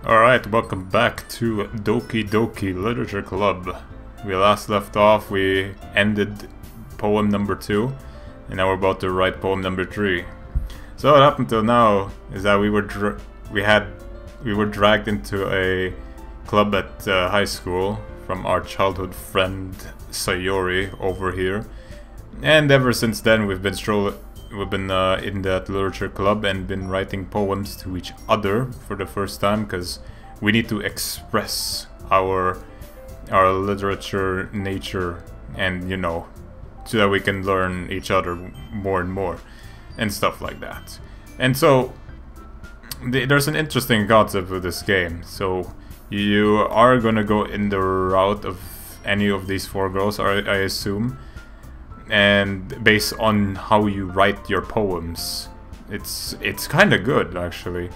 Alright, welcome back to Doki Literature Club. We last left off, we ended poem number 2, and now we're about to write poem number 3. So what happened till now is that we were dragged into a club at high school from our childhood friend Sayori over here, and ever since then we've been in that literature club and been writing poems to each other for the first time, because we need to express our literature nature, and you know, so that we can learn each other more and more and stuff like that. And so there's an interesting concept with this game. So you are gonna go in the route of any of these 4 girls, I assume, and based on how you write your poems, it's kind of good actually.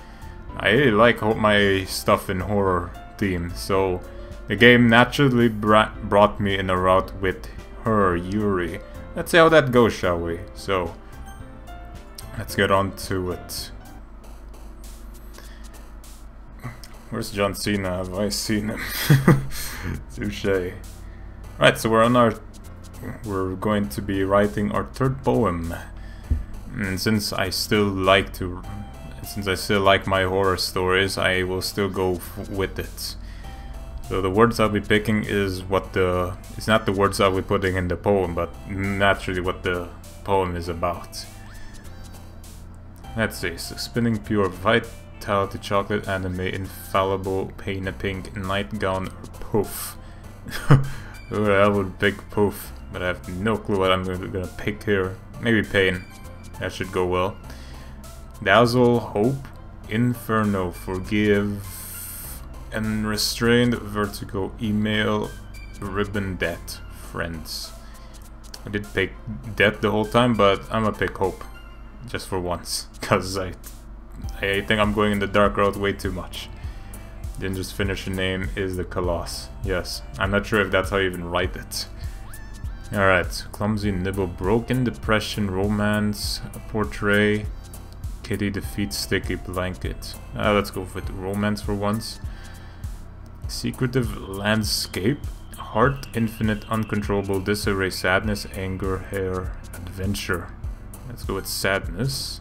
I really like my stuff in horror theme, so the game naturally brought me in a route with her, Yuri. Let's see how that goes, shall we? So let's get on to it. Where's John Cena? Have I seen him? Touché. Right, so we're going to be writing our 3rd poem, and since I still like my horror stories, I will still go with it. So the words I'll be picking it's not the words I'll be putting in the poem, but naturally what the poem is about. Let's see. So spinning pure vitality, chocolate anime, infallible, pain a pink, nightgown, or poof. Who the hell would pick poof? But I have no clue what I'm gonna pick here. Maybe pain. That should go well. Dazzle, hope, inferno, forgive, unrestrained, vertigo, email, ribbon, death, friends. I did pick death the whole time, but I'm gonna pick hope, just for once, cause I think I'm going in the dark route way too much. Ginger's finisher name is the Colossus. Yes, I'm not sure if that's how you even write it. Alright, clumsy nibble, broken depression, romance, a portrait, kitty defeats sticky blanket. Let's go with romance for once. Secretive landscape, heart, infinite, uncontrollable, disarray, sadness, anger, hair, adventure. Let's go with sadness.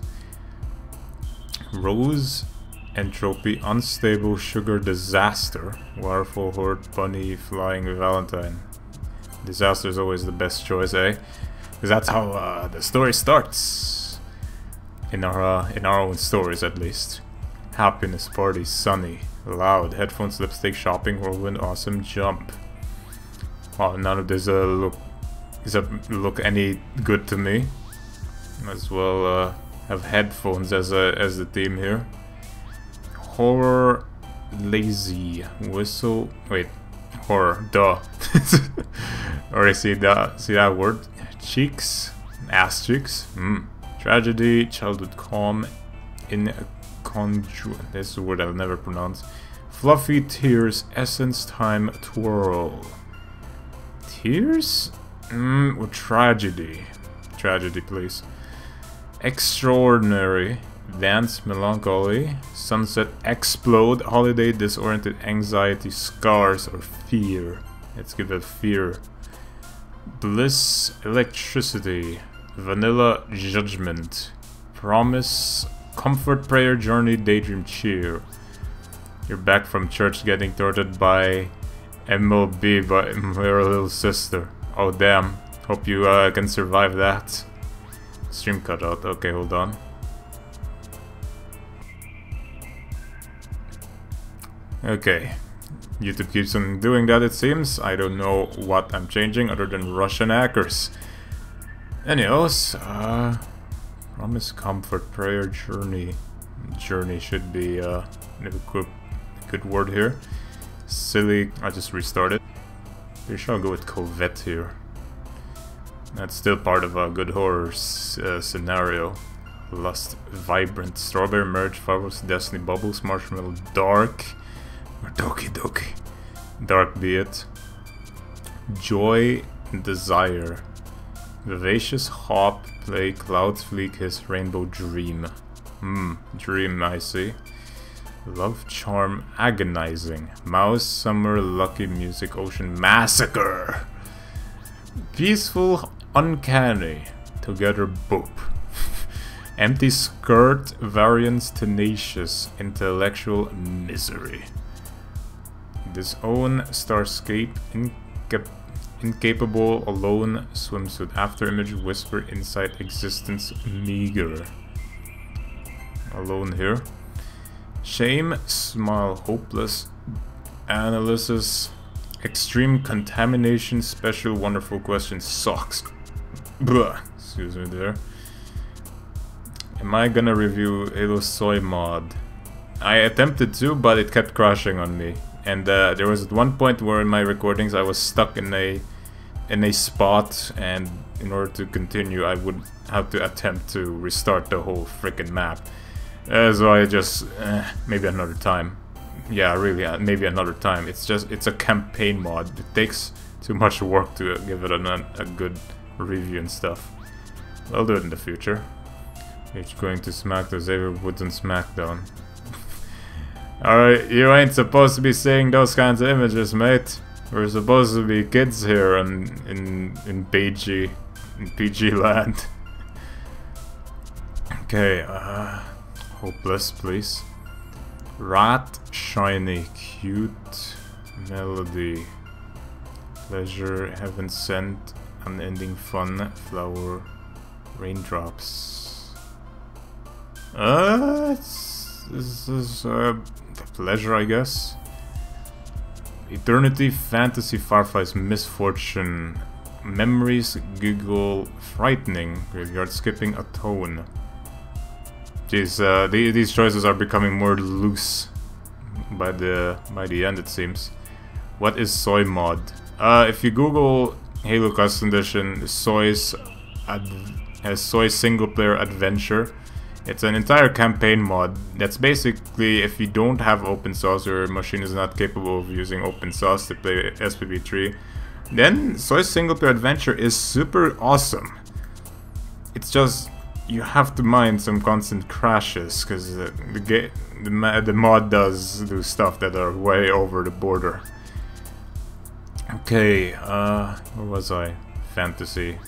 Rose, entropy, unstable, sugar, disaster, waterfall, horde, bunny, flying, valentine. Disaster is always the best choice, eh? Because that's how the story starts. In our own stories, at least. Happiness, party, sunny, loud, headphones, lipstick, shopping, whirlwind, awesome, jump. Wow, none of this look any good to me. Might as well have headphones as the theme here. Horror, lazy, whistle. Wait, horror. Duh. Already see that word. Cheeks, ass cheeks. Tragedy, childhood calm, this is a word I'll never pronounce. Fluffy tears, essence time, twirl. Tears? Or tragedy. Tragedy, please. Extraordinary, dance, melancholy, sunset, explode, holiday, disoriented, anxiety, scars, or fear. Let's give it fear. Bliss, electricity, vanilla, judgment, promise, comfort, prayer, journey, daydream, cheer. You're back from church getting tortured by MLB, by your little sister. Oh damn, hope you can survive that. Stream cutout, okay, hold on. Okay, YouTube keeps on doing that, it seems. I don't know what I'm changing other than Russian hackers. Anyways, promise, comfort, prayer, journey. Journey should be a good word here. Silly, I just restarted. Pretty sure I'll go with Covette here. That's still part of a good horror scenario. Lust, vibrant, strawberry, merge, fireworks, destiny, bubbles, marshmallow, dark. Or Doki. Dark be it. Joy, desire. Vivacious, hop, play, clouds, flee, kiss, rainbow, dream. Dream, I see. Love Charm, Agonizing, Mouse, Summer, Lucky Music, Ocean, Massacre, Peaceful, Uncanny, Together, Boop, Empty Skirt, Variance, Tenacious, Intellectual, Misery, Disown, Starscape, Incapable, Alone, Swimsuit, Afterimage, Whisper, Insight, Existence, Meager. Alone here. Shame, Smile, Hopeless, Analysis, Extreme Contamination, Special, Wonderful Question, Socks. Blah. Excuse me there. Am I gonna review Halo Soy mod? I attempted to, but it kept crashing on me. And there was at one point where in my recordings I was stuck in a spot, and in order to continue I would have to attempt to restart the whole freaking map. So I just maybe another time. Yeah, really, maybe another time. It's a campaign mod. It takes too much work to give it a good review and stuff. I'll do it in the future. It's going to smack the Xavier Woods on SmackDown. Alright, you ain't supposed to be seeing those kinds of images, mate. We're supposed to be kids here in PG land. Okay, Hopeless, please. Rat, Shiny, Cute, Melody, Pleasure, Heaven Sent, Unending Fun, Flower, Raindrops. This is Pleasure, I guess. Eternity, Fantasy, Fireflies, Misfortune, Memories, Giggle, Frightening, Graveyard Skipping, Atone. Jeez, these choices are becoming more loose by the end, it seems. What is Soy mod? If you Google Halo Custom Edition, Soy Single Player Adventure. It's an entire campaign mod. That's basically, if you don't have open source, your machine is not capable of using open source to play SBB 3, then Soy Single Player Adventure is super awesome. It's just, you have to mind some constant crashes, because the mod does do stuff that are way over the border. Okay, where was I? Fantasy.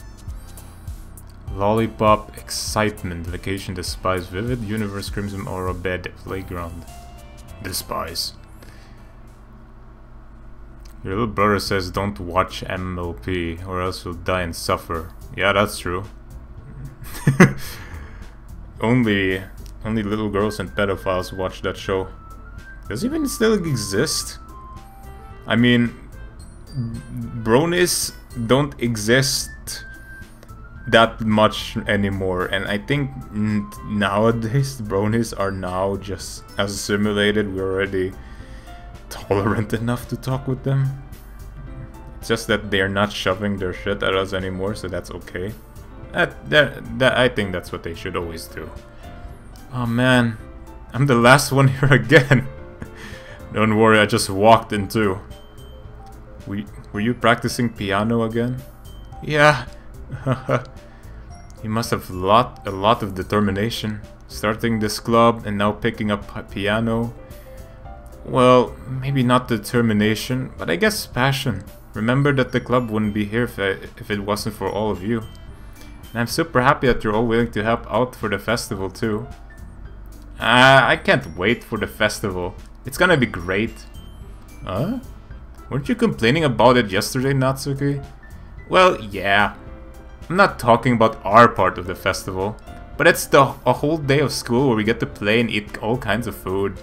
Lollipop, Excitement, Vacation, Despise, Vivid, Universe, Crimson Aura, Bed, Playground, Despise. Your little brother says don't watch MLP or else you'll die and suffer. Yeah, that's true. Only little girls and pedophiles watch that show. Does it even still exist? I mean, bronies don't exist that much anymore, and I think nowadays bronies are now just assimilated. We're already tolerant enough to talk with them. It's just that they're not shoving their shit at us anymore, so that's okay. I think that's what they should always do. Oh man, I'm the last one here again. Don't worry, I just walked in too. Were you practicing piano again? Yeah. You must have a lot of determination. Starting this club and now picking up piano. Well, maybe not determination, but I guess passion. Remember that the club wouldn't be here if it wasn't for all of you. And I'm super happy that you're all willing to help out for the festival too. I can't wait for the festival. It's gonna be great. Huh? Weren't you complaining about it yesterday, Natsuki? Well, yeah. I'm not talking about our part of the festival, but it's a whole day of school where we get to play and eat all kinds of food.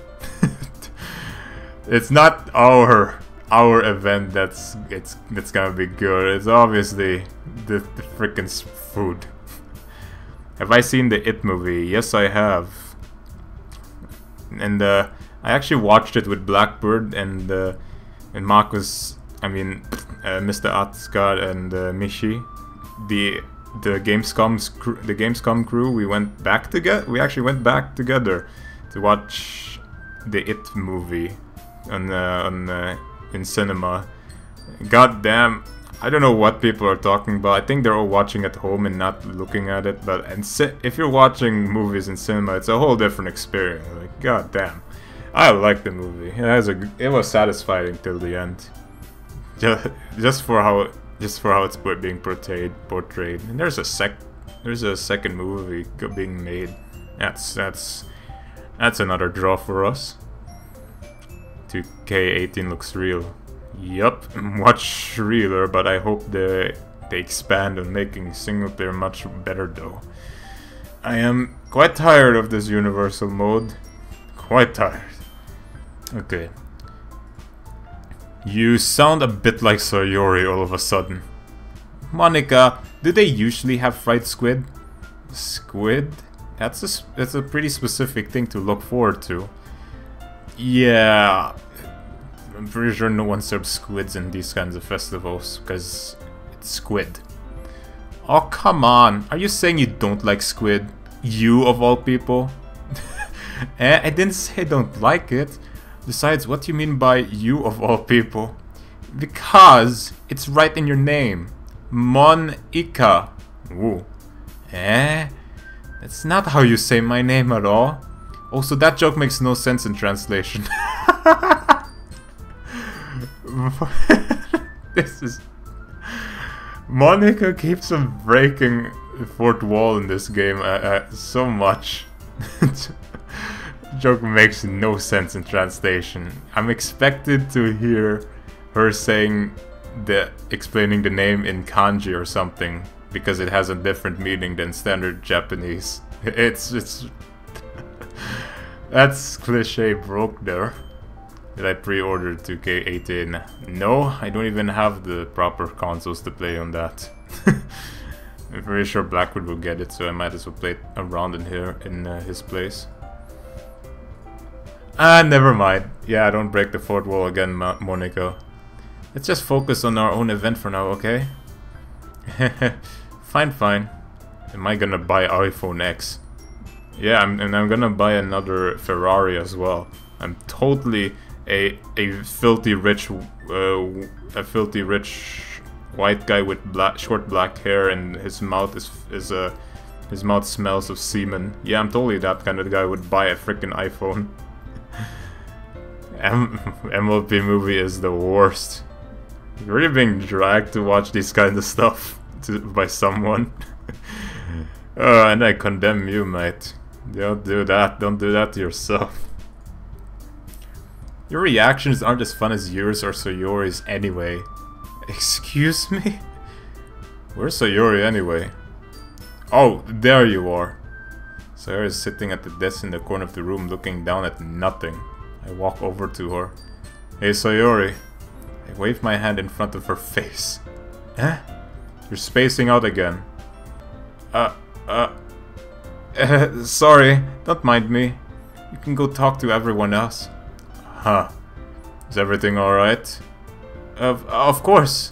It's not our event that's gonna be good. It's obviously the frickin' food. Have I seen the It movie? Yes, I have. And I actually watched it with Blackbird and Marcus. I mean, Mr. Atskar and Mishi. The Gamescom crew. We went back together. We actually went back together to watch the It movie in cinema. God damn, I don't know what people are talking about. I think they're all watching at home and not looking at it. But if you're watching movies in cinema, it's a whole different experience. Like, god damn. I like the movie. It was satisfying till the end. Just for how it's being portrayed. And there's a second movie being made. That's another draw for us. 2K18 looks real. Yup, much realer, but I hope they expand on making single player much better though. I am quite tired of this universal mode. Quite tired. Okay. You sound a bit like Sayori all of a sudden. Monica, do they usually have fried squid? Squid? That's a pretty specific thing to look forward to. Yeah, I'm pretty sure no one serves squids in these kinds of festivals, because it's squid. Oh, come on. Are you saying you don't like squid? You, of all people? I didn't say I don't like it. Besides, what do you mean by you, of all people? Because it's right in your name. Monica. Ooh. That's not how you say my name at all. Also, that joke makes no sense in translation. This is... Monica keeps on breaking the fourth wall in this game so much. Joke makes no sense in translation. I'm expected to hear her explaining the name in kanji or something, because it has a different meaning than standard Japanese. It's that's cliche broke there. Did I pre-order 2K18? No, I don't even have the proper consoles to play on that. I'm pretty sure Blackwood will get it, so I might as well play it around in here in his place. Never mind. Yeah, don't break the fourth wall again, Monica. Let's just focus on our own event for now, okay? Fine. Am I gonna buy iPhone X? Yeah, and I'm gonna buy another Ferrari as well. I'm totally a filthy rich white guy with short black hair, and his mouth his mouth smells of semen. Yeah, I'm totally that kind of guy who would buy a freaking iPhone. MLP movie is the worst. You're really being dragged to watch these kind of stuff by someone. And I condemn you, mate. Don't do that. Don't do that to yourself. Your reactions aren't as fun as yours or Sayori's anyway. Excuse me? Where's Sayori anyway? Oh, there you are. Sayori is sitting at the desk in the corner of the room looking down at nothing. I walk over to her. Hey Sayori. I wave my hand in front of her face. Huh? You're spacing out again. Sorry, don't mind me. You can go talk to everyone else. Huh. Is everything alright? Of course.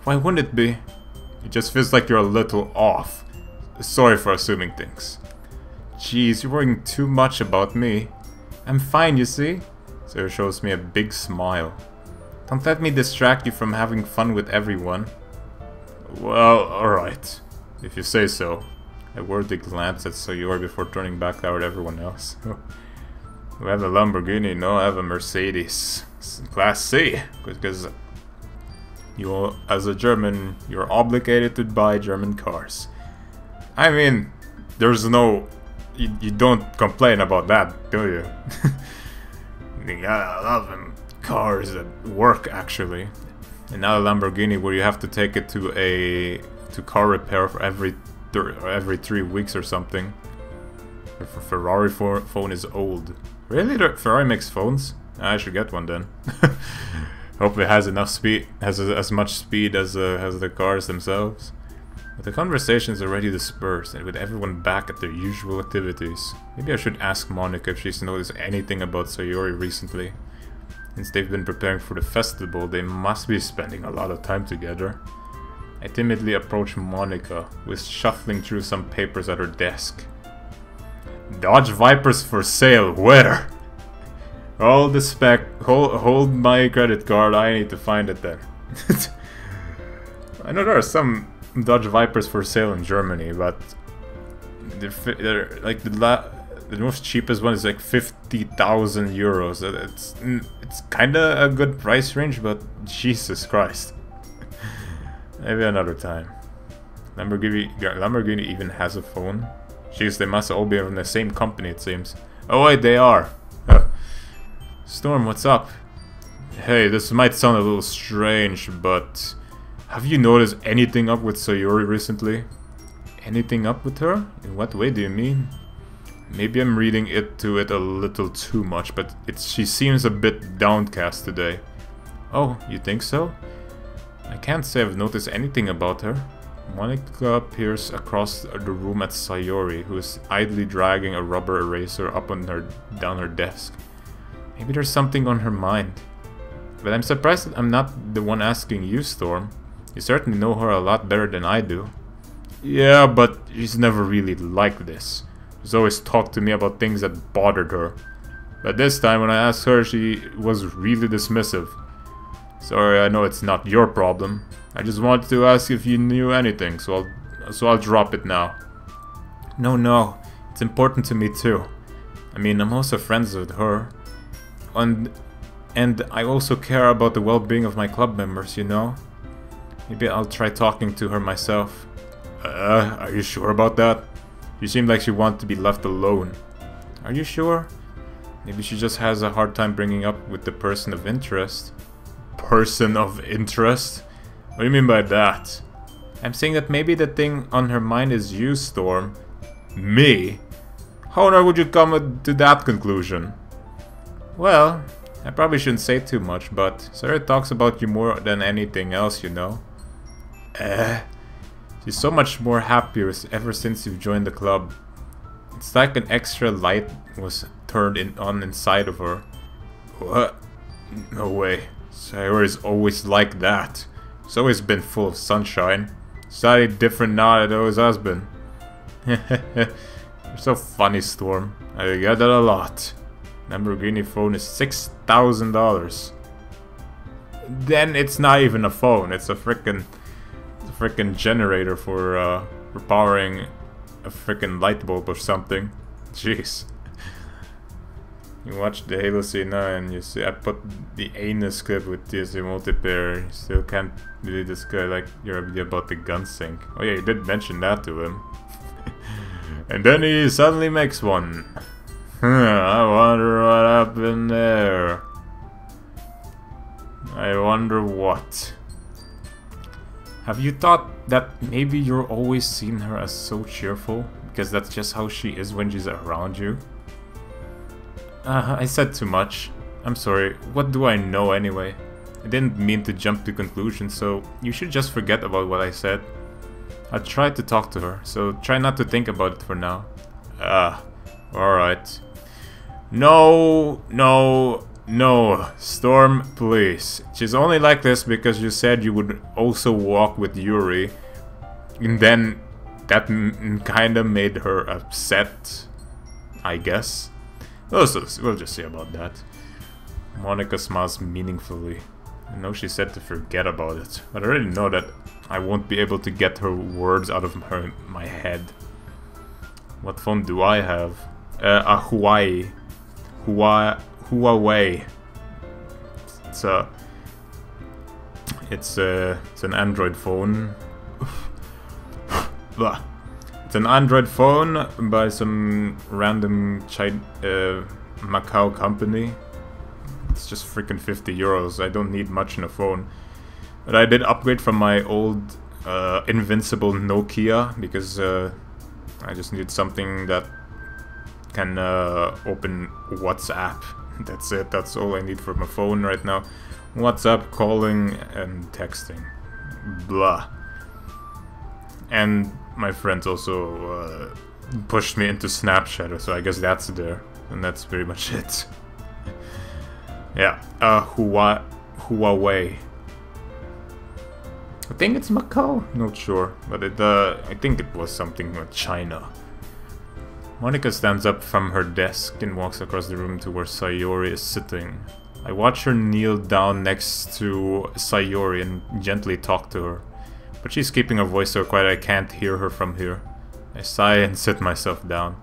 Why wouldn't it be? It just feels like you're a little off. Sorry for assuming things. Jeez, you're worrying too much about me. I'm fine, you see? Sarah shows me a big smile. Don't let me distract you from having fun with everyone. Well, alright. If you say so. I worriedly glanced at Sayori before turning back toward everyone else. We have a Lamborghini, no, I have a Mercedes. Class C. Because you, as a German, you're obligated to buy German cars. I mean, there's no... You don't complain about that, do you? Yeah, I love them. Cars that work, actually. And not a Lamborghini where you have to take it to car repair for every 3 weeks or something. The Ferrari phone is old. Really? Ferrari makes phones? I should get one then. Hope it has enough speed, has as much speed as the cars themselves. But the conversation is already dispersed, and with everyone back at their usual activities. Maybe I should ask Monica if she's noticed anything about Sayori recently. Since they've been preparing for the festival, they must be spending a lot of time together. I timidly approach Monica, who is shuffling through some papers at her desk. Dodge Vipers for sale, where? Hold the spec, hold my credit card, I need to find it then. I know there are some Dodge Vipers for sale in Germany, but they're like the most cheapest one is like 50,000 euros. It's kind of a good price range, but Jesus Christ. Maybe another time. Lamborghini even has a phone. Jeez, they must all be from the same company, it seems. Oh wait, they are. Storm, what's up? Hey, this might sound a little strange, but have you noticed anything up with Sayori recently? Anything up with her? In what way do you mean? Maybe I'm reading into it a little too much, but she seems a bit downcast today. Oh, you think so? I can't say I've noticed anything about her. Monica peers across the room at Sayori, who is idly dragging a rubber eraser up on down her desk. Maybe there's something on her mind. But I'm surprised that I'm not the one asking you, Storm. You certainly know her a lot better than I do. Yeah, but she's never really like this. She's always talked to me about things that bothered her. But this time when I asked her, she was really dismissive. Sorry, I know it's not your problem. I just wanted to ask if you knew anything, so I'll drop it now. No, it's important to me too. I mean, I'm also friends with her. And I also care about the well-being of my club members, you know? Maybe I'll try talking to her myself. Are you sure about that? She seemed like she wanted to be left alone. Are you sure? Maybe she just has a hard time bringing up with the person of interest. Person of interest? What do you mean by that? I'm saying that maybe the thing on her mind is you, Storm. Me? How on earth would you come to that conclusion? Well, I probably shouldn't say too much, but Sarah talks about you more than anything else, you know. She's so much more happier ever since you've joined the club. It's like an extra light was turned on inside of her. What? No way. Sarah is always like that. It's always been full of sunshine. Slightly different now than it always has been. You're so funny, Storm. I get that a lot. Lamborghini phone is $6,000. Then it's not even a phone. It's a freaking generator for powering a freaking light bulb or something. Jeez. You watch the Halo C9 and you see I put the anus clip with TSA multiplayer. You still can't believe this guy like your idea about the gun sync. Oh yeah, you did mention that to him. And then he suddenly makes one. I wonder what happened there. I wonder what. Have you thought that maybe you're always seeing her as so cheerful? Because that's just how she is when she's around you? I said too much. I'm sorry. What do I know anyway? I didn't mean to jump to conclusions, so you should just forget about what I said. I tried to talk to her, so try not to think about it for now. Alright. No, Storm, please. She's only like this because you said you would also walk with Yuri. And then that kinda made her upset, I guess. We'll just see about that. Monica smiles meaningfully. I know she said to forget about it, but I already know that I won't be able to get her words out of my head. What phone do I have? A Huawei. It's an Android phone. It's an Android phone by some random Macau company. It's just freaking 50 euros. I don't need much in a phone. But I did upgrade from my old invincible Nokia because I just needed something that can open WhatsApp. That's it. That's all I need for my phone right now. WhatsApp, calling, and texting. Blah. And my friends also pushed me into Snapchat, so I guess that's there. And that's pretty much it. Yeah, Huawei. I think it's Macau, not sure, but I think it was something with China. Monica stands up from her desk and walks across the room to where Sayori is sitting. I watch her kneel down next to Sayori and gently talk to her, but she's keeping her voice so quiet I can't hear her from here. I sigh and sit myself down.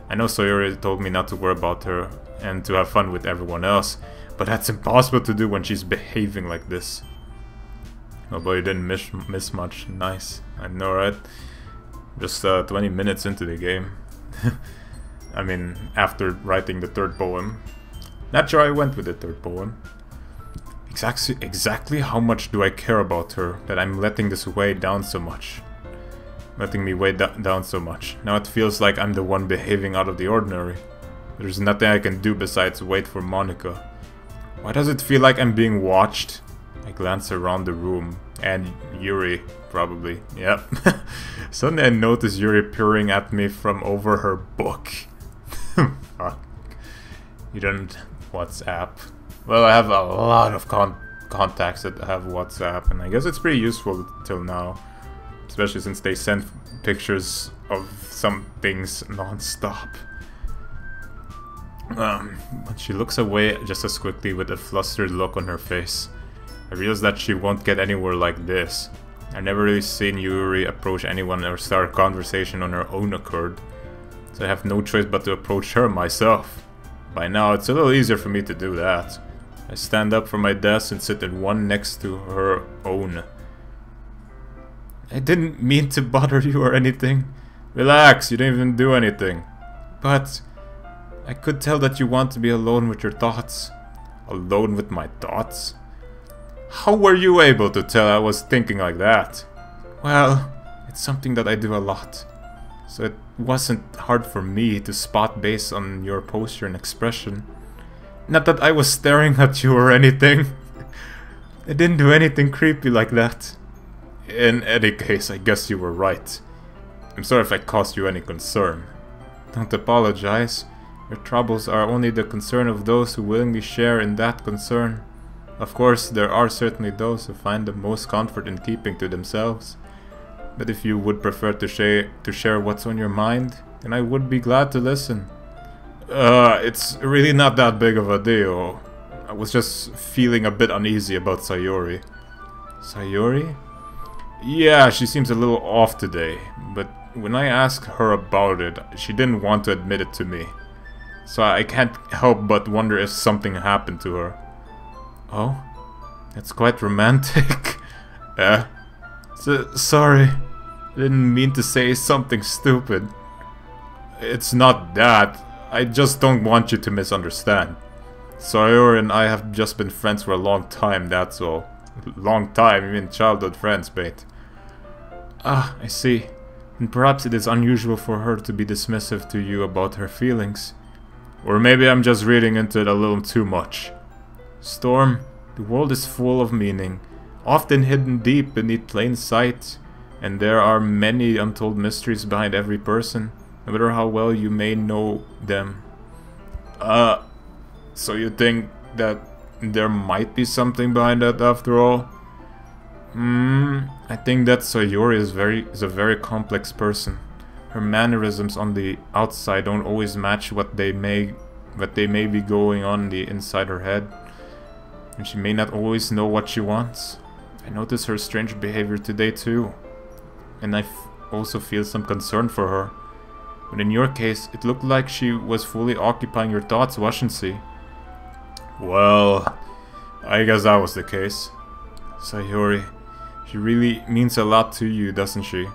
I know Sayori told me not to worry about her and to have fun with everyone else, but that's impossible to do when she's behaving like this. Oh boy, you didn't miss much. Nice. I know, right? Just 20 minutes into the game. I mean, after writing the third poem. Not sure I went with the third poem. Exactly how much do I care about her that I'm letting this weigh down so much? Letting me weigh down so much. Now it feels like I'm the one behaving out of the ordinary. There's nothing I can do besides wait for Monica. Why does it feel like I'm being watched? I glance around the room. And Yuri, probably. Yep. Suddenly I notice Yuri peering at me from over her book. Fuck. You don't WhatsApp. Well, I have a lot of contacts that have WhatsApp, and I guess it's pretty useful till now. Especially since they send pictures of some things non-stop. But she looks away just as quickly with a flustered look on her face. I realize that she won't get anywhere like this. I've never really seen Yuri approach anyone or start a conversation on her own accord. So I have no choice but to approach her myself. By now, it's a little easier for me to do that. I stand up from my desk and sit in one next to her own. I didn't mean to bother you or anything. Relax, you didn't even do anything. But I could tell that you want to be alone with your thoughts. Alone with my thoughts? How were you able to tell I was thinking like that? Well, it's something that I do a lot. So it wasn't hard for me to spot based on your posture and expression. Not that I was staring at you or anything. I didn't do anything creepy like that. In any case, I guess you were right. I'm sorry if I caused you any concern. Don't apologize. Your troubles are only the concern of those who willingly share in that concern. Of course, there are certainly those who find the most comfort in keeping to themselves. But if you would prefer to share what's on your mind, then I would be glad to listen. It's really not that big of a deal. I was just feeling a bit uneasy about Sayori. Sayori? Yeah, she seems a little off today, but when I asked her about it, she didn't want to admit it to me. So I can't help but wonder if something happened to her. Oh? That's quite romantic. Sorry. I didn't mean to say something stupid. It's not that. I just don't want you to misunderstand. Sayori and I have just been friends for a long time, that's all. Long time, you mean childhood friends, mate. Ah, I see. And perhaps it is unusual for her to be dismissive to you about her feelings. Or maybe I'm just reading into it a little too much. Storm, the world is full of meaning, often hidden deep beneath plain sight, and there are many untold mysteries behind every person, no matter how well you may know them. So you think that there might be something behind that after all? I think that Sayori is a very complex person. Her mannerisms on the outside don't always match what they may be going on the inside her head. And she may not always know what she wants. I notice her strange behavior today too. And I also feel some concern for her. But in your case, it looked like she was fully occupying your thoughts, wasn't she? Well, I guess that was the case. Sayori, she really means a lot to you, doesn't she?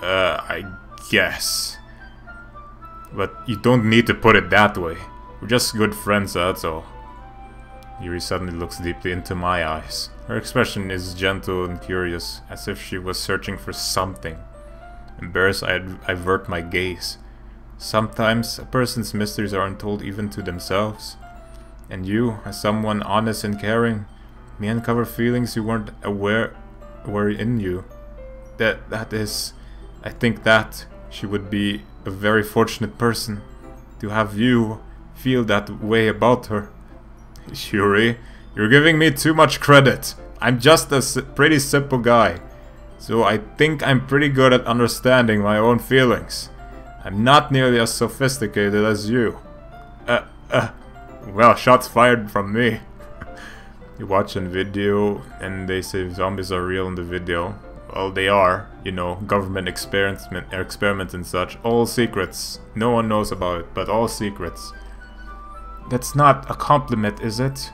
I guess. But you don't need to put it that way. We're just good friends, that's all. Yuri suddenly looks deeply into my eyes. Her expression is gentle and curious, as if she was searching for something. Embarrassed, I avert my gaze. Sometimes, a person's mysteries are untold even to themselves. And you, as someone honest and caring, may uncover feelings you weren't aware were in you. That is, I think that she would be a very fortunate person to have you feel that way about her. Yuri, you're giving me too much credit. I'm just a pretty simple guy. So I think I'm pretty good at understanding my own feelings. I'm not nearly as sophisticated as you. Well, shots fired from me. You watch a video and they say zombies are real in the video. Well, they are, you know, government experiments and such. All secrets. No one knows about it, but all secrets. That's not a compliment, is it?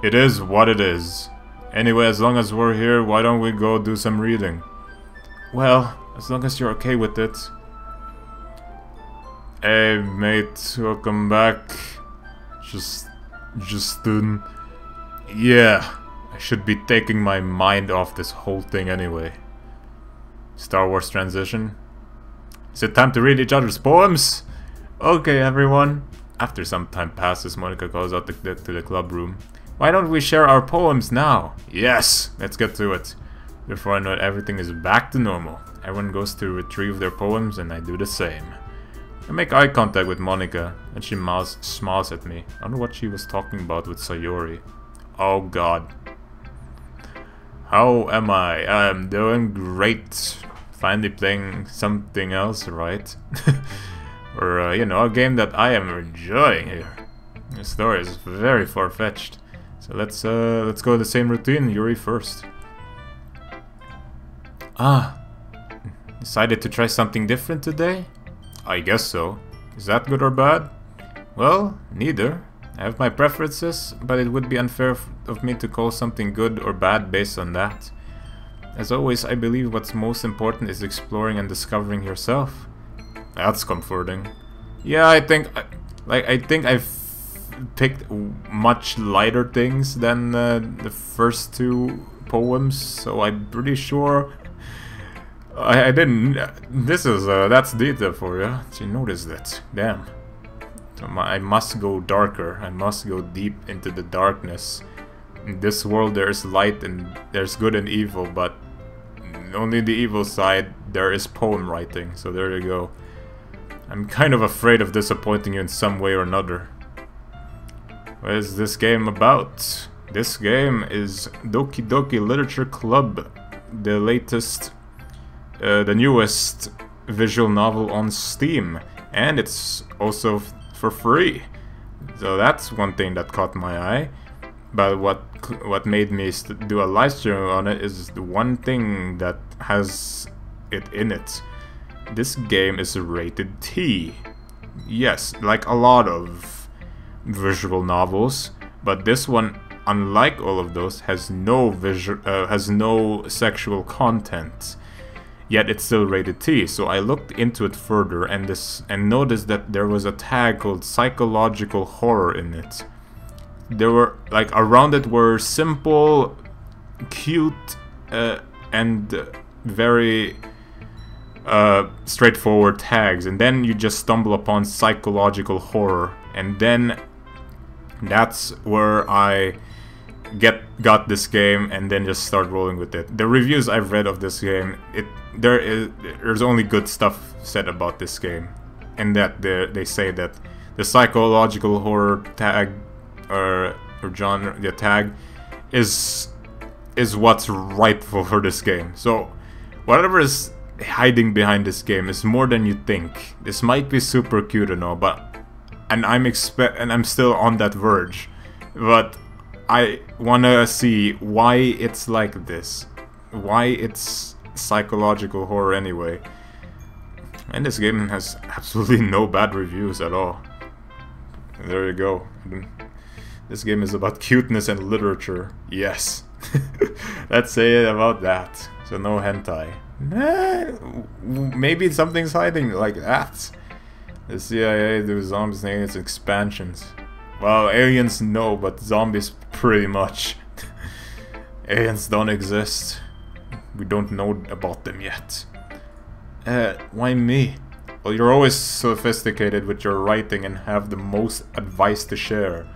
It is what it is. Anyway, as long as we're here, why don't we go do some reading? Well, as long as you're okay with it. Hey, mate, welcome back. Justin. Yeah, I should be taking my mind off this whole thing anyway. Star Wars transition. Is it time to read each other's poems? Okay, everyone. After some time passes, Monica goes out to the club room. Why don't we share our poems now? Yes, let's get to it. Before I know it, everything is back to normal. Everyone goes to retrieve their poems, and I do the same. I make eye contact with Monica, and she smiles at me. I don't know what she was talking about with Sayori. Oh god. How am I? I'm doing great. Finally playing something else, right? Or, you know, a game that I am enjoying here. The story is very far-fetched. So let's go the same routine. Yuri first. Decided to try something different today? I guess so. Is that good or bad? Well, neither. I have my preferences, but it would be unfair of me to call something good or bad based on that. As always, I believe what's most important is exploring and discovering yourself. That's comforting. Yeah, I think I've picked much lighter things than the first two poems, so I'm pretty sure I didn't. That's detail for you. So you noticed it. Damn. So I must go darker. I must go deep into the darkness. In this world, there's light and there's good and evil, but only the evil side there is poem writing. So there you go. I'm kind of afraid of disappointing you in some way or another. What is this game about? This game is Doki Doki Literature Club, the latest, the newest visual novel on Steam, and it's also for free. So that's one thing that caught my eye. But what made me do a live stream on it is the one thing that has it in it. This game is rated T. Yes, like a lot of visual novels, but this one, unlike all of those, has no sexual content. Yet it's still rated T. So I looked into it further and noticed that there was a tag called psychological horror in it. There were around it were simple, cute, and very straightforward tags, and then you just stumble upon psychological horror, and then that's where I got this game, and then just start rolling with it. The reviews I've read of this game, there's only good stuff said about this game, and that they say that the psychological horror tag or genre, the tag is what's rightful for this game. So whatever is hiding behind this game is more than you think. This might be super cute and all, and I'm still on that verge, but I wanna see why it's like this, why it's psychological horror anyway. And this game has absolutely no bad reviews at all. There you go. This game is about cuteness and literature. Yes. Let's say it about that. So no hentai. Maybe something's hiding like that. The CIA do zombies and its expansions. Well, aliens no, but zombies pretty much. Aliens don't exist. We don't know about them yet. Why me? Well, you're always sophisticated with your writing and have the most advice to share.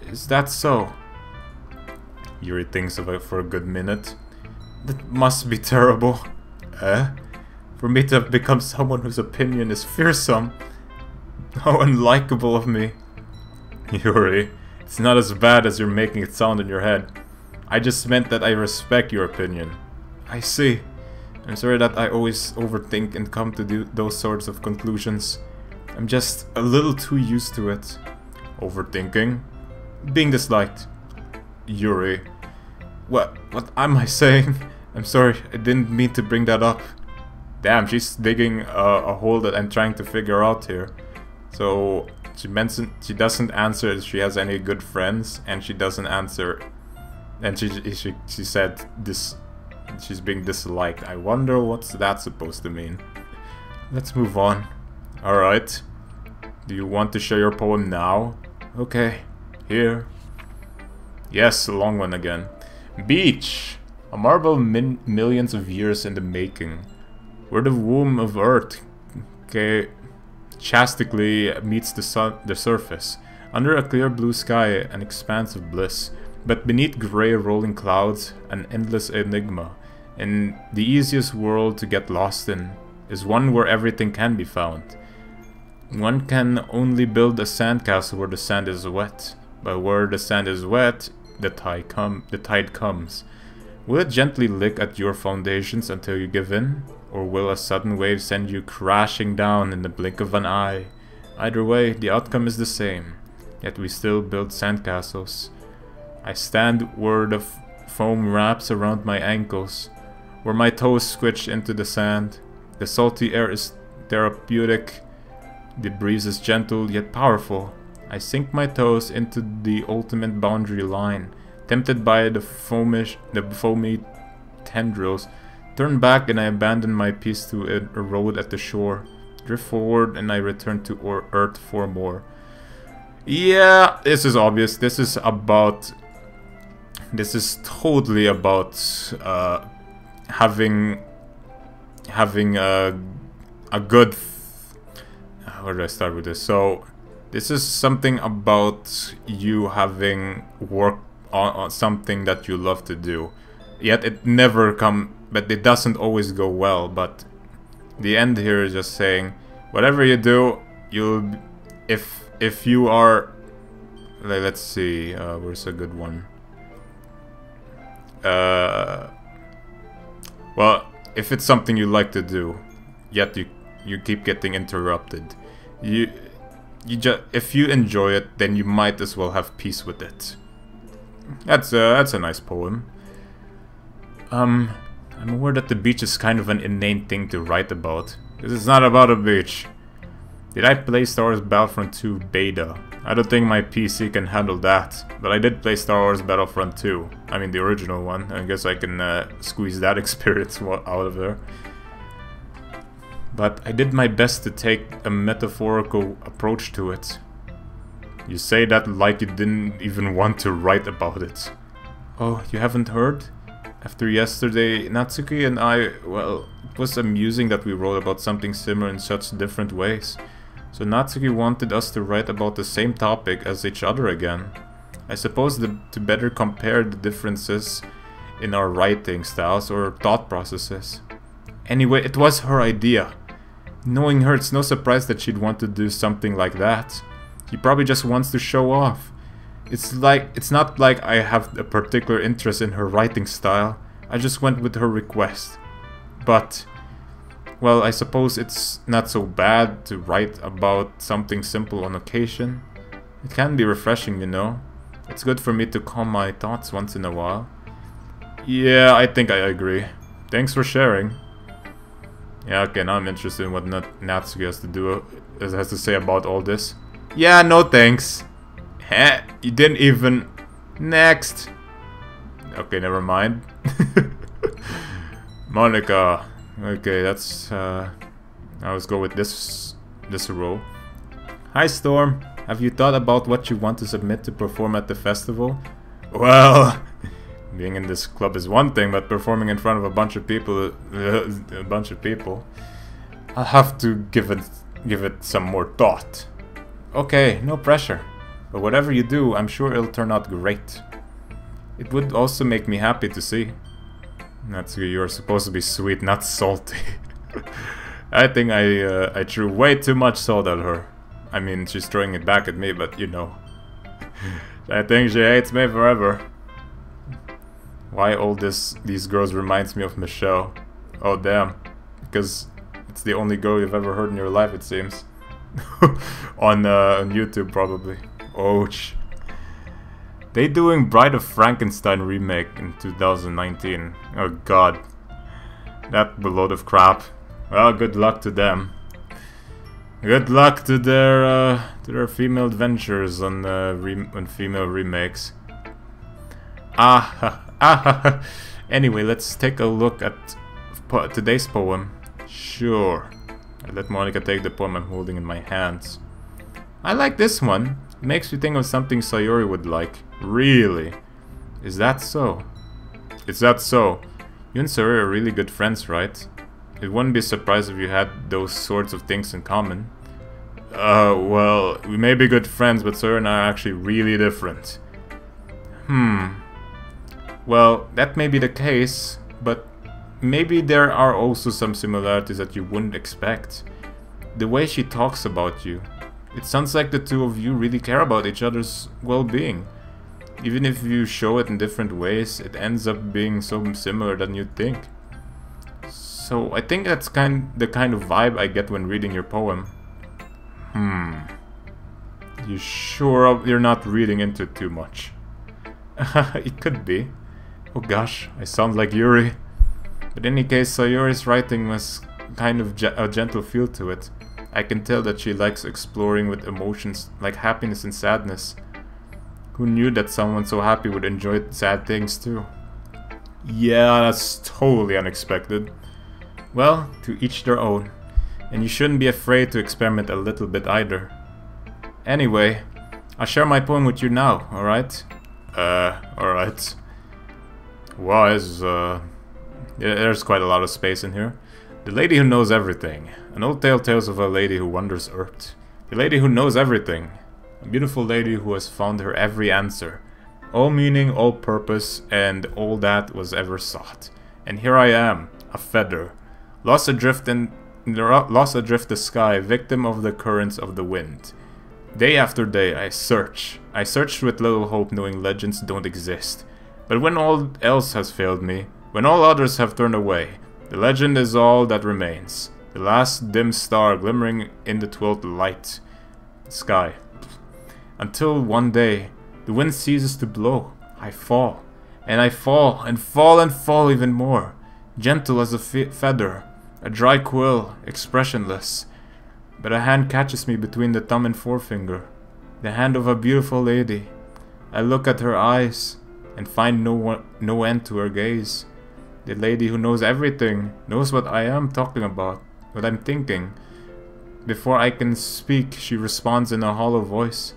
Is that so? Yuri thinks of it for a good minute. That must be terrible. For me to have become someone whose opinion is fearsome. How unlikable of me. Yuri, it's not as bad as you're making it sound in your head. I just meant that I respect your opinion. I see. I'm sorry that I always overthink and come to those sorts of conclusions. I'm just a little too used to it. Overthinking? Being disliked. Yuri. What am I saying? I'm sorry, I didn't mean to bring that up. Damn, she's digging a hole that I'm trying to figure out here. So she mentioned she doesn't answer if she has any good friends, and she doesn't answer. And she said this. She's being disliked. I wonder what's that supposed to mean. Let's move on. All right. Do you want to share your poem now? Okay. Here. Yes, a long one again. Beach. A marvel millions of years in the making. Where the womb of Earth chastically meets the surface. Under a clear blue sky, an expanse of bliss. But beneath grey rolling clouds, an endless enigma. And the easiest world to get lost in is one where everything can be found. One can only build a sandcastle where the sand is wet. But where the sand is wet, the tide comes. Will it gently lick at your foundations until you give in? Or will a sudden wave send you crashing down in the blink of an eye? Either way, the outcome is the same. Yet we still build sandcastles. I stand where the foam wraps around my ankles, where my toes squish into the sand. The salty air is therapeutic. The breeze is gentle yet powerful. I sink my toes into the ultimate boundary line, tempted by the foamy tendrils. Turn back and I abandon my piece to erode at the shore. Drift forward and I return to Earth for more. Yeah, this is obvious. This is totally about having a good. Where do I start with this? So this is something about you having work on something that you love to do. Yet it never but it doesn't always go well. But the end here is just saying, whatever you do, if you are, like, let's see, where's a good one? Well, if it's something you like to do, yet you keep getting interrupted, if you enjoy it, then you might as well have peace with it. That's a nice poem. I'm aware that the beach is kind of an inane thing to write about, because it's not about a beach. Did I play Star Wars Battlefront 2 beta? I don't think my PC can handle that, but I did play Star Wars Battlefront 2. I mean the original one. I guess I can squeeze that experience out of there. But I did my best to take a metaphorical approach to it. You say that like you didn't even want to write about it. Oh, you haven't heard? After yesterday, Natsuki and I, well, it was amusing that we wrote about something similar in such different ways. So Natsuki wanted us to write about the same topic as each other again. I suppose to better compare the differences in our writing styles or thought processes. Anyway, it was her idea. Knowing her, it's no surprise that she'd want to do something like that. She probably just wants to show off. It's not like I have a particular interest in her writing style. I just went with her request. But, well, I suppose it's not so bad to write about something simple on occasion. It can be refreshing, you know. It's good for me to calm my thoughts once in a while. Yeah, I think I agree. Thanks for sharing. Yeah, okay, now I'm interested in what Natsuki has to say about all this. Yeah, no thanks. Heh, you didn't even... Next. Okay, never mind. Monica. Okay, that's... let's go with this row. Hi, Storm. Have you thought about what you want to submit to perform at the festival? Well... Being in this club is one thing, but performing in front of a bunch of people... I'll have to give it some more thought. Okay, no pressure. But whatever you do, I'm sure it'll turn out great. It would also make me happy to see. Natsuki, you're supposed to be sweet, not salty. I think I threw way too much salt at her. I mean, she's throwing it back at me, but you know. I think she hates me forever. Why all these girls reminds me of Michelle. Oh damn. Because it's the only girl you've ever heard in your life, it seems. on YouTube probably. Ouch. They doing Bride of Frankenstein remake in 2019. Oh god. That load of crap. Well, good luck to them. Good luck to their female adventures on female remakes. Anyway, let's take a look at today's poem. Sure. I let Monica take the poem I'm holding in my hands. I like this one. It makes me think of something Sayori would like. Really? Is that so? Is that so? You and Sayori are really good friends, right? It wouldn't be surprised if you had those sorts of things in common. Well, we may be good friends, but Sayori and I are actually really different. Well, that may be the case, but maybe there are also some similarities that you wouldn't expect. The way she talks about you. It sounds like the two of you really care about each other's well-being. Even if you show it in different ways, it ends up being so similar than you'd think. So I think that's the kind of vibe I get when reading your poem. You sure you're not reading into it too much? It could be. Oh gosh, I sound like Yuri. But in any case, Sayori's writing was kind of a gentle feel to it. I can tell that she likes exploring with emotions like happiness and sadness. Who knew that someone so happy would enjoy sad things too? Yeah, that's totally unexpected. Well, to each their own. And you shouldn't be afraid to experiment a little bit either. Anyway, I'll share my poem with you now, alright? Alright. Wow, there's quite a lot of space in here. The Lady Who Knows Everything. An old tale tells of a lady who wanders Earth. The lady who knows everything. A beautiful lady who has found her every answer. All meaning, all purpose, and all that was ever sought. And here I am, a feather. Lost adrift the sky, victim of the currents of the wind. Day after day I search. I search with little hope, knowing legends don't exist. But when all else has failed me, when all others have turned away, the legend is all that remains. The last dim star glimmering in the 12th light sky. Until one day, the wind ceases to blow. I fall. And I fall, and fall and fall even more. Gentle as a feather. A dry quill, expressionless. But a hand catches me between the thumb and forefinger. The hand of a beautiful lady. I look at her eyes and find no end to her gaze. The lady who knows everything, knows what I am talking about, what I'm thinking. Before I can speak, she responds in a hollow voice.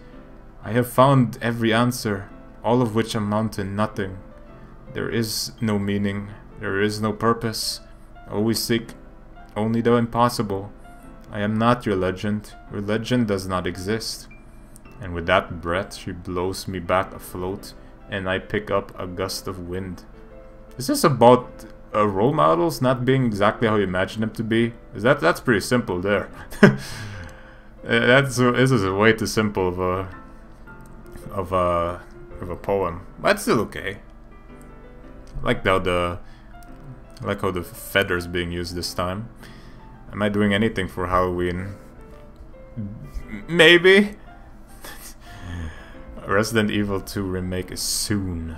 I have found every answer, all of which amount to nothing. There is no meaning, there is no purpose. Always seek only the impossible. I am not your legend does not exist. And with that breath, she blows me back afloat, and I pick up a gust of wind. Is this about role models not being exactly how you imagine them to be? That's pretty simple there. This is a way too simple of a poem, but it's still okay. I like how the feathers being used this time. Am I doing anything for Halloween? Maybe. Resident Evil 2 remake is soon.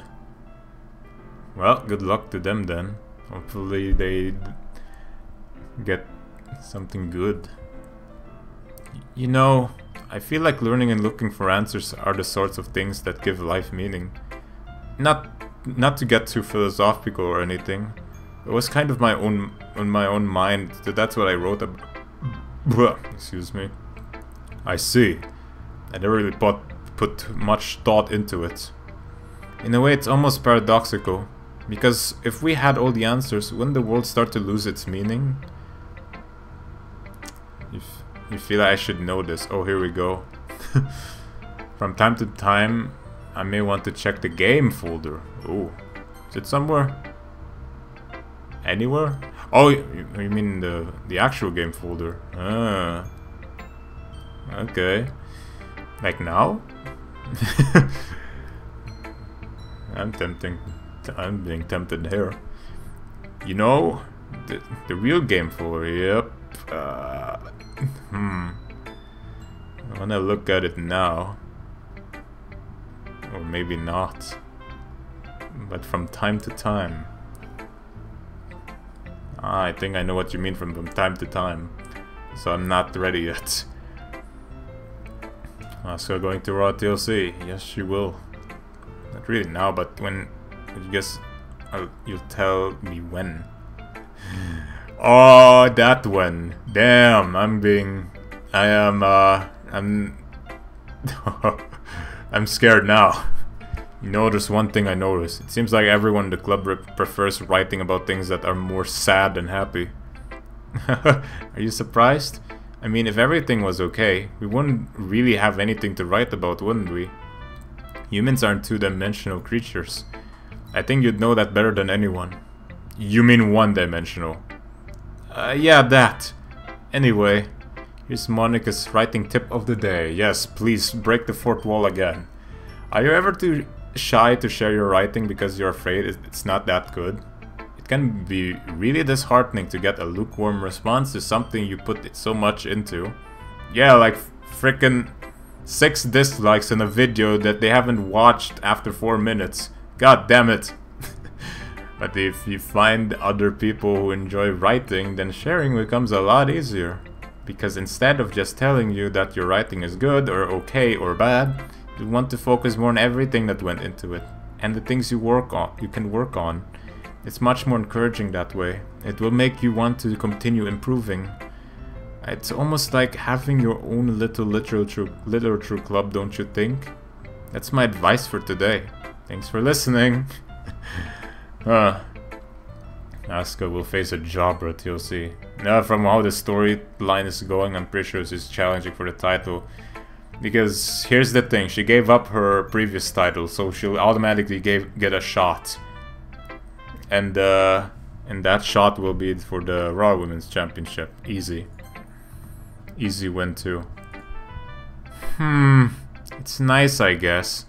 Well, good luck to them then. Hopefully they get something good. You know, I feel like learning and looking for answers are the sorts of things that give life meaning. Not to get too philosophical or anything. It was kind of on my own mind. That's what I wrote about. Excuse me. I see. I never really put much thought into it. In a way, it's almost paradoxical. Because if we had all the answers, wouldn't the world start to lose its meaning? You feel like I should know this. Oh, here we go. From time to time, I may want to check the game folder. Oh, is it somewhere? Anywhere? Oh, you mean the actual game folder? Ah. Okay. Like now? I'm being tempted here. You know, the real game folder. Yep. I wanna look at it now. Or maybe not. But from time to time. Ah, I think I know what you mean from time to time. So I'm not ready yet. Asuka going to Raw TLC. Yes, she will. Not really now, but when... I guess you'll tell me when. Oh, that one. Damn, I'm scared now. You know, there's one thing I noticed. It seems like everyone in the club prefers writing about things that are more sad than happy. Are you surprised? I mean, if everything was okay, we wouldn't really have anything to write about, wouldn't we? Humans aren't two-dimensional creatures. I think you'd know that better than anyone. You mean one-dimensional? Yeah, that. Anyway, here's Monica's writing tip of the day. Yes, please, break the fourth wall again. Are you ever too shy to share your writing because you're afraid it's not that good? It can be really disheartening to get a lukewarm response to something you put so much into. Yeah, like frickin' 6 dislikes in a video that they haven't watched after 4 minutes. God damn it. But if you find other people who enjoy writing, then sharing becomes a lot easier. Because instead of just telling you that your writing is good or okay or bad, you want to focus more on everything that went into it and the things you can work on. It's much more encouraging that way. It will make you want to continue improving. It's almost like having your own little literature club, don't you think? That's my advice for today. Thanks for listening. Asuka will face a jobber at TLC. Now, from how the storyline is going, I'm pretty sure she's challenging for the title. Because here's the thing, she gave up her previous title, so she'll automatically get a shot. And that shot will be for the Raw Women's Championship. Easy. Easy win too. It's nice, I guess.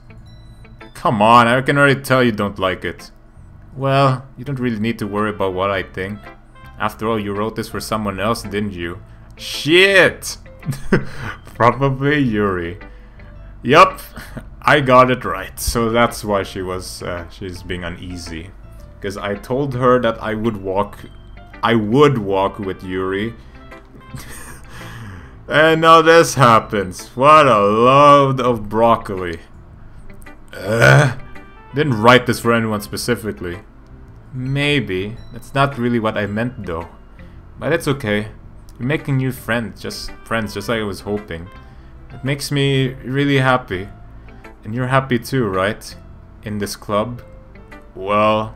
Come on, I can already tell you don't like it. Well, you don't really need to worry about what I think. After all, you wrote this for someone else, didn't you? Shit! Probably Yuri. Yup, I got it right. So that's why she's being uneasy. Because I told her that I would walk with Yuri. And now this happens. What a load of broccoli. Didn't write this for anyone specifically. Maybe. That's not really what I meant though. But it's okay. You're making new friends just like I was hoping. It makes me really happy. And you're happy too, right? In this club? Well,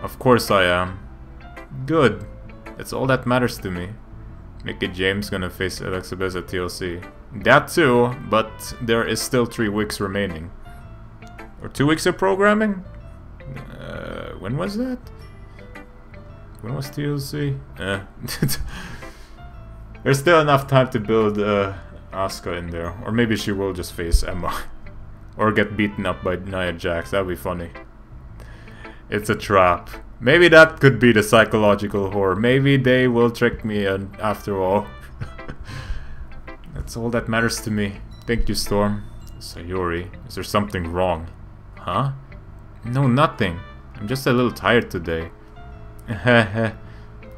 of course I am. Good. That's all that matters to me. Mickey James gonna face Alexa Bliss at TLC. That too, but there is still 3 weeks remaining. Or 2 weeks of programming? When was that? When was TLC? There's still enough time to build Asuka in there. Or maybe she will just face Emma. Or get beaten up by Nia Jax. That'd be funny. It's a trap. Maybe that could be the psychological horror. Maybe they will trick me after all. That's all that matters to me. Thank you, Storm. Sayori, is there something wrong? Huh? No, nothing. I'm just a little tired today.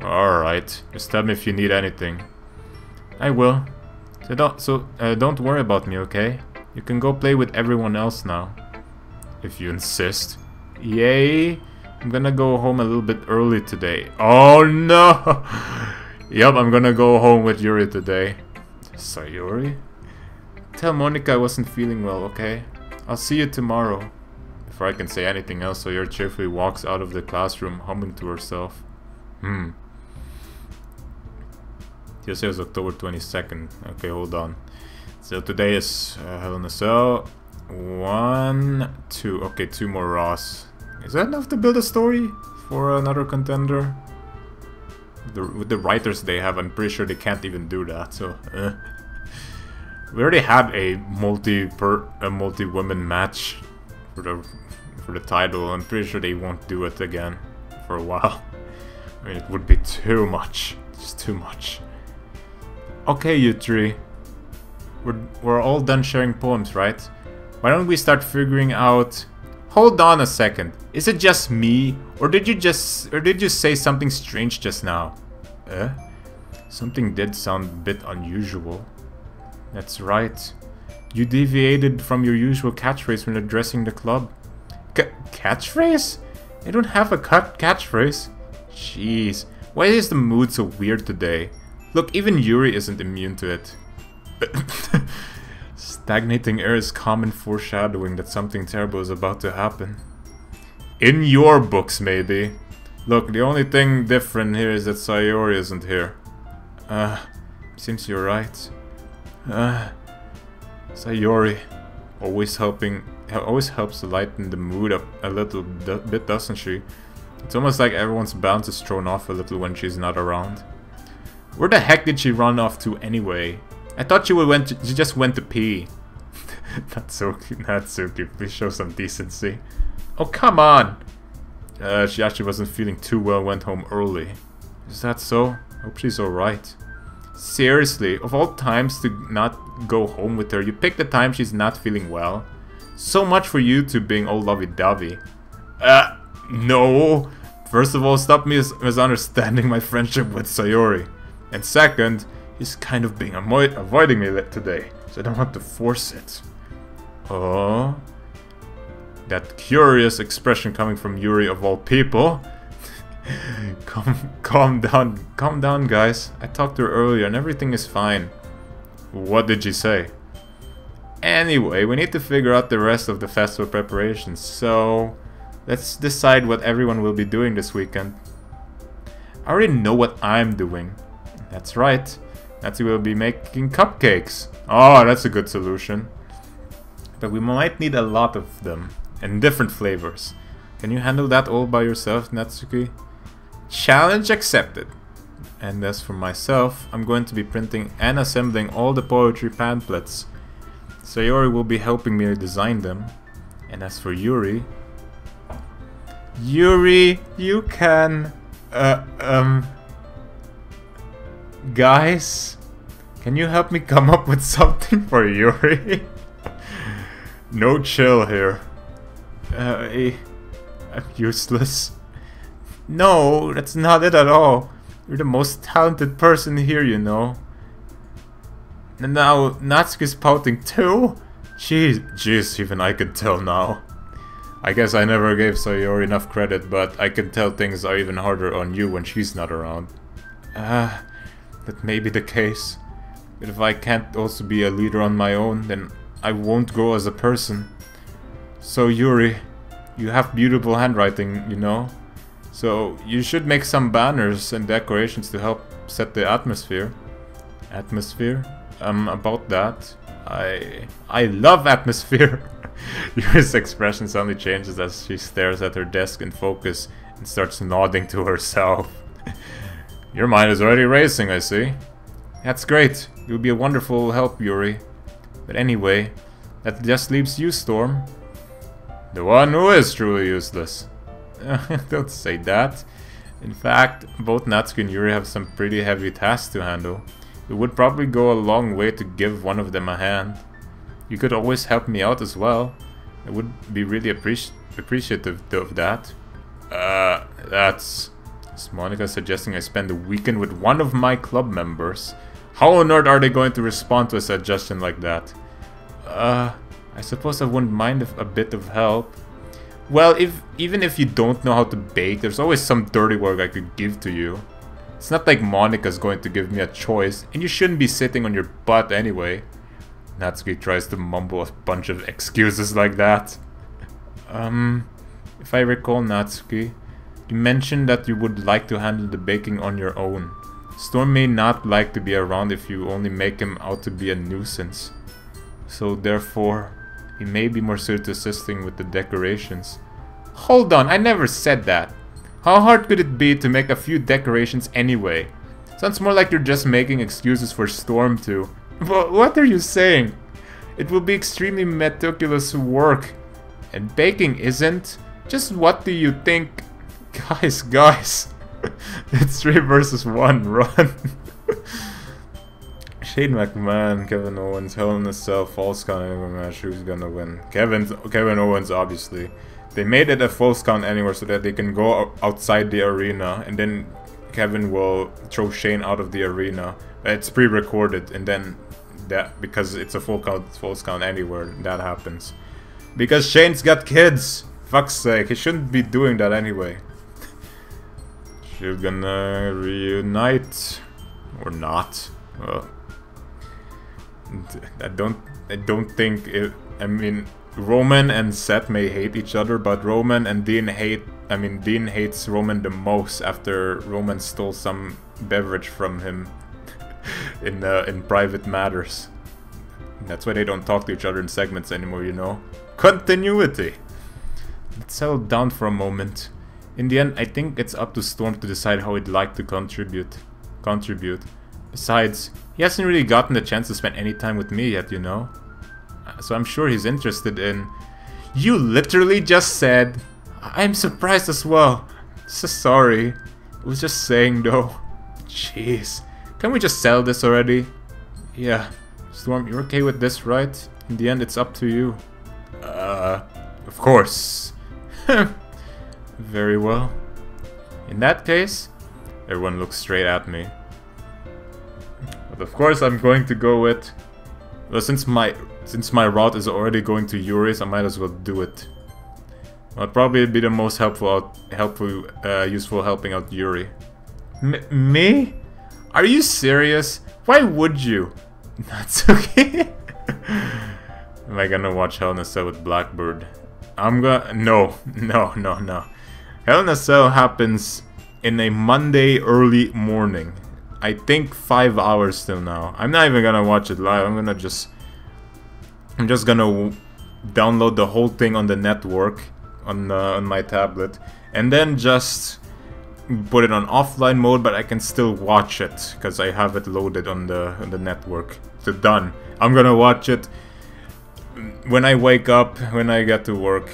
Alright, just tell me if you need anything. I will. So don't worry about me, okay? You can go play with everyone else now. If you insist. Yay! I'm gonna go home a little bit early today. Oh no! Yup, I'm gonna go home with Yuri today. Sayori? Tell Monica I wasn't feeling well, okay? I'll see you tomorrow. Before I can say anything else, Sayori cheerfully walks out of the classroom, humming to herself. TLC is October 22nd. Okay, hold on. So today is Hell in a Cell. 1, 2. Okay, 2 more Raws. Is that enough to build a story for another contender? With the writers they have, I'm pretty sure they can't even do that. So, we already had a multi-women match for the title. I'm pretty sure they won't do it again for a while. I mean, it would be too much. Just too much. Okay, you three. We're all done sharing poems, right? Why don't we start figuring out... Hold on a second. Is it just me? Or did you say something strange just now? Something did sound a bit unusual. That's right. You deviated from your usual catchphrase when addressing the club. Catchphrase? I don't have a catchphrase. Jeez, why is the mood so weird today? Look, even Yuri isn't immune to it. Stagnating air is common foreshadowing that something terrible is about to happen. In your books, maybe. Look, the only thing different here is that Sayori isn't here. Seems you're right. Sayori, always helps to lighten the mood up a little bit, doesn't she? It's almost like everyone's balance is thrown off a little when she's not around. Where the heck did she run off to anyway? I thought she just went to pee. That's so cute. Please show some decency. Oh, come on! She actually wasn't feeling too well, went home early. Is that so? Hope she's alright. Seriously, of all times to not go home with her, you pick the time she's not feeling well. So much for you two being all lovey-dovey. No! First of all, stop misunderstanding my friendship with Sayori. And second, he's kind of being avoiding me today, so I don't want to force it. Oh, that curious expression coming from Yuri of all people. Calm down, guys. I talked to her earlier and everything is fine. What did she say? Anyway, we need to figure out the rest of the festival preparations, so let's decide what everyone will be doing this weekend. I already know what I'm doing. That's right. Natsuki will be making cupcakes. Oh, that's a good solution. But we might need a lot of them, and different flavors. Can you handle that all by yourself, Natsuki? Challenge accepted. And as for myself, I'm going to be printing and assembling all the poetry pamphlets. Sayori will be helping me design them. And as for Yuri... Yuri, you can... Guys, can you help me come up with something for Yuri? No chill here. I'm useless. No, that's not it at all. You're the most talented person here, you know. And now Natsuki's pouting too? Jeez, even I can tell now. I guess I never gave Sayori enough credit, but I can tell things are even harder on you when she's not around. That may be the case. But if I can't also be a leader on my own, then I won't grow as a person. So Yuri, you have beautiful handwriting, you know. So you should make some banners and decorations to help set the atmosphere. Atmosphere? About that. I love atmosphere. Yuri's expression suddenly changes as she stares at her desk in focus and starts nodding to herself. Your mind is already racing, I see. That's great. You'll be a wonderful help, Yuri. But anyway, that just leaves you, Storm. The one who is truly useless. Don't say that. In fact, both Natsuki and Yuri have some pretty heavy tasks to handle. It would probably go a long way to give one of them a hand. You could always help me out as well. I would be really appreciative of that. That's... Is Monica suggesting I spend the weekend with one of my club members? How on earth are they going to respond to a suggestion like that? I suppose I wouldn't mind a bit of help. Well, even if you don't know how to bake, there's always some dirty work I could give to you. It's not like Monica's going to give me a choice, and you shouldn't be sitting on your butt anyway. Natsuki tries to mumble a bunch of excuses like that. If I recall, Natsuki, you mentioned that you would like to handle the baking on your own. Storm may not like to be around if you only make him out to be a nuisance. So therefore, he may be more suited to assisting with the decorations. Hold on, I never said that. How hard could it be to make a few decorations anyway? Sounds more like you're just making excuses for Storm to... What are you saying? It will be extremely meticulous work. And baking isn't? Just what do you think? Guys. It's 3 versus 1, run. Shane McMahon, Kevin Owens, Hell in a Cell, False Count Anywhere match. Who's gonna win? Kevin Owens, obviously. They made it a False Count Anywhere so that they can go outside the arena, and then Kevin will throw Shane out of the arena. It's pre-recorded, and then that, because it's a False Count Anywhere, that happens. Because Shane's got kids. Fuck's sake, he shouldn't be doing that anyway. She's gonna reunite or not? Well, I don't think it. I mean, Roman and Seth may hate each other, but Roman and Dean hate. I mean, Dean hates Roman the most after Roman stole some beverage from him in private matters. That's why they don't talk to each other in segments anymore, you know. Continuity. Let's settle down for a moment. In the end, I think it's up to Storm to decide how he'd like to contribute. Besides, he hasn't really gotten the chance to spend any time with me yet, you know. So I'm sure he's interested in... You literally just said... I'm surprised as well. So sorry. I was just saying though. Jeez. Can we just settle this already? Yeah. Storm, you're okay with this, right? In the end, it's up to you. Of course. Very well. In that case, everyone looks straight at me. But of course, I'm going to go with... Well, since my route is already going to Yuri's, I might as well do it. I'll probably be the most useful helping out Yuri. Me? Are you serious? Why would you? That's okay. Am I gonna watch Hell in a Cell with Blackbird? No. Hell in a Cell happens in a Monday early morning. I think 5 hours till now. I'm not even gonna watch it live. I'm just gonna download the whole thing on the network on my tablet, and then just put it on offline mode. But I can still watch it because I have it loaded on the network. So done. I'm gonna watch it when I wake up, when I get to work,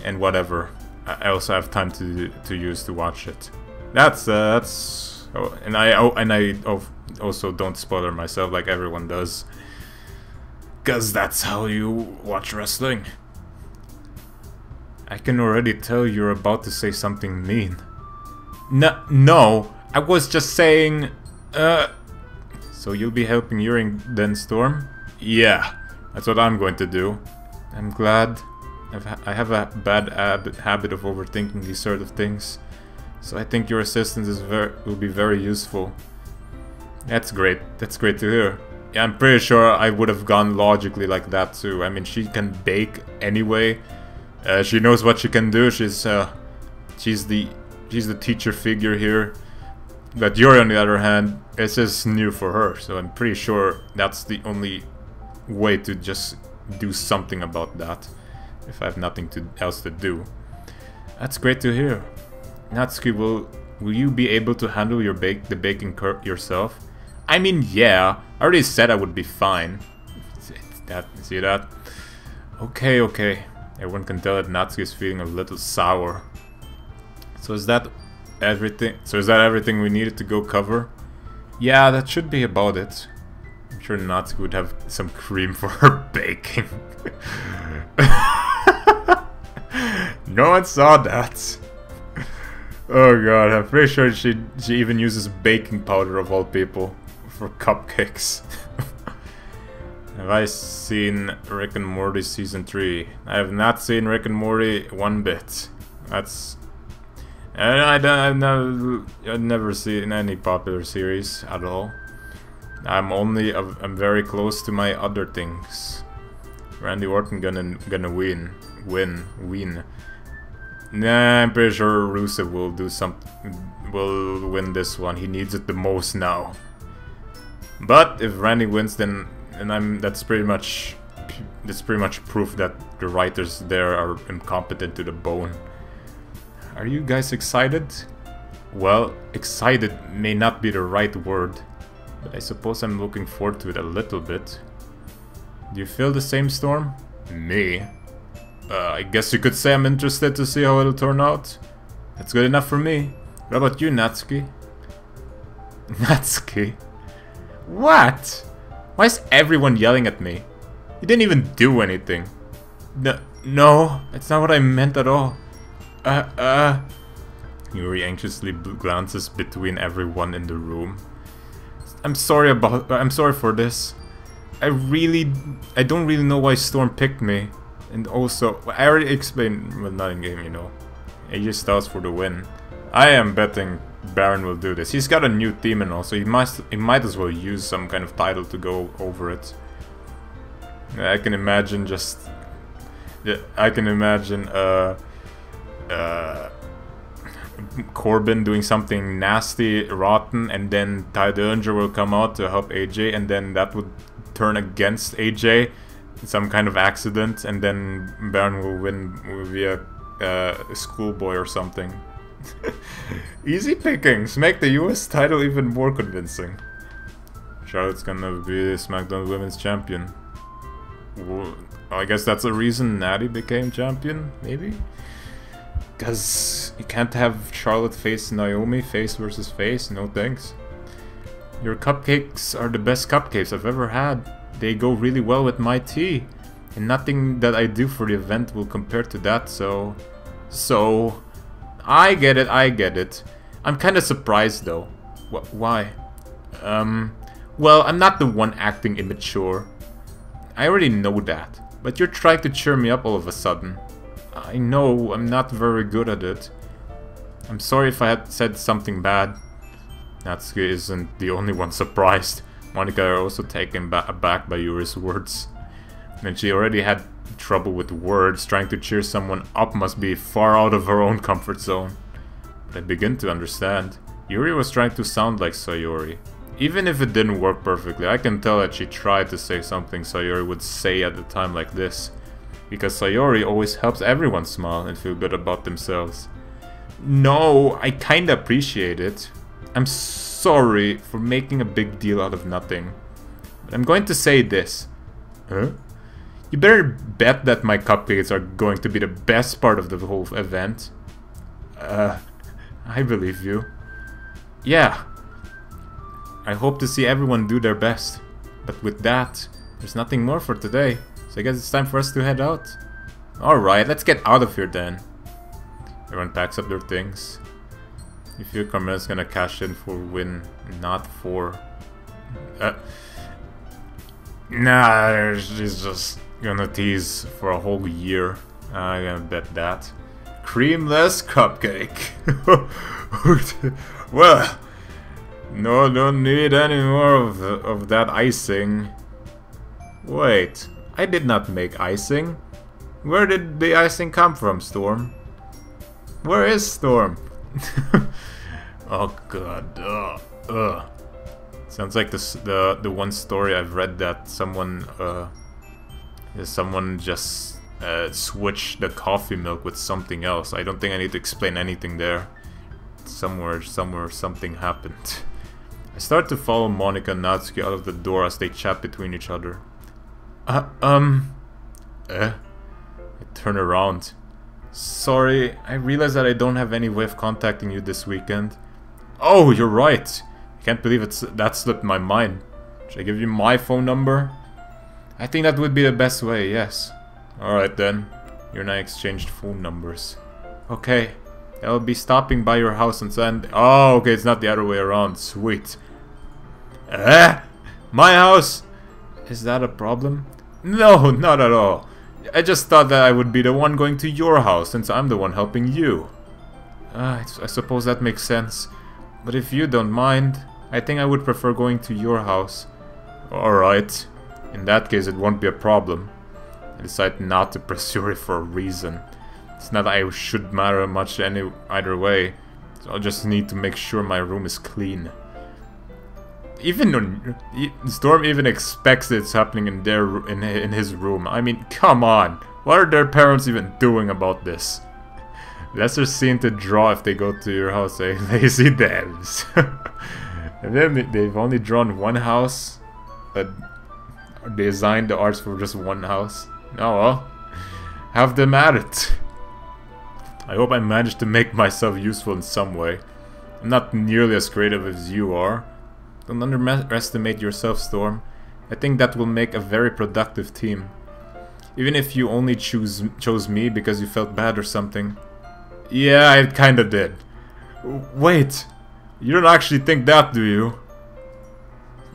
and whatever. I also have time to use to watch it. That's oh, and I also don't spoiler myself like everyone does, cause that's how you watch wrestling. I can already tell you're about to say something mean. No, I was just saying. So you'll be helping Yuri then, Storm? Yeah, that's what I'm going to do. I'm glad. I have a bad habit of overthinking these sort of things, so I think your assistance will be very useful. That's great. That's great to hear. Yeah, I'm pretty sure I would have gone logically like that too. I mean, she can bake anyway. She knows what she can do. She's the teacher figure here. But Yuri, on the other hand, it's just new for her. So I'm pretty sure that's the only way to just do something about that. If I have nothing else to do. That's great to hear. Natsuki, will you be able to handle the baking yourself? I mean, yeah. I already said I would be fine. See that? Okay. Everyone can tell that Natsuki is feeling a little sour. So is that everything we needed to go cover? Yeah, that should be about it. I'm sure Natsuki would have some cream for her baking. No one saw that. Oh god, I'm pretty sure she even uses baking powder of all people for cupcakes. Have I seen Rick and Morty season 3? I have not seen Rick and Morty one bit. That's... I've never seen any popular series at all. I'm very close to my other things. Randy Orton gonna win. Nah, I'm pretty sure Rusev will win this one. He needs it the most now. But if Randy wins, then that's pretty much proof that the writers there are incompetent to the bone. Are you guys excited? Well, excited may not be the right word, but I suppose I'm looking forward to it a little bit. Do you feel the same, Storm? Me? I guess you could say I'm interested to see how it'll turn out. That's good enough for me. What about you, Natsuki? Natsuki? What? Why is everyone yelling at me? You didn't even do anything. No, that's not what I meant at all. Yuri anxiously glances between everyone in the room. I'm sorry for this. I don't really know why Storm picked me. And also, I already explained, well, not in game, you know. AJ Styles for the win. I am betting Baron will do this. He's got a new team and all, so he might as well use some kind of title to go over it. I can imagine Corbin doing something nasty, rotten, and then Ty Dillinger will come out to help AJ, and then that would turn against AJ, some kind of accident, and then Baron will win via schoolboy or something. Easy pickings, make the US title even more convincing. Charlotte's gonna be SmackDown Women's Champion. Well, I guess that's the reason Natty became champion, maybe? Because you can't have Charlotte face Naomi, face versus face, no thanks. Your cupcakes are the best cupcakes I've ever had. They go really well with my tea. And nothing that I do for the event will compare to that, so... I get it. I'm kinda surprised though. Why? Well, I'm not the one acting immature. I already know that. But you're trying to cheer me up all of a sudden. I know I'm not very good at it. I'm sorry if I had said something bad. Natsuki isn't the only one surprised. Monica are also taken aback by Yuri's words. And she already had trouble with words. Trying to cheer someone up must be far out of her own comfort zone. But I begin to understand. Yuri was trying to sound like Sayori. Even if it didn't work perfectly, I can tell that she tried to say something Sayori would say at a time like this. Because Sayori always helps everyone smile and feel good about themselves. No, I kinda appreciate it. I'm sorry for making a big deal out of nothing. But I'm going to say this. Huh? You better bet that my cupcakes are going to be the best part of the whole event. I believe you. Yeah. I hope to see everyone do their best. But with that, there's nothing more for today. So I guess it's time for us to head out. Alright, let's get out of here then. Everyone packs up their things. You feel Carmella's gonna cash in for win, not for... Nah, she's just gonna tease for a whole year. I'm gonna bet that. Creamless cupcake. Well, no, don't need any more of that icing. Wait, I did not make icing. Where did the icing come from, Storm? Where is Storm? Oh god. Sounds like the one story I've read that someone just switched the coffee milk with something else. I don't think I need to explain anything there. Somewhere something happened. I start to follow Monica and Natsuki out of the door as they chat between each other. I turn around. Sorry, I realize that I don't have any way of contacting you this weekend. Oh, you're right. I can't believe that slipped my mind. Should I give you my phone number? I think that would be the best way, yes. Alright then. You and I exchanged phone numbers. Okay. I'll be stopping by your house on Sunday. Oh, okay, it's not the other way around. Sweet. My house? Is that a problem? No, not at all. I just thought that I would be the one going to your house, since I'm the one helping you. I suppose that makes sense. But if you don't mind, I think I would prefer going to your house. Alright. In that case, it won't be a problem. I decide not to press Yuri for a reason. It's not that I should matter much either way. So I'll just need to make sure my room is clean. Storm even expects it's happening in his room. I mean, come on. What are their parents even doing about this? Lesser scene to draw if they go to your house, eh? Lazy devs. And then they've only drawn one house. But they designed the arts for just one house. Oh well. Have them at it. I hope I managed to make myself useful in some way. I'm not nearly as creative as you are. Don't underestimate yourself, Storm. I think that will make a very productive team. Even if you only chose me because you felt bad or something. Yeah, I kinda did. Wait, you don't actually think that, do you?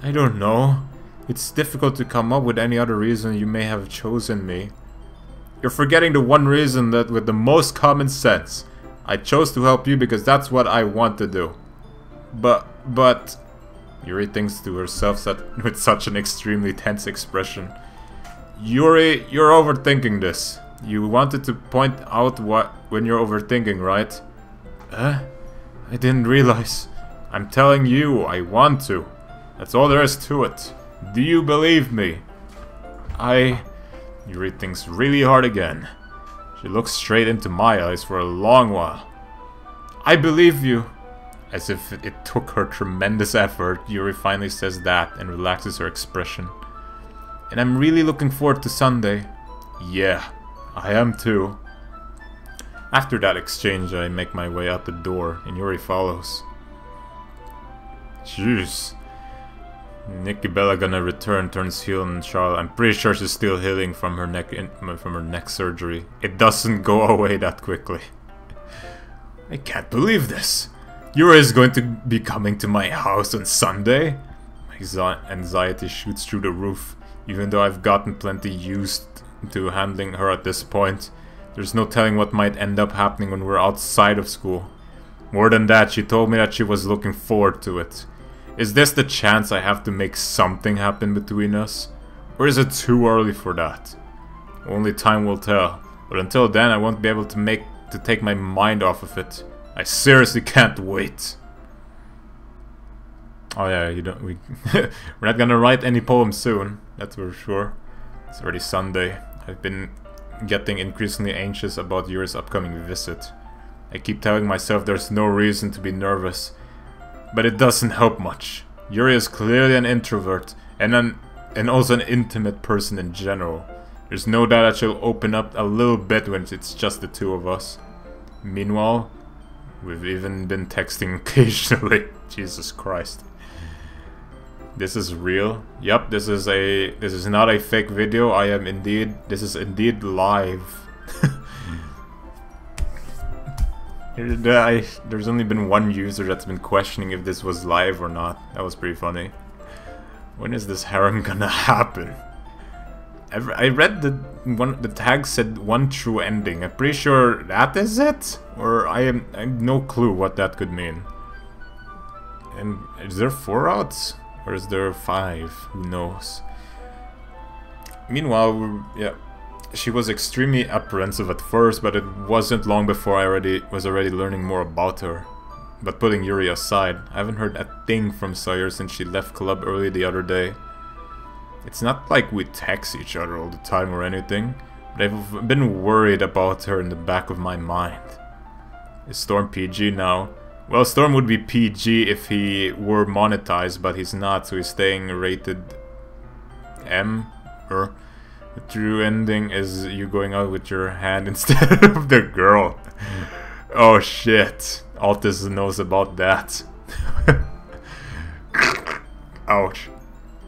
I don't know. It's difficult to come up with any other reason you may have chosen me. You're forgetting the one reason that with the most common sense. I chose to help you because that's what I want to do. But... Yuri thinks to herself with such an extremely tense expression. Yuri, you're overthinking this. You wanted to point out when you're overthinking, right? I didn't realize. I'm telling you, I want to. That's all there is to it. Do you believe me? Yuri thinks really hard again. She looks straight into my eyes for a long while. I believe you. As if it took her tremendous effort, Yuri finally says that and relaxes her expression. And I'm really looking forward to Sunday. Yeah, I am too. After that exchange, I make my way out the door and Yuri follows. Jeez. Nikki Bella gonna return, turns heel on Charlotte. I'm pretty sure she's still healing from her neck surgery. It doesn't go away that quickly. I can't believe this. Yuri is going to be coming to my house on Sunday? My anxiety shoots through the roof. Even though I've gotten plenty used to handling her at this point, there's no telling what might end up happening when we're outside of school. More than that, she told me that she was looking forward to it. Is this the chance I have to make something happen between us? Or is it too early for that? Only time will tell. But until then, I won't be able to take my mind off of it. I seriously can't wait. Oh yeah, we're not gonna write any poems soon, that's for sure. It's already Sunday. I've been getting increasingly anxious about Yuri's upcoming visit. I keep telling myself there's no reason to be nervous. But it doesn't help much. Yuri is clearly an introvert, and also an intimate person in general. There's no doubt that she'll open up a little bit when it's just the two of us. Meanwhile, we've even been texting occasionally. Jesus Christ. This is real. Yep, this is not a fake video. This is indeed live. There's only been one user that's been questioning if this was live or not. That was pretty funny. When is this harem gonna happen? I read the tag said one true ending. I'm pretty sure that is it? Or I have no clue what that could mean. And is there 4 outs? Or is there 5? Who knows? Meanwhile, yeah. She was extremely apprehensive at first, but it wasn't long before I was already learning more about her. But putting Yuri aside, I haven't heard a thing from Sawyer since she left club early the other day. It's not like we text each other all the time or anything, but I've been worried about her in the back of my mind. Is Storm PG now? Well, Storm would be PG if he were monetized, but he's not, so he's staying rated M, or... The true ending is you going out with your hand instead of the girl. Oh shit. Altis knows about that. Ouch.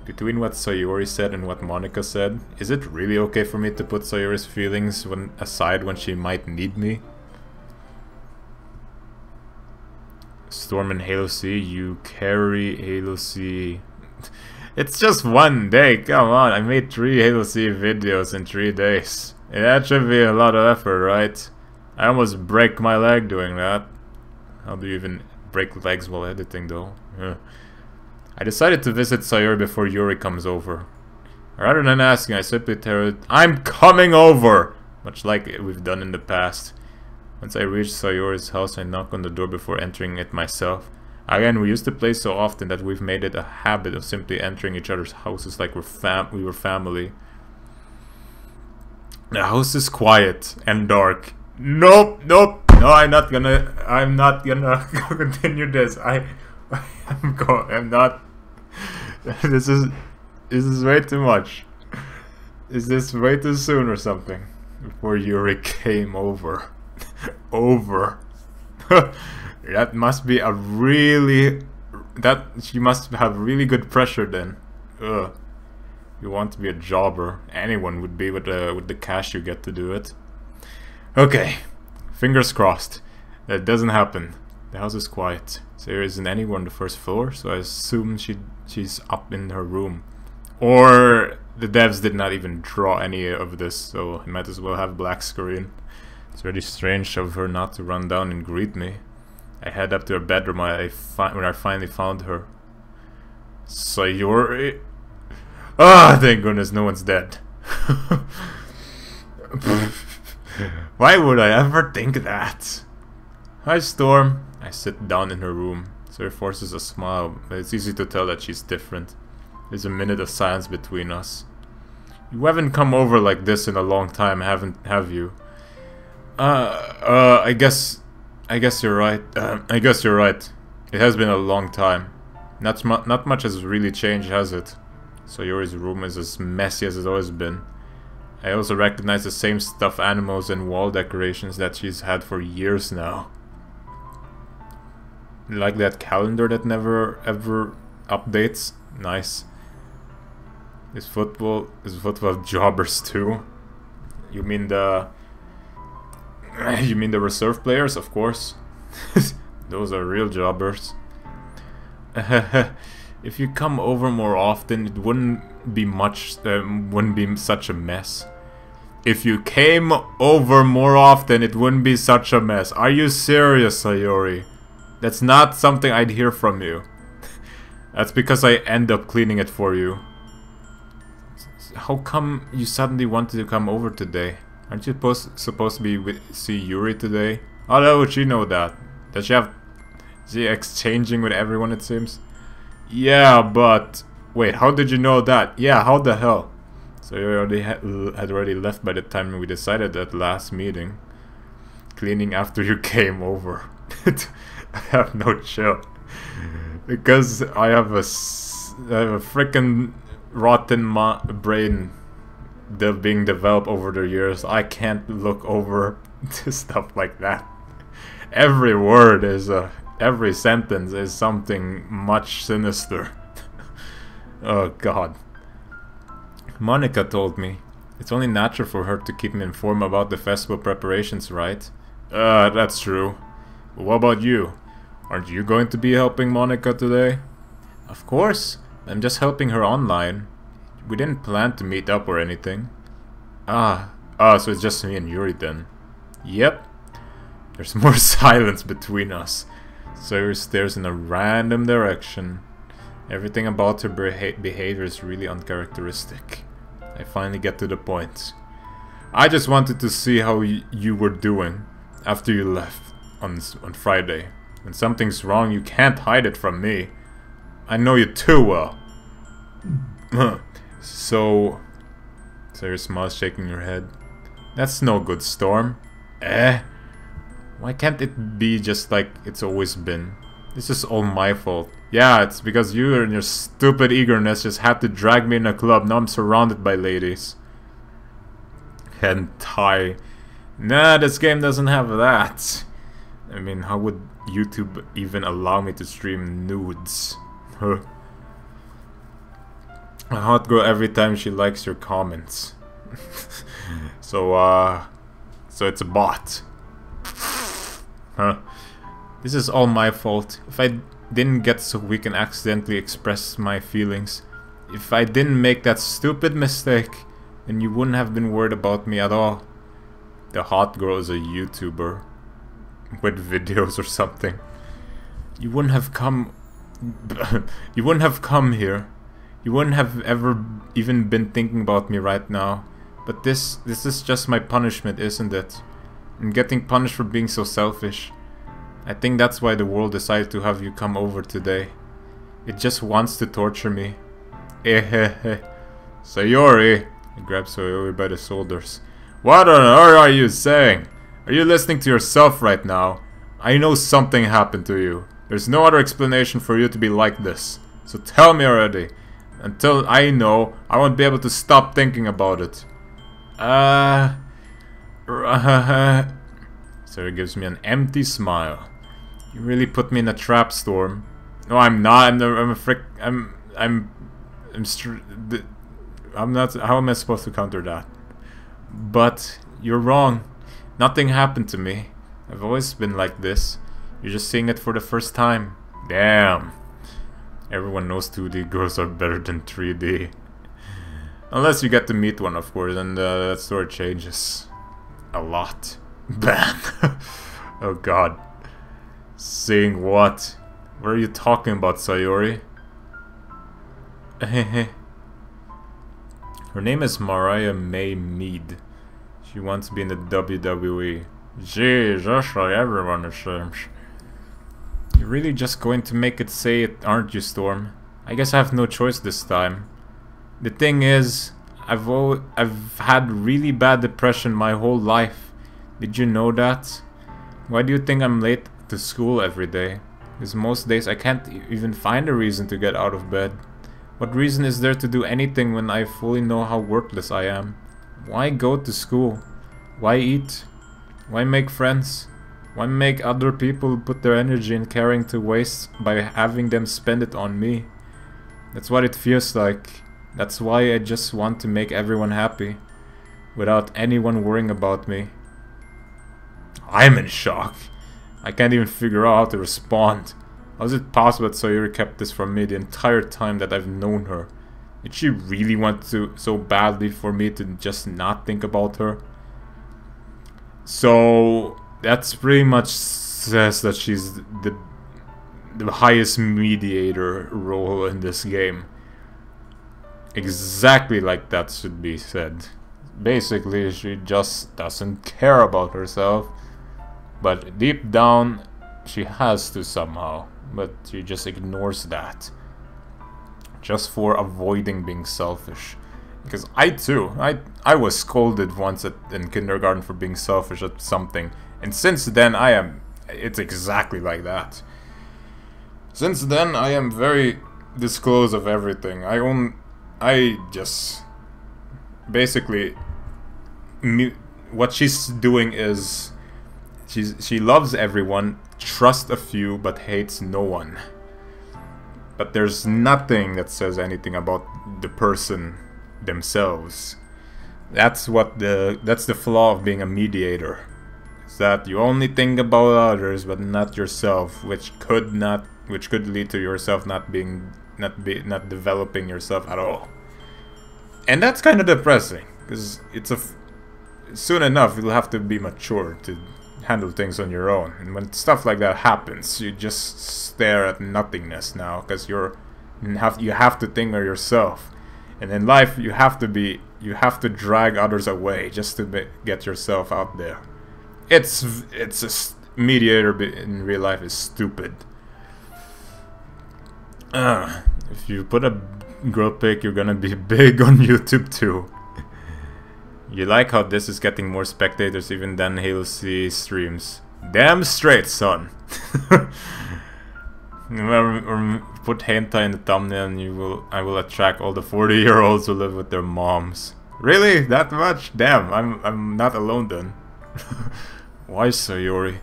Between what Sayori said and what Monica said, is it really okay for me to put Sayori's feelings aside when she might need me? Storm and Halo C, you carry Halo C. It's just one day, come on, I made 3 Halo C videos in 3 days. That should be a lot of effort, right? I almost break my leg doing that. How do you even break legs while editing though? I decided to visit Sayori before Yuri comes over. Rather than asking, I simply tell her, I'm coming over! Much like we've done in the past. Once I reach Sayori's house, I knock on the door before entering it myself. Again, we used to play so often that we've made it a habit of simply entering each other's houses like we were family. The house is quiet and dark. Nope, no, I'm not gonna continue this. I'm not. This is way too much. Is this way too soon or something? Before Yuri came over. That must be a really... she must have really good pressure then. Ugh. You want to be a jobber. Anyone would be with the cash you get to do it. Okay, fingers crossed. That doesn't happen. The house is quiet. So there isn't anyone on the first floor, so I assume she's up in her room. Or the devs did not even draw any of this, so I might as well have black screen. It's really strange of her not to run down and greet me. I head up to her bedroom when I finally found her. Sayori? Ah, thank goodness no one's dead. Why would I ever think that? Hi, Storm. I sit down in her room. Sayori forces a smile, but it's easy to tell that she's different. There's a minute of silence between us. You haven't come over like this in a long time, have you? I guess you're right. I guess you're right. It has been a long time. Not much has really changed, has it? Sayori's room is as messy as it's always been. I also recognize the same stuffed animals and wall decorations that she's had for years now. Like that calendar that never ever updates. Nice. Is football of jobbers too? You mean the reserve players? Of course. Those are real jobbers. If you come over more often, it wouldn't be such a mess. If you came over more often, it wouldn't be such a mess. Are you serious, Sayori? That's not something I'd hear from you. That's because I end up cleaning it for you. How come you suddenly wanted to come over today? Aren't you supposed to be see Yuri today? How would she know that? Does she have... Is she exchanging with everyone, it seems? Yeah, but... Wait, how did you know that? Yeah, how the hell? So you already had already left by the time we decided that last meeting. Cleaning after you came over. I have no chill. Because I have a freaking rotten brain being developed over the years. I can't look over to stuff like that. Every word is every sentence is something much sinister. Oh god. Monica told me. It's only natural for her to keep me informed about the festival preparations, right? That's true. But what about you? Aren't you going to be helping Monica today? Of course. I'm just helping her online. We didn't plan to meet up or anything. So it's just me and Yuri then. Yep. There's more silence between us. Sayori stares in a random direction. Everything about her behavior is really uncharacteristic. I finally get to the point. I just wanted to see how you were doing after you left on Friday. When something's wrong, you can't hide it from me. I know you too well. So... Sayori smiles, shaking her head. That's no good, Storm. Why can't it be just like it's always been? This is all my fault. Yeah, it's because you and your stupid eagerness just had to drag me in a club. Now I'm surrounded by ladies. Hentai. Nah, this game doesn't have that. I mean, how would YouTube even allow me to stream nudes? A hot girl every time she likes your comments. So it's a bot. Huh. This is all my fault. If I didn't get so weak and accidentally express my feelings, if I didn't make that stupid mistake, then you wouldn't have been worried about me at all. The hot girl is a YouTuber with videos or something. You wouldn't have come. You wouldn't have come here. You wouldn't have ever even been thinking about me right now. But this is just my punishment, isn't it? I'm getting punished for being so selfish. I think that's why the world decided to have you come over today. It just wants to torture me. Sayori! I grab Sayori by the shoulders. What on earth are you saying? Are you listening to yourself right now? I know something happened to you. There's no other explanation for you to be like this. So tell me already. Until I know, I won't be able to stop thinking about it. Sayori gives me an empty smile. You really put me in a trap, Storm. No, I'm not. I'm not. How am I supposed to counter that? But you're wrong. Nothing happened to me. I've always been like this. You're just seeing it for the first time. Damn. Everyone knows 2D girls are better than 3D. Unless you get to meet one, of course, and that story changes. A lot. Bam. Oh god. Seeing what? What are you talking about, Sayori? Her name is Mariah May Mead. She wants to be in the WWE. Jeez, that's like everyone it seems. You're really just going to make it say it, aren't you, Storm? I guess I have no choice this time. The thing is, I've had really bad depression my whole life. Did you know that? Why do you think I'm late to school every day? Because most days I can't even find a reason to get out of bed. What reason is there to do anything when I fully know how worthless I am? Why go to school? Why eat? Why make friends? Why make other people put their energy in caring to waste by having them spend it on me? That's what it feels like. That's why I just want to make everyone happy, without anyone worrying about me. I'm in shock. I can't even figure out how to respond. How is it possible that Sayori kept this from me the entire time that I've known her? Did she really want to so badly for me to just not think about her? So that's pretty much says that she's the highest mediator role in this game. Exactly like that should be said. Basically, she just doesn't care about herself, but deep down she has to somehow, but she just ignores that just for avoiding being selfish. Because I was scolded once in kindergarten for being selfish at something, and since then it's exactly like that. Since then I am very disclose of everything. I just basically what she's doing is she loves everyone, trusts a few, but hates no one. But there's nothing that says anything about the person themselves. That's the flaw of being a mediator. Is that you only think about others but not yourself, which could lead to yourself not developing yourself at all. And that's kind of depressing, because soon enough you'll have to be mature to handle things on your own, and when stuff like that happens, you just stare at nothingness now, because you have to think of yourself. And in life, you have to drag others away just to get yourself out there. It's a mediator in real life is stupid. If you put a girl pic, you're gonna be big on YouTube too. You like how this is getting more spectators even than Halo C streams. Damn straight, son. Or put hentai in the thumbnail and I will attract all the 40-year-olds who live with their moms. Really? That much? Damn, I'm not alone then. Why, Sayori?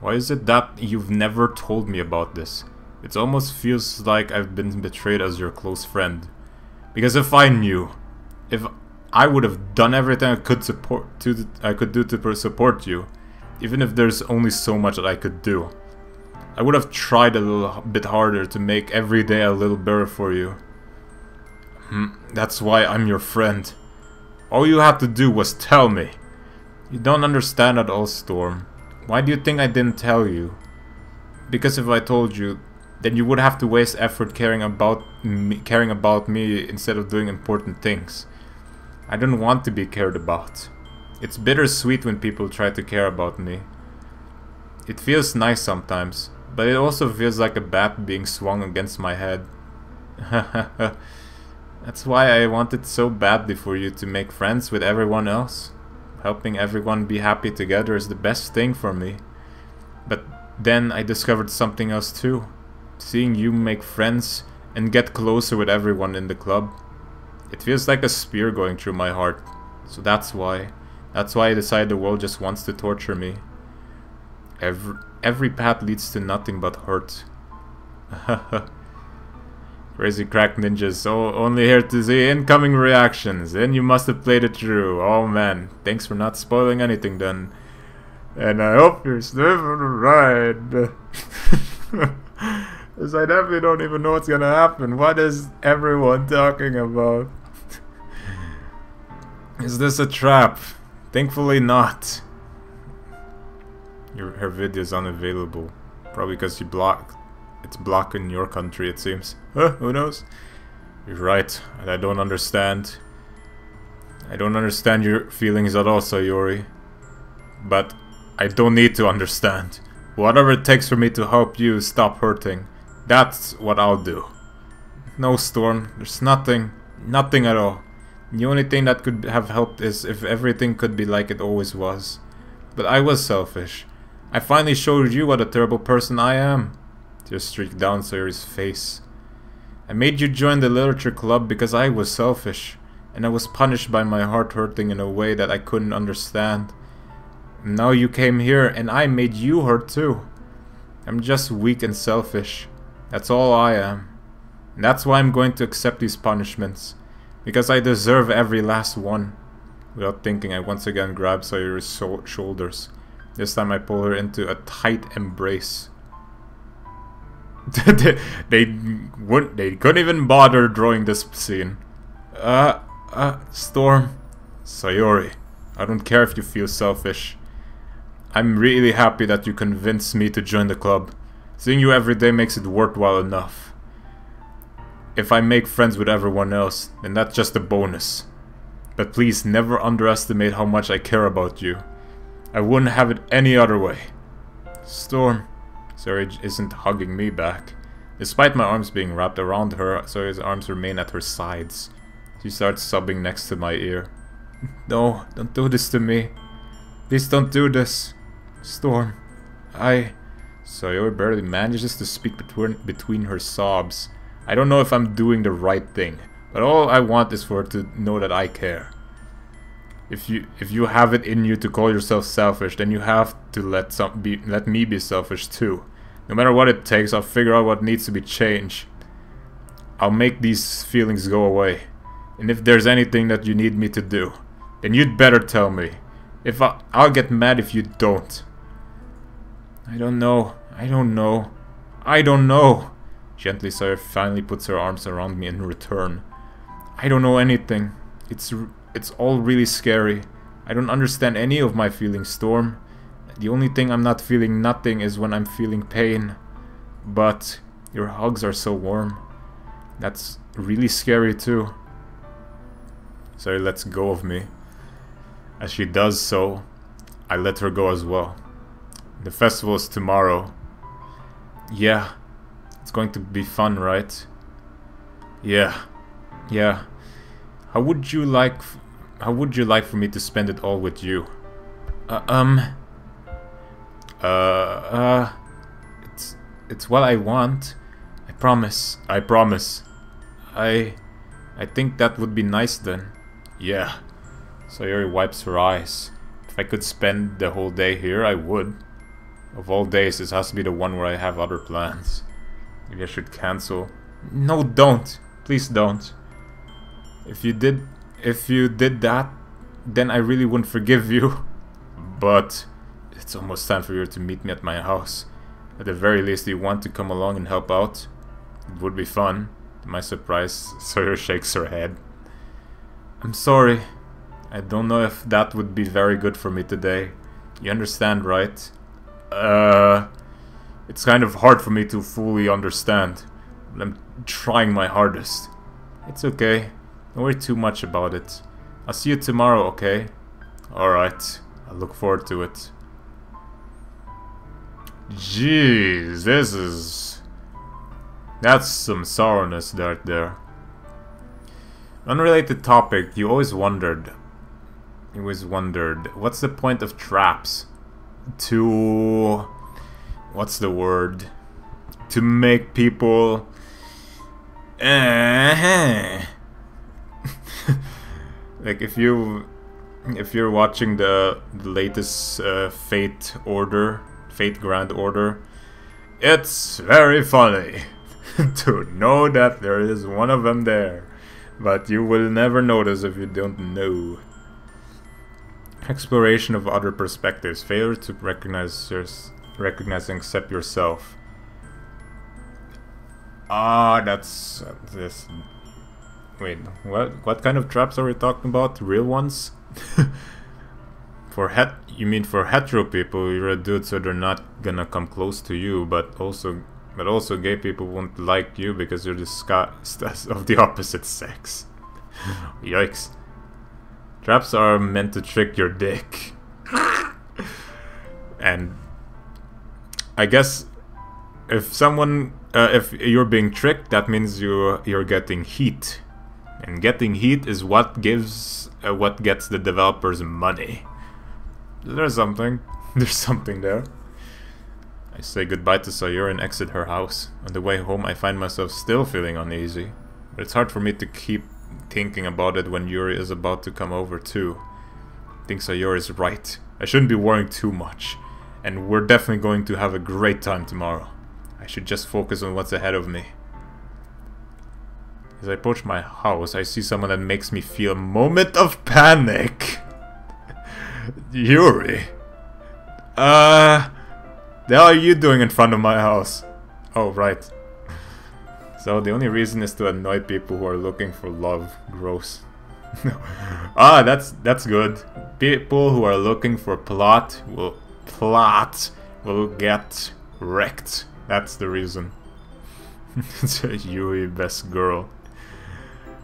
Why is it that you've never told me about this? It almost feels like I've been betrayed as your close friend. Because if I knew, if I would have done everything I could do to support you, even if there's only so much that I could do. I would have tried a little bit harder to make every day a little better for you. That's why I'm your friend. All you had to do was tell me. You don't understand at all, Storm. Why do you think I didn't tell you? Because if I told you, then you would have to waste effort caring about me instead of doing important things. I don't want to be cared about. It's bittersweet when people try to care about me. It feels nice sometimes, but it also feels like a bat being swung against my head. That's why I wanted so badly for you to make friends with everyone else. Helping everyone be happy together is the best thing for me. But then I discovered something else too. Seeing you make friends and get closer with everyone in the club. It feels like a spear going through my heart. So that's why I decided the world just wants to torture me. Every path leads to nothing but hurt. You're Crazy crack ninjas, only here to see incoming reactions. And you must have played it through. Oh man, thanks for not spoiling anything then. And I hope you're still for the ride. Because I definitely don't even know what's gonna happen. What is everyone talking about? Is this a trap? Thankfully not. Her video is unavailable. Probably because you blocked. It's blocked in your country, it seems. Huh, who knows? You're right, and I don't understand. I don't understand your feelings at all, Sayori. But I don't need to understand. Whatever it takes for me to help you stop hurting, that's what I'll do. No, Storm, there's nothing at all. The only thing that could have helped is if everything could be like it always was. But I was selfish. I finally showed you what a terrible person I am. Tears streaked down Sayori's face. I made you join the literature club because I was selfish, and I was punished by my heart hurting in a way that I couldn't understand. And now you came here and I made you hurt too. I'm just weak and selfish. That's all I am. And that's why I'm going to accept these punishments. Because I deserve every last one. Without thinking, I once again grab Sayori's shoulders. This time I pull her into a tight embrace. they couldn't even bother drawing this scene. Storm. Sayori, I don't care if you feel selfish. I'm really happy that you convinced me to join the club. Seeing you every day makes it worthwhile enough. If I make friends with everyone else, then that's just a bonus. But please never underestimate how much I care about you. I wouldn't have it any other way. Storm. Sayori isn't hugging me back. Despite my arms being wrapped around her, Sayori's arms remain at her sides. She starts sobbing next to my ear. No, don't do this to me. Please don't do this. Storm. Sayori barely manages to speak between her sobs. I don't know if I'm doing the right thing, but all I want is for her to know that I care. If you have it in you to call yourself selfish, then you have to let me be selfish too. No matter what it takes, I'll figure out what needs to be changed. I'll make these feelings go away. And if there's anything that you need me to do, then you'd better tell me. I'll get mad if you don't. I don't know. Gently, Sayori finally puts her arms around me in return. I don't know anything. It's all really scary. I don't understand any of my feelings, Storm. The only thing I'm not feeling nothing is when I'm feeling pain. But your hugs are so warm. That's really scary too. Sayori lets go of me. As she does so, I let her go as well. The festival is tomorrow. Yeah. It's going to be fun, right? Yeah. How would you like for me to spend it all with you? It's what I want. I promise. I think that would be nice then. Yeah. Sayori wipes her eyes. If I could spend the whole day here, I would. Of all days, this has to be the one where I have other plans. Maybe I should cancel. No, don't. Please don't. If you did that, then I really wouldn't forgive you. But it's almost time for you to meet me at my house. At the very least, you want to come along and help out? It would be fun. To my surprise, Sayori shakes her head. I'm sorry. I don't know if that would be very good for me today. You understand, right? It's kind of hard for me to fully understand. But I'm trying my hardest. It's okay. Don't worry too much about it. I'll see you tomorrow, okay? Alright. I look forward to it. Jeez, that's some sourness right there. Unrelated topic, you always wondered, what's the point of traps? What's the word? To make people... Like if you're watching the latest Fate Grand Order, it's very funny. to know that there is one of them there. But you will never notice if you don't know. Exploration of other perspectives. Failure to recognize and accept yourself. Ah, that's this. Wait, what kind of traps are we talking about? Real ones? You mean for hetero people, you're a dude, so they're not gonna come close to you, but also gay people won't like you because you're disgusted of the opposite sex. Yikes. Traps are meant to trick your dick. And I guess if you're being tricked, that means you're getting heat. And getting heat is what gets the developers money. There's something. There's something there. I say goodbye to Sayori and exit her house. On the way home, I find myself still feeling uneasy. But it's hard for me to keep thinking about it when Yuri is about to come over too. I think Sayori is right. I shouldn't be worrying too much. And we're definitely going to have a great time tomorrow. I should just focus on what's ahead of me. As I approach my house, I see someone that makes me feel a moment of panic. Yuri. The hell are you doing in front of my house? Oh, right. So the only reason is to annoy people who are looking for love. Gross. Ah, that's good. People who are looking for plot will get wrecked. That's the reason. It's a Yui best girl.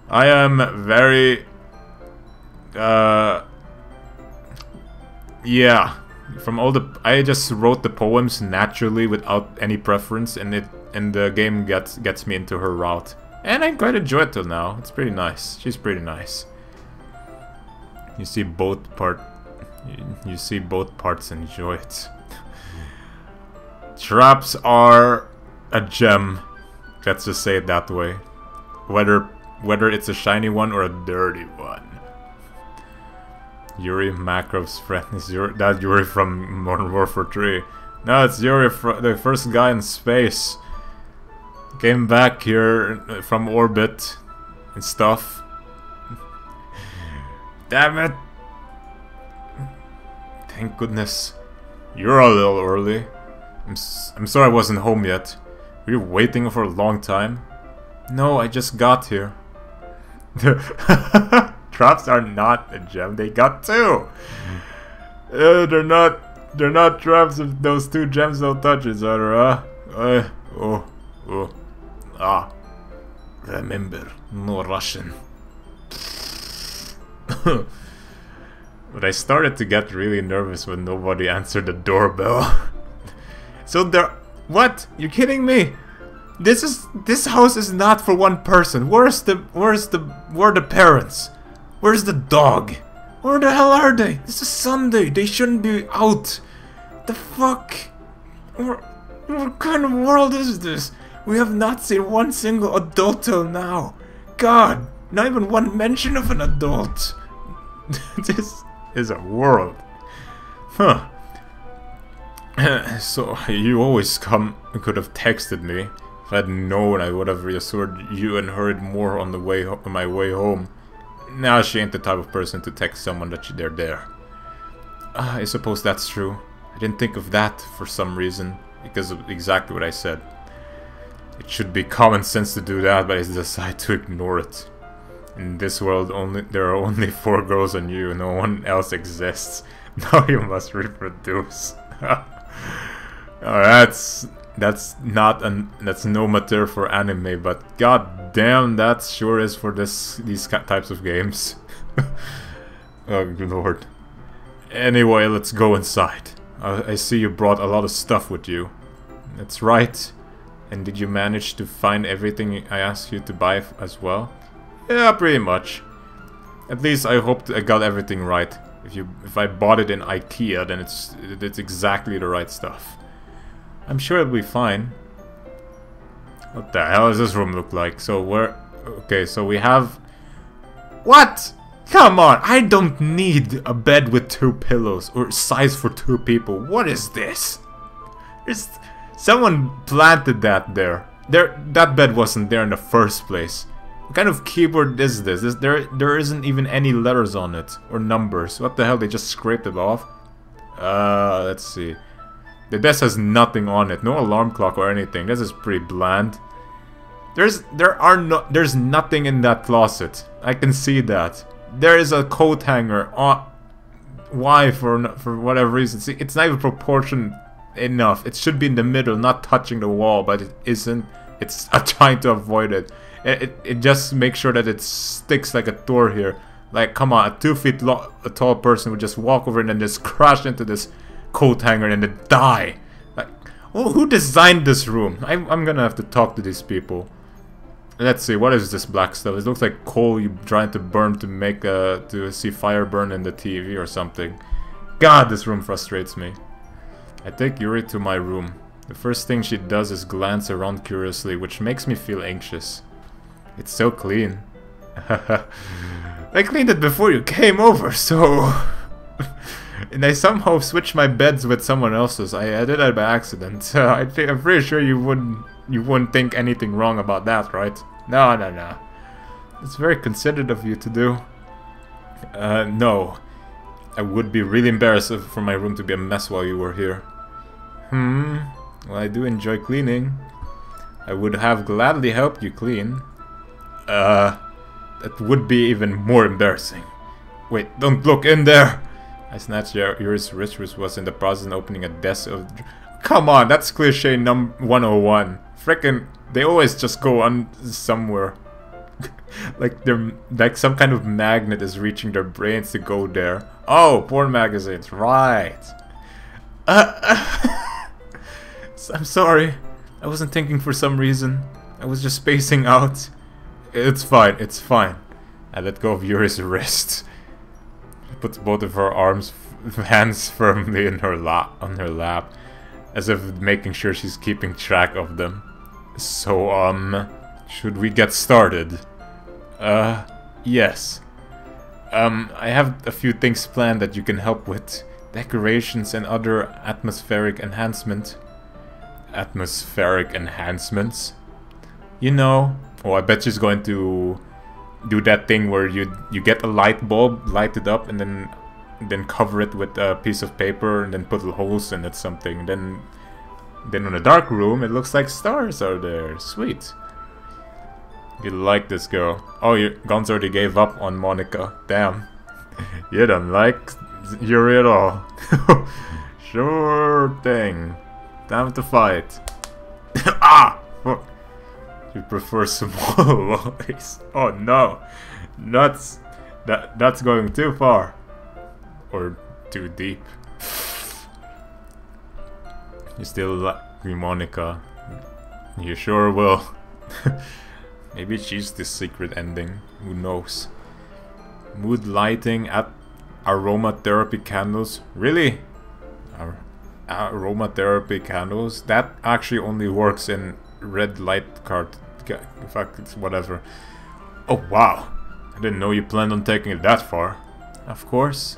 I am very yeah. From all the I just wrote the poems naturally without any preference, and the game gets me into her route. And I quite enjoy it till now. It's pretty nice. She's pretty nice. You see both parts enjoy it. Traps are a gem. Let's just say it that way. Whether it's a shiny one or a dirty one. Yuri Makrov's friend is that Yuri from Modern Warfare 3. No, it's Yuri, the first guy in space. Came back here from orbit and stuff. Damn it! Thank goodness. You're a little early. I'm sorry I wasn't home yet. Were you waiting for a long time? No, I just got here. Traps are not a gem. They got two. They're not traps if those two gems don't touch each other, huh? Remember, no Russian. But I started to get really nervous when nobody answered the doorbell. So there, what? You're kidding me? This house is not for one person. Where are the parents? Where's the dog? Where the hell are they? This is Sunday. They shouldn't be out. The fuck? What kind of world is this? We have not seen one single adult till now. God, not even one mention of an adult. This is a world. Huh. So, you always come. You could have texted me. If I'd known, I would have reassured you and hurried more on my way home. Nah, she ain't the type of person to text someone that they're there. I suppose that's true. I didn't think of that for some reason, because of exactly what I said. It should be common sense to do that, but I decide to ignore it. In this world, there are only 4 girls and you. No one else exists. Now you must reproduce. That's no material for anime, but god damn, that sure is for these types of games. Oh lord. Anyway, let's go inside. I see you brought a lot of stuff with you. That's right. And did you manage to find everything I asked you to buy as well? Yeah, pretty much. At least I hope I got everything right. If I bought it in IKEA, then it's exactly the right stuff. I'm sure it'll be fine. What the hell does this room look like? So okay, so we have... What? Come on, I don't need a bed with 2 pillows or size for 2 people. What is this? Someone planted that there. That bed wasn't there in the first place. What kind of keyboard is this? There isn't even any letters on it or numbers. What the hell? They just scraped it off. Let's see. The desk has nothing on it. No alarm clock or anything. This is pretty bland. There's nothing in that closet. I can see that. There is a coat hanger on. Why? For whatever reason. See, it's not even proportioned enough. It should be in the middle, not touching the wall, but it isn't. It's trying to avoid it. It just makes sure that it sticks like a door here. Like, come on, a 2 feet a tall person would just walk over and then just crash into this coat hanger and then die. Like, well, who designed this room? I'm gonna have to talk to these people. Let's see, what is this black stuff? It looks like coal you're trying to burn to make to see fire burn in the TV or something. God, this room frustrates me. I take Yuri to my room. The first thing she does is glance around curiously, which makes me feel anxious. It's so clean. I cleaned it before you came over, so... And I somehow switched my beds with someone else's. I did that by accident. I'm pretty sure you wouldn't think anything wrong about that, right? No. It's very considerate of you to do. No. I would be really embarrassed for my room to be a mess while you were here. Well, I do enjoy cleaning. I would have gladly helped you clean. That would be even more embarrassing. Wait, don't look in there! I snatched Yuri's wrist, which was in the process of opening a desk of... Come on, that's cliche number 101. Frickin', they always just go on somewhere. like some kind of magnet is reaching their brains to go there. Oh, porn magazines, right. I'm sorry. I wasn't thinking for some reason. I was just spacing out. It's fine. I let go of Yuri's wrist. She puts both of her hands firmly in on her lap, as if making sure she's keeping track of them. So, should we get started? Yes. I have a few things planned that you can help with. Decorations and other atmospheric enhancements. You know. Oh, I bet she's going to do that thing where you get a light bulb, light it up, and then cover it with a piece of paper, and then put holes in it, something. Then in a dark room, it looks like stars are there. Sweet. You like this girl. Oh, your guns already gave up on Monica. Damn. You don't like Yuri at all. Sure thing. Time to fight. Ah! Fuck. You prefer small boys. Oh no. That's going too far. Or too deep. You still like me, Monica. You sure will. Maybe she's the secret ending. Who knows? Mood lighting at aromatherapy candles. Really? Aromatherapy candles? That actually only works in red light card. In fact, it's whatever. Oh wow. I didn't know you planned on taking it that far. Of course.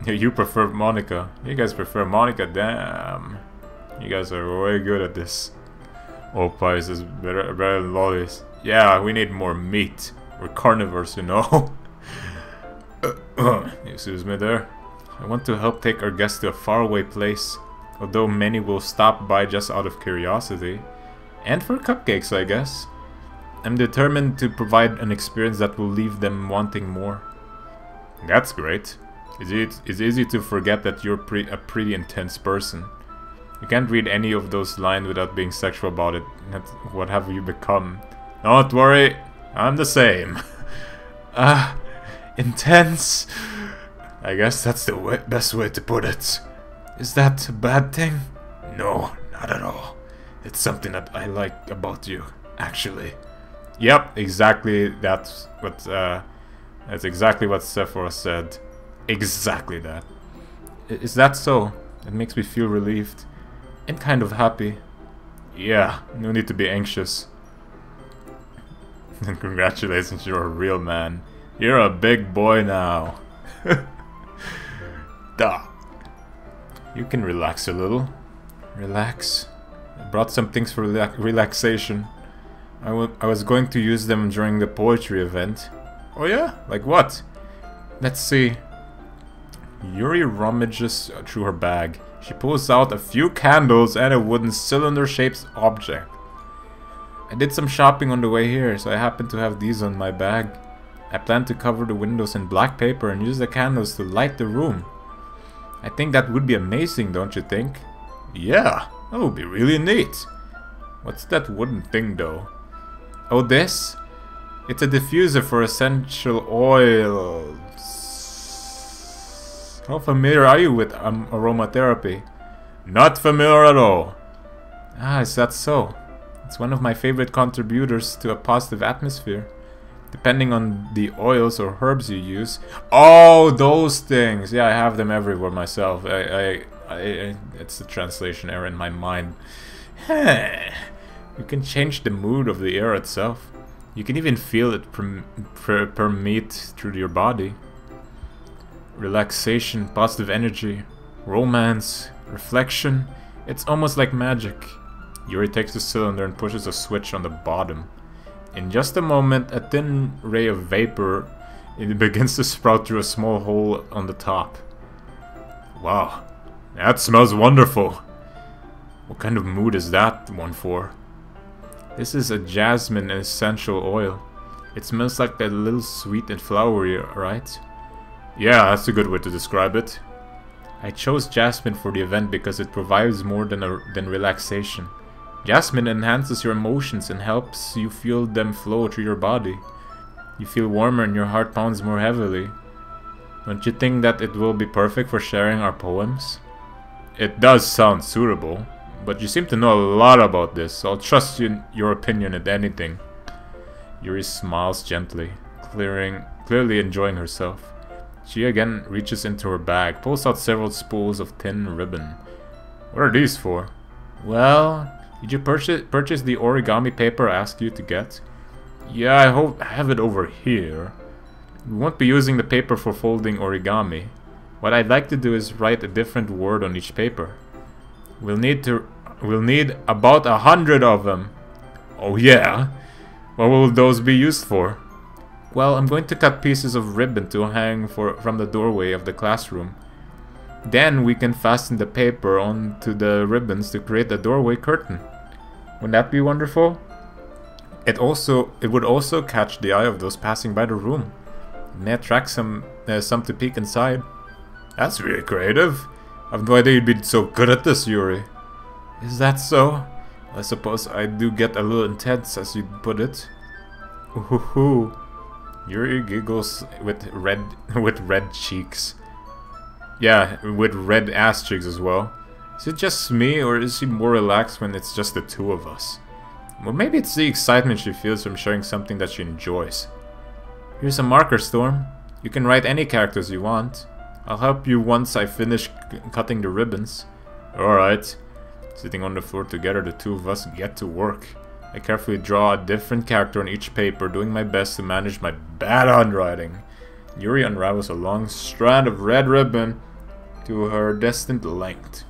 You prefer Monica. You guys prefer Monica, damn. You guys are way good at this. Oh, pies is better than lollies. Yeah, we need more meat. We're carnivores, you know. Excuse me there. I want to help take our guests to a faraway place, although many will stop by just out of curiosity. And for cupcakes, I guess. I'm determined to provide an experience that will leave them wanting more. That's great. It's easy to forget that you're a pretty intense person. You can't read any of those lines without being sexual about it. What have you become? Don't worry, I'm the same. Intense? I guess that's the best way to put it. Is that a bad thing? No, not at all. It's something that I like about you, actually. Yep, exactly. That's exactly what Sephora said. Exactly that. Is that so? It makes me feel relieved. And kind of happy. Yeah, no need to be anxious. And congratulations, you're a real man. You're a big boy now. Duh. You can relax a little. Relax? I brought some things for relaxation. I was going to use them during the poetry event. Oh yeah? Like what? Let's see. Yuri rummages through her bag. She pulls out a few candles and a wooden cylinder-shaped object. I did some shopping on the way here, so I happen to have these on my bag. I plan to cover the windows in black paper and use the candles to light the room. I think that would be amazing, don't you think? Yeah, that would be really neat. What's that wooden thing though? Oh, this? It's a diffuser for essential oils. How familiar are you with aromatherapy? Not familiar at all. Ah, is that so? It's one of my favorite contributors to a positive atmosphere. Depending on the oils or herbs you use. Oh, those things! Yeah, I have them everywhere myself. It's the translation error in my mind. You can change the mood of the air itself. You can even feel it permeate through your body. Relaxation, positive energy, romance, reflection. It's almost like magic. Yuri takes the cylinder and pushes a switch on the bottom. In just a moment, a thin ray of vapor begins to sprout through a small hole on the top. Wow, that smells wonderful. What kind of mood is that one for? This is a jasmine essential oil. It smells like a little sweet and flowery, right? Yeah, that's a good way to describe it. I chose jasmine for the event because it provides more than relaxation. Jasmine enhances your emotions and helps you feel them flow through your body. You feel warmer and your heart pounds more heavily. Don't you think that it will be perfect for sharing our poems? It does sound suitable, but you seem to know a lot about this, so I'll trust your opinion at anything. Yuri smiles gently, clearly enjoying herself. She again reaches into her bag, pulls out several spools of thin ribbon. What are these for? Well, did you purchase the origami paper I asked you to get? Yeah, I have it over here. We won't be using the paper for folding origami. What I'd like to do is write a different word on each paper. We'll need about 100 of them. Oh yeah? What will those be used for? Well, I'm going to cut pieces of ribbon to hang from the doorway of the classroom. Then we can fasten the paper onto the ribbons to create a doorway curtain. Wouldn't that be wonderful? It would also catch the eye of those passing by the room. It may attract some to peek inside. That's really creative. I've no idea you'd be so good at this, Yuri. Is that so? I suppose I do get a little intense, as you put it. Ooh. Yuri giggles with red cheeks. Yeah, with red ass cheeks as well. Is it just me, or is she more relaxed when it's just the two of us? Or maybe it's the excitement she feels from sharing something that she enjoys. Here's a marker, Storm. You can write any characters you want. I'll help you once I finish cutting the ribbons. Alright. Sitting on the floor together, the two of us get to work. I carefully draw a different character on each paper, doing my best to manage my bad handwriting. Yuri unravels a long strand of red ribbon to her destined length.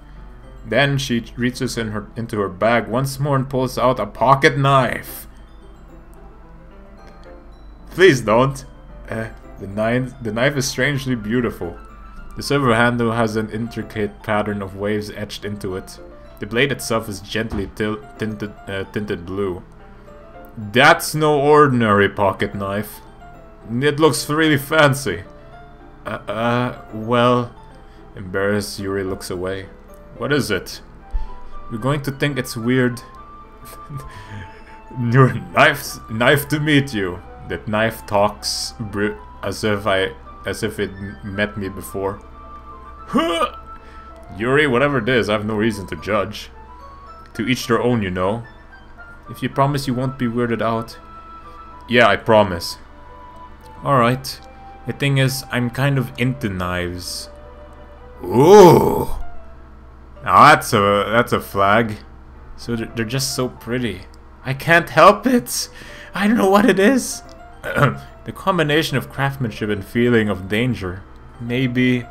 Then she reaches into her bag once more and pulls out a pocket knife. Please don't. The knife is strangely beautiful. The silver handle has an intricate pattern of waves etched into it. The blade itself is gently tinted blue. That's no ordinary pocket knife. It looks really fancy. Well... Embarrassed, Yuri looks away. What is it? You're going to think it's weird. Your knife to meet you. That knife talks as if it met me before. Yuri, whatever it is, I have no reason to judge. To each their own, you know. If you promise you won't be weirded out. Yeah, I promise. Alright. The thing is, I'm kind of into knives. Ooh! Now that's a flag. So they're just so pretty. I can't help it! I don't know what it is. The combination of craftsmanship and feeling of danger. Maybe...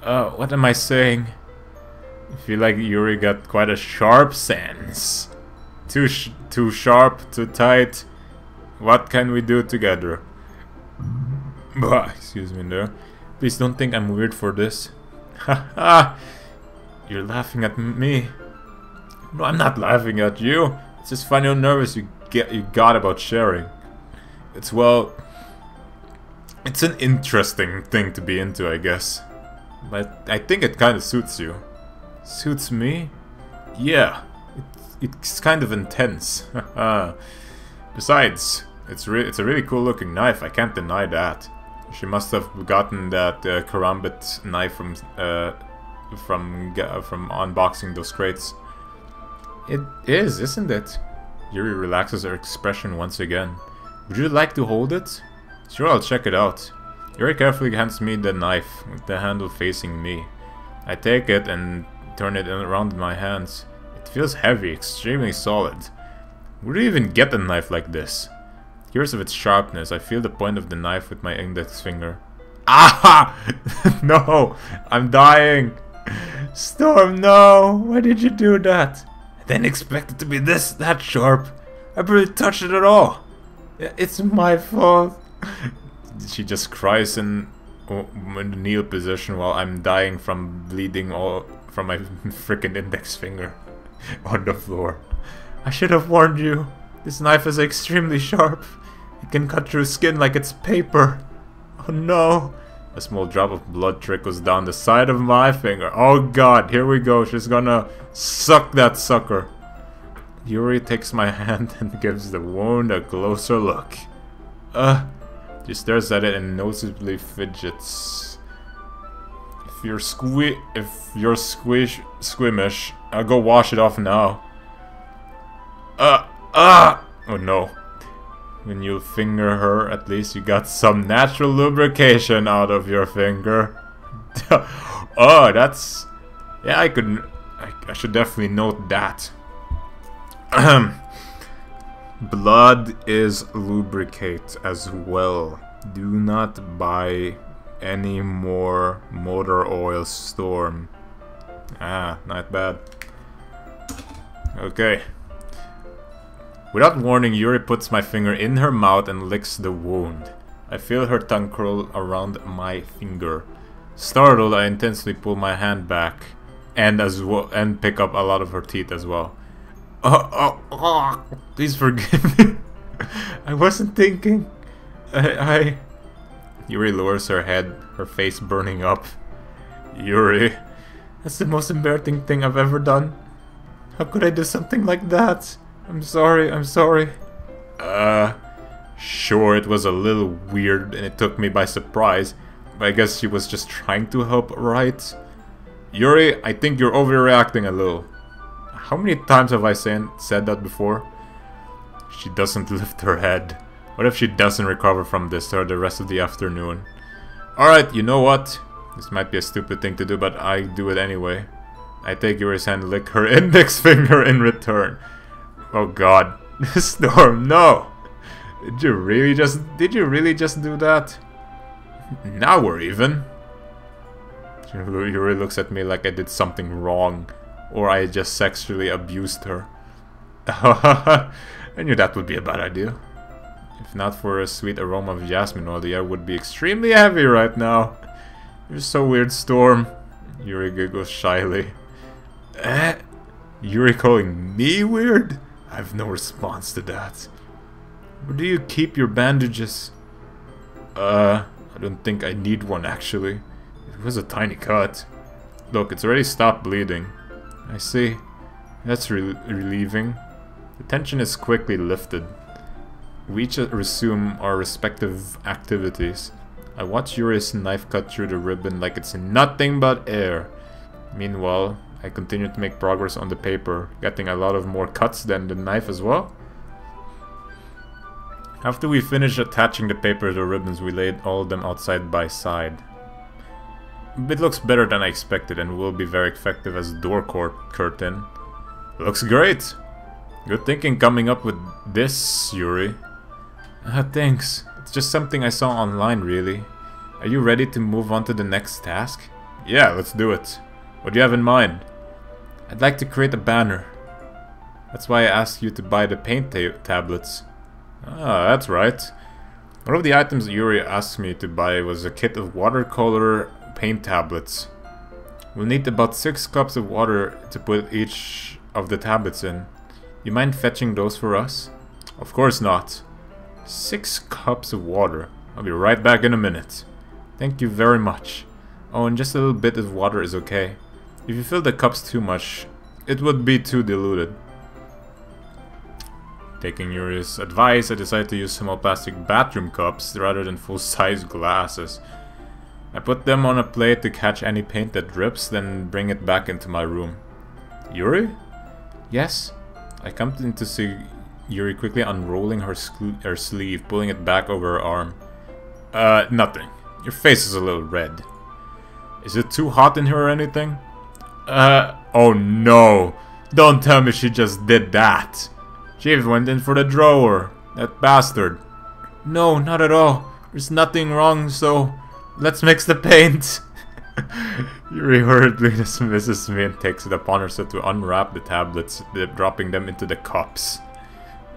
what am I saying? I feel like Yuri got quite a sharp sense. Too sharp, too tight. What can we do together? Excuse me there. Please don't think I'm weird for this. Haha! You're laughing at me. No, I'm not laughing at you. It's just funny how nervous you got about sharing. It's an interesting thing to be into, I guess. But I think it kind of suits you. Suits me? Yeah. It's kind of intense. Besides, it's a really cool looking knife. I can't deny that. She must have gotten that karambit knife from unboxing those crates. It is, isn't it? Yuri relaxes her expression once again. Would you like to hold it? Sure, I'll check it out. Yuri carefully hands me the knife, with the handle facing me. I take it and turn it around in my hands. It feels heavy, extremely solid. Where do you even get a knife like this? Curious of its sharpness, I feel the point of the knife with my index finger. Ah! No! I'm dying! Storm, no! Why did you do that? I didn't expect it to be that sharp. I barely touched it at all. It's my fault. She just cries in the kneel position while I'm dying from bleeding all from my freaking index finger on the floor. I should have warned you. This knife is extremely sharp. It can cut through skin like it's paper. Oh no. A small drop of blood trickles down the side of my finger. Oh god, here we go. She's gonna suck that sucker. Yuri takes my hand and gives the wound a closer look. She stares at it and noticeably fidgets. If you're squeamish, I'll go wash it off now. Oh no. When you finger her, at least you got some natural lubrication out of your finger. Oh, that's... Yeah, I should definitely note that. Blood is lubricate as well. Do not buy any more motor oil, Storm. Ah, not bad. Okay. Without warning, Yuri puts my finger in her mouth and licks the wound. I feel her tongue curl around my finger. Startled, I intensely pull my hand back and pick up a lot of her teeth as well. Please forgive me. I wasn't thinking. Yuri lowers her head, her face burning up. Yuri, that's the most embarrassing thing I've ever done. How could I do something like that? I'm sorry, I'm sorry. Sure, it was a little weird and it took me by surprise, but I guess she was just trying to help, right? Yuri, I think you're overreacting a little. How many times have I said that before? She doesn't lift her head. What if she doesn't recover from this for the rest of the afternoon? Alright, you know what? This might be a stupid thing to do, but I do it anyway. I take Yuri's hand and lick her index finger in return. Oh god. Storm, no! Did you really just do that? Now we're even. Yuri looks at me like I did something wrong, or I just sexually abused her. I knew that would be a bad idea. If not for a sweet aroma of jasmine oil, the air would be extremely heavy right now. You're so weird, Storm. Yuri giggles shyly. Yuri calling me weird? I have no response to that. Where do you keep your bandages? I don't think I need one actually. It was a tiny cut. Look, it's already stopped bleeding. I see. That's relieving. The tension is quickly lifted. We each resume our respective activities. I watch Yuri's knife cut through the ribbon like it's nothing but air. Meanwhile, I continue to make progress on the paper, getting a lot of more cuts than the knife as well. After we finish attaching the paper to the ribbons, we laid all of them outside by side. It looks better than I expected and will be very effective as a door curtain. Looks great! Good thinking coming up with this, Yuri. Thanks. It's just something I saw online, really. Are you ready to move on to the next task? Yeah, let's do it. What do you have in mind? I'd like to create a banner. That's why I asked you to buy the paint tablets. Ah, that's right. One of the items Yuri asked me to buy was a kit of watercolor paint tablets. We'll need about 6 cups of water to put each of the tablets in. You mind fetching those for us? Of course not. 6 cups of water. I'll be right back in a minute. Thank you very much. Oh, and just a little bit of water is okay. If you fill the cups too much, it would be too diluted. Taking Yuri's advice, I decided to use small plastic bathroom cups rather than full-size glasses. I put them on a plate to catch any paint that drips, then bring it back into my room. Yuri? Yes? I come in to see Yuri quickly unrolling her sleeve, pulling it back over her arm. Nothing. Your face is a little red. Is it too hot in here or anything? Oh no! Don't tell me she just did that! She even went in for the drawer! That bastard! No, not at all. There's nothing wrong, so... let's mix the paint! Yuri hurriedly dismisses me and takes it upon herself to unwrap the tablets, dropping them into the cups.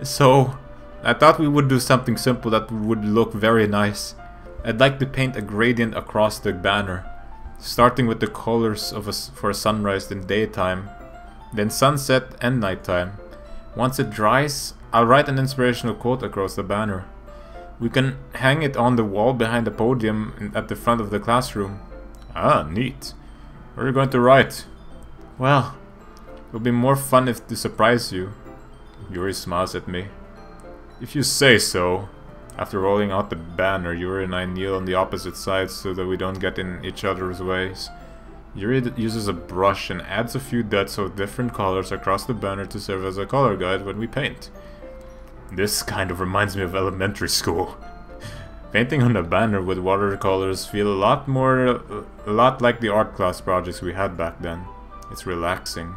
So, I thought we would do something simple that would look very nice. I'd like to paint a gradient across the banner, starting with the colors of for sunrise and daytime, then sunset and nighttime. Once it dries, I'll write an inspirational quote across the banner. We can hang it on the wall behind the podium at the front of the classroom. Ah, neat. What are you going to write? Well, it'll be more fun if to surprise you. Yuri smiles at me. If you say so. After rolling out the banner, Yuri and I kneel on the opposite sides so that we don't get in each other's ways. Yuri uses a brush and adds a few dots of different colors across the banner to serve as a color guide when we paint. This kind of reminds me of elementary school. Painting on a banner with watercolors feel a lot like the art class projects we had back then. It's relaxing.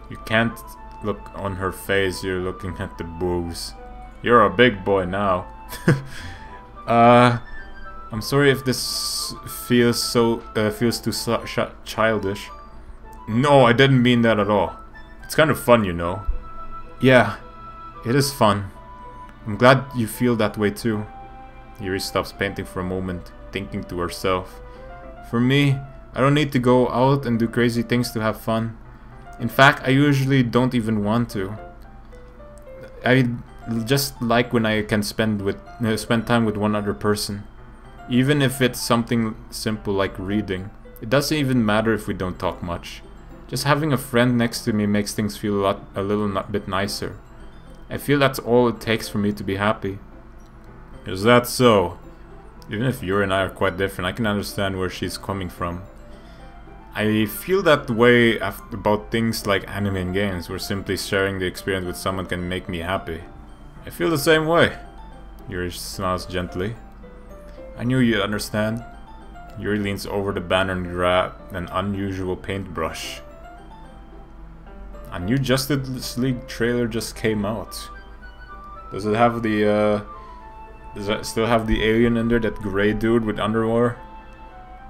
You can't look on her face, you're looking at the boobs. You're a big boy now. I'm sorry if this feels too childish. No, I didn't mean that at all. It's kind of fun, you know. Yeah, it is fun. I'm glad you feel that way too. Yuri stops painting for a moment, thinking to herself. For me, I don't need to go out and do crazy things to have fun. In fact, I usually don't even want to. I just like when I can spend time with one other person. Even if it's something simple like reading. It doesn't even matter if we don't talk much. Just having a friend next to me makes things feel a little bit nicer. I feel that's all it takes for me to be happy. Is that so? Even if Yuri and I are quite different, I can understand where she's coming from. I feel that way about things like anime and games, where simply sharing the experience with someone can make me happy. I feel the same way. Yuri smiles gently. I knew you'd understand. Yuri leans over the banner and grabs an unusual paintbrush. A new Justice League trailer just came out. Does it have the does it still have the alien in there, that gray dude with underwear?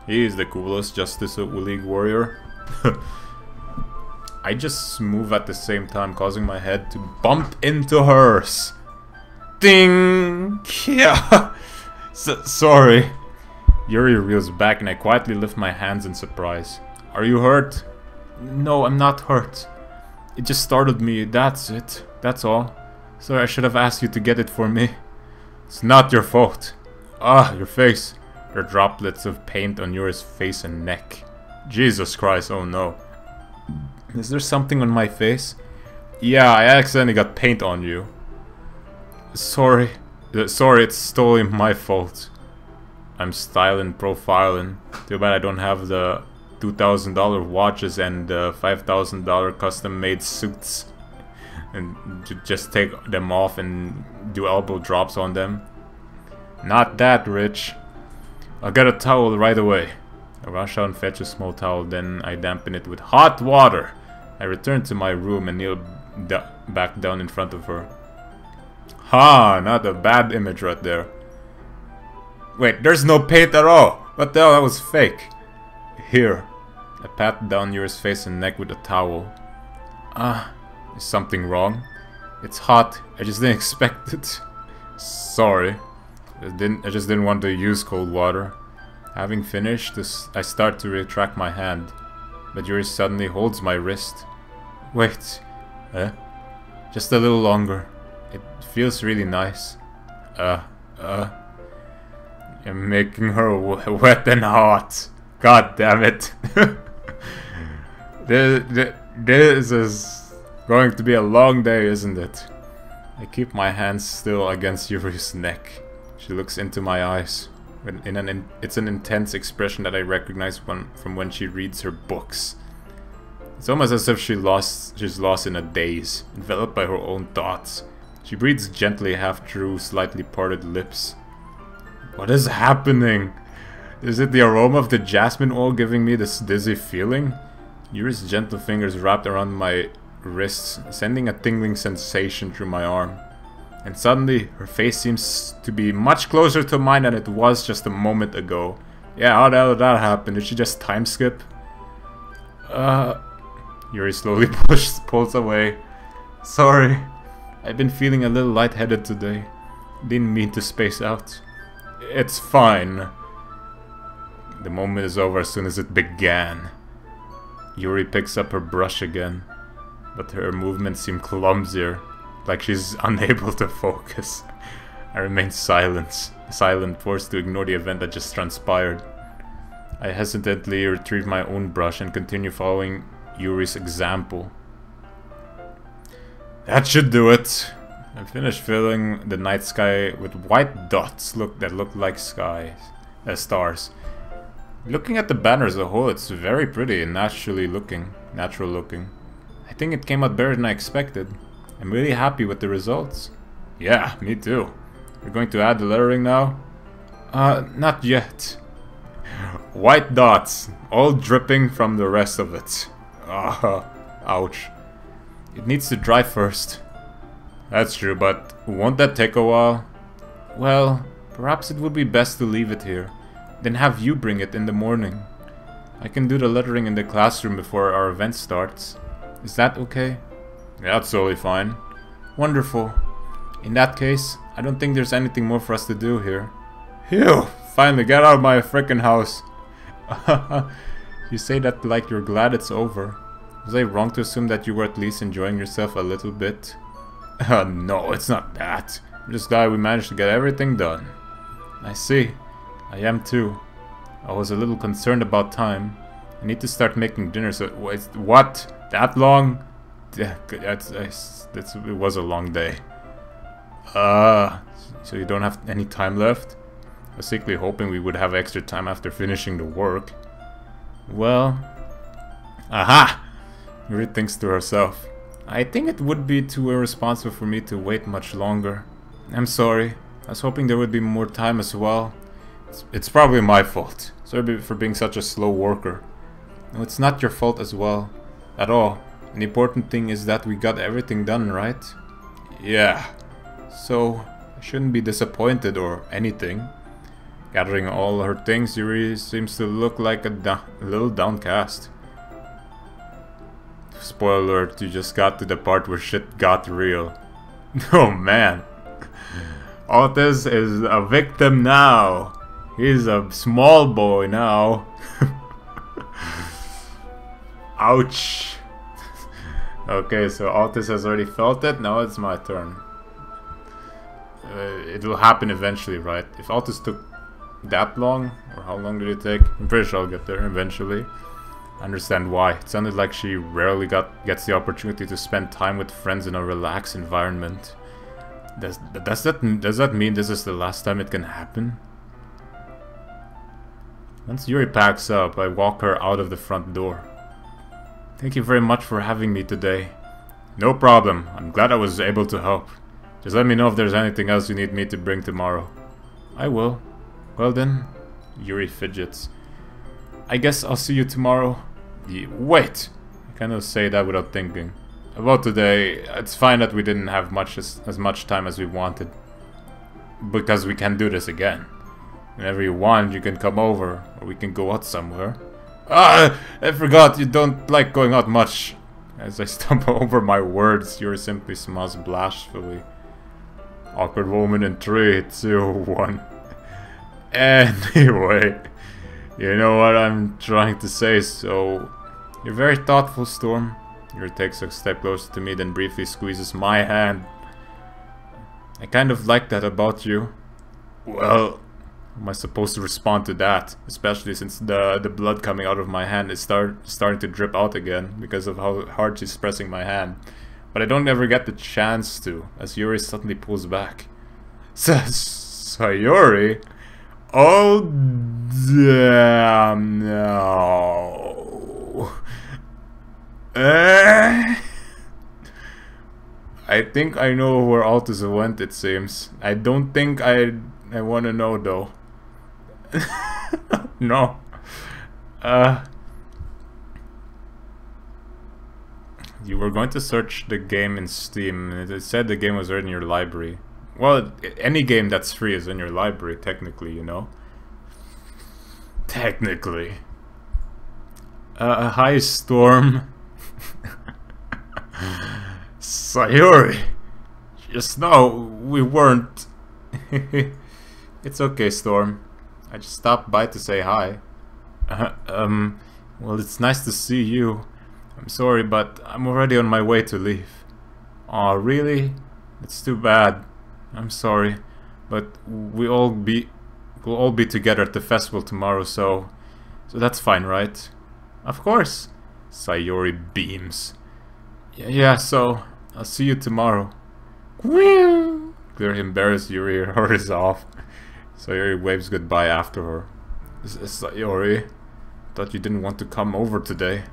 He is the coolest Justice League warrior. I just move at the same time, causing my head to bump into hers. Ding! Yeah! Sorry. Yuri reels back and I quietly lift my hands in surprise. Are you hurt? No, I'm not hurt. It just startled me, that's it. That's all. Sorry, I should have asked you to get it for me. It's not your fault. Ah, your face. There are droplets of paint on Yuri's face and neck. Jesus Christ, oh no. Is there something on my face? Yeah, I accidentally got paint on you. Sorry. Sorry, it's totally my fault. I'm styling, profiling. Too bad I don't have the $2,000 watches and the $5,000 custom-made suits. And to just take them off and do elbow drops on them. Not that rich. I'll get a towel right away. I rush out and fetch a small towel, then I dampen it with hot water. I return to my room and kneel back down in front of her. Ha! Not a bad image right there. Wait, there's no paint at all! What the hell, that was fake. Here. I pat down Yuri's face and neck with a towel. Is something wrong? It's hot. I just didn't expect it. Sorry. I just didn't want to use cold water. Having finished this, I start to retract my hand, but Yuri suddenly holds my wrist. Wait. Just a little longer. It feels really nice. You're making her wet and hot. God damn it. This is going to be a long day, isn't it? I keep my hands still against Yuri's neck. She looks into my eyes. It's an intense expression that I recognize from when she reads her books. It's almost as if she's lost in a daze, enveloped by her own thoughts. She breathes gently half through slightly parted lips. What is happening? Is it the aroma of the jasmine oil giving me this dizzy feeling? Yuri's gentle fingers wrapped around my wrists, sending a tingling sensation through my arm. And suddenly, her face seems to be much closer to mine than it was just a moment ago. Yeah, how the hell did that happen? Did she just time skip? Yuri slowly pulls away. Sorry, I've been feeling a little lightheaded today. Didn't mean to space out. It's fine. The moment is over as soon as it began. Yuri picks up her brush again, but her movements seem clumsier, like she's unable to focus. I remain silent, forced to ignore the event that just transpired. I hesitantly retrieve my own brush and continue following Yuri's example. That should do it. I finished filling the night sky with white dots that look like stars. Looking at the banner as a whole, it's very pretty and natural looking. I think it came out better than I expected. I'm really happy with the results. Yeah, me too. You're going to add the lettering now? Not yet. White dots, all dripping from the rest of it. Ouch. It needs to dry first. That's true, but won't that take a while? Well, perhaps it would be best to leave it here. Then have you bring it in the morning. I can do the lettering in the classroom before our event starts. Is that okay? Yeah, that's totally fine. Wonderful. In that case, I don't think there's anything more for us to do here. Phew! Finally, get out of my frickin' house. You say that like you're glad it's over. Was I wrong to assume that you were at least enjoying yourself a little bit? No, it's not that. I'm just glad we managed to get everything done. I see. I am too. I was a little concerned about time. I need to start making dinner, so wait, what? That long? It was a long day. So you don't have any time left? I was secretly hoping we would have extra time after finishing the work. Well... Aha! Yuri thinks to herself. I think it would be too irresponsible for me to wait much longer. I'm sorry. I was hoping there would be more time as well. It's probably my fault. Sorry for being such a slow worker. No, it's not your fault as well. At all. And the important thing is that we got everything done, right? Yeah. So, I shouldn't be disappointed or anything. Gathering all her things, Yuri seems to look like a little downcast. Spoiler alert, you just got to the part where shit got real. Oh man. Otis is a victim now. He's a small boy now. Ouch. Okay, so Otis has already felt it. Now it's my turn. It will happen eventually, right? If Otis took that long, or how long did it take? I'm pretty sure I'll get there eventually. I understand why. It sounded like she rarely gets the opportunity to spend time with friends in a relaxed environment. Does that mean this is the last time it can happen? Once Yuri packs up, I walk her out of the front door. Thank you very much for having me today. No problem. I'm glad I was able to help. Just let me know if there's anything else you need me to bring tomorrow. I will. Well then, Yuri fidgets. I guess I'll see you tomorrow. Wait! I kind of say that without thinking. About today, it's fine that we didn't have as much time as we wanted. Because we can do this again. Whenever you want, you can come over, or we can go out somewhere. Ah, I forgot you don't like going out much. As I stumble over my words, Yuri simply smiles bashfully. Awkward moment in 3, 2, 1. Anyway, you know what I'm trying to say, so... You're very thoughtful, Storm. Yuri takes a step closer to me, then briefly squeezes my hand. I kind of like that about you. Well, how am I supposed to respond to that? Especially since the blood coming out of my hand is starting to drip out again because of how hard she's pressing my hand. But I don't ever get the chance to, as Yuri suddenly pulls back. Sayori? Oh, damn, no. I think I know where Altus went, it seems. I don't think I want to know, though. No. You were going to search the game in Steam, and it said the game was right in your library. Well, any game that's free is in your library, technically, you know? Technically. Hi, Storm. Sayori! Just know, we weren't... It's okay, Storm. I just stopped by to say hi. Well, it's nice to see you. I'm sorry, but I'm already on my way to leave. Aw, really? It's too bad. I'm sorry, but we'll all be together at the festival tomorrow, so that's fine, right? Of course. Sayori beams. Yeah, so I'll see you tomorrow. Clearly embarrassed, Yuri hurries off. Sayori waves goodbye after her. Sayori, thought you didn't want to come over today.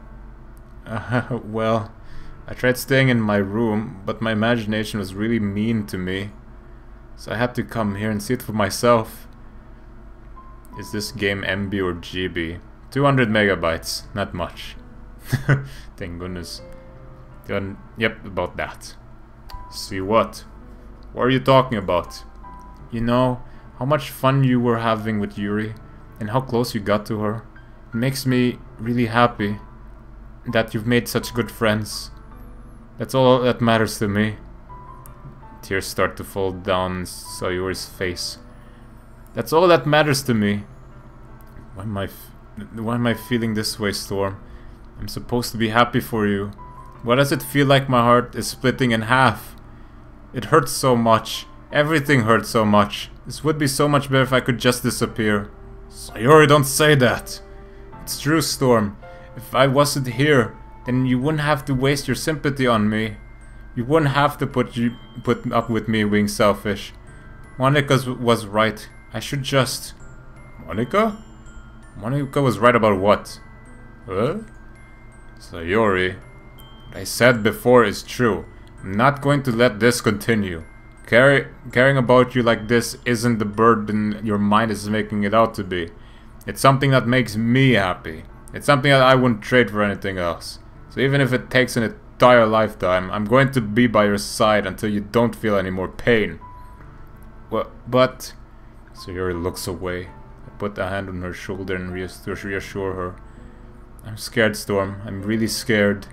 Well, I tried staying in my room, but my imagination was really mean to me. So I had to come here and see it for myself. Is this game MB or GB? 200 megabytes, not much. Thank goodness. Yep, about that. See what? What are you talking about? You know, how much fun you were having with Yuri, and how close you got to her. It makes me really happy that you've made such good friends. That's all that matters to me. Tears start to fall down Sayori's face. That's all that matters to me. Why am I feeling this way, Storm? I'm supposed to be happy for you. Why does it feel like my heart is splitting in half? It hurts so much. Everything hurts so much. This would be so much better if I could just disappear. Sayori, don't say that. It's true, Storm. If I wasn't here, then you wouldn't have to waste your sympathy on me. You wouldn't have to put up with me being selfish. Monica was right. I should just... Monica? Monica was right about what? Huh? Sayori, what I said before is true. I'm not going to let this continue. Caring about you like this isn't the burden your mind is making it out to be. It's something that makes me happy. It's something that I wouldn't trade for anything else. So even if it takes an entire lifetime, I'm going to be by your side until you don't feel any more pain. But... Sayori looks away. I put a hand on her shoulder and reassure her. I'm scared, Storm. I'm really scared.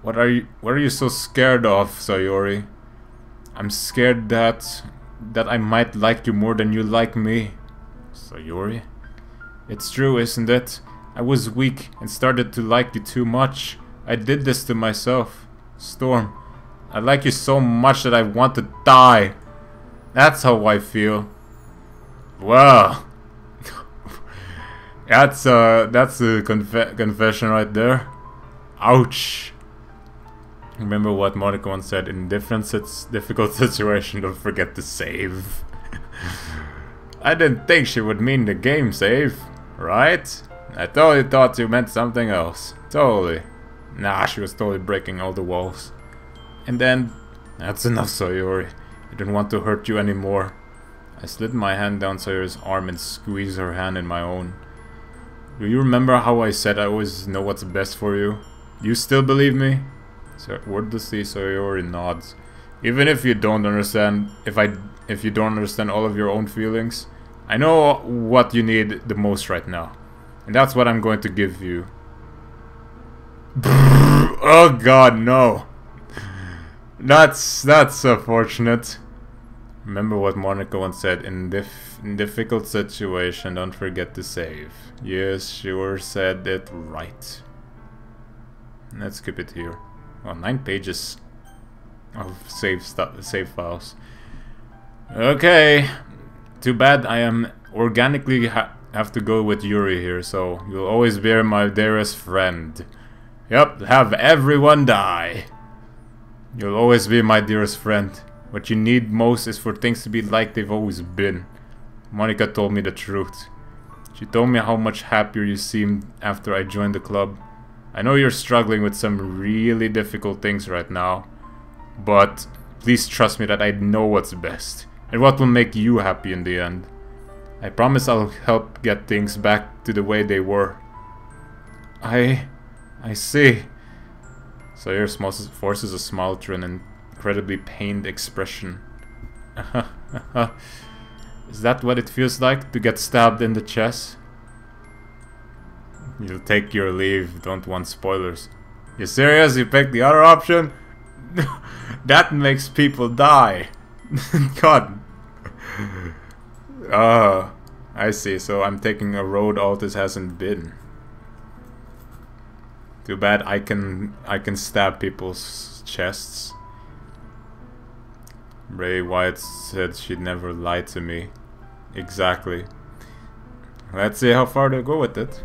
What are you so scared of, Sayori? I'm scared that I might like you more than you like me. Sayori? It's true, isn't it? I was weak and started to like you too much. I did this to myself. Storm, I like you so much that I want to die. That's how I feel. Well, that's a confession right there. Ouch. Remember what Monica once said, in difficult situation, don't forget to save. I didn't think she would mean the game save, right? I totally thought you meant something else. Totally. Nah, she was totally breaking all the walls. And then, that's enough, Sayori. I didn't want to hurt you anymore. I slid my hand down Sayori's arm and squeezed her hand in my own. Do you remember how I said I always know what's best for you? Do you still believe me? Wordlessly, Sayori nods. Even if you don't understand, if you don't understand all of your own feelings, I know what you need the most right now. And that's what I'm going to give you. Oh god, no. That's unfortunate. Remember what Monica once said, in difficult situation, don't forget to save. Yes, sure said it right. Let's skip it here. Oh, 9 pages of save files. Okay. Too bad I am organically have to go with Yuri here, so you'll always be my dearest friend. Yep, have everyone die. You'll always be my dearest friend. What you need most is for things to be like they've always been. Monica told me the truth. She told me how much happier you seemed after I joined the club. I know you're struggling with some really difficult things right now, but please trust me that I know what's best and what will make you happy in the end. I promise I'll help get things back to the way they were. I see. Sawyer forces a smile through an incredibly pained expression. Is that what it feels like to get stabbed in the chest? You'll take your leave, don't want spoilers. You serious? You picked the other option? That makes people die. God. I see, so I'm taking a road Altus hasn't been. Too bad I can stab people's chests. Ray Wyatt said she'd never lie to me. Exactly. Let's see how far they go with it.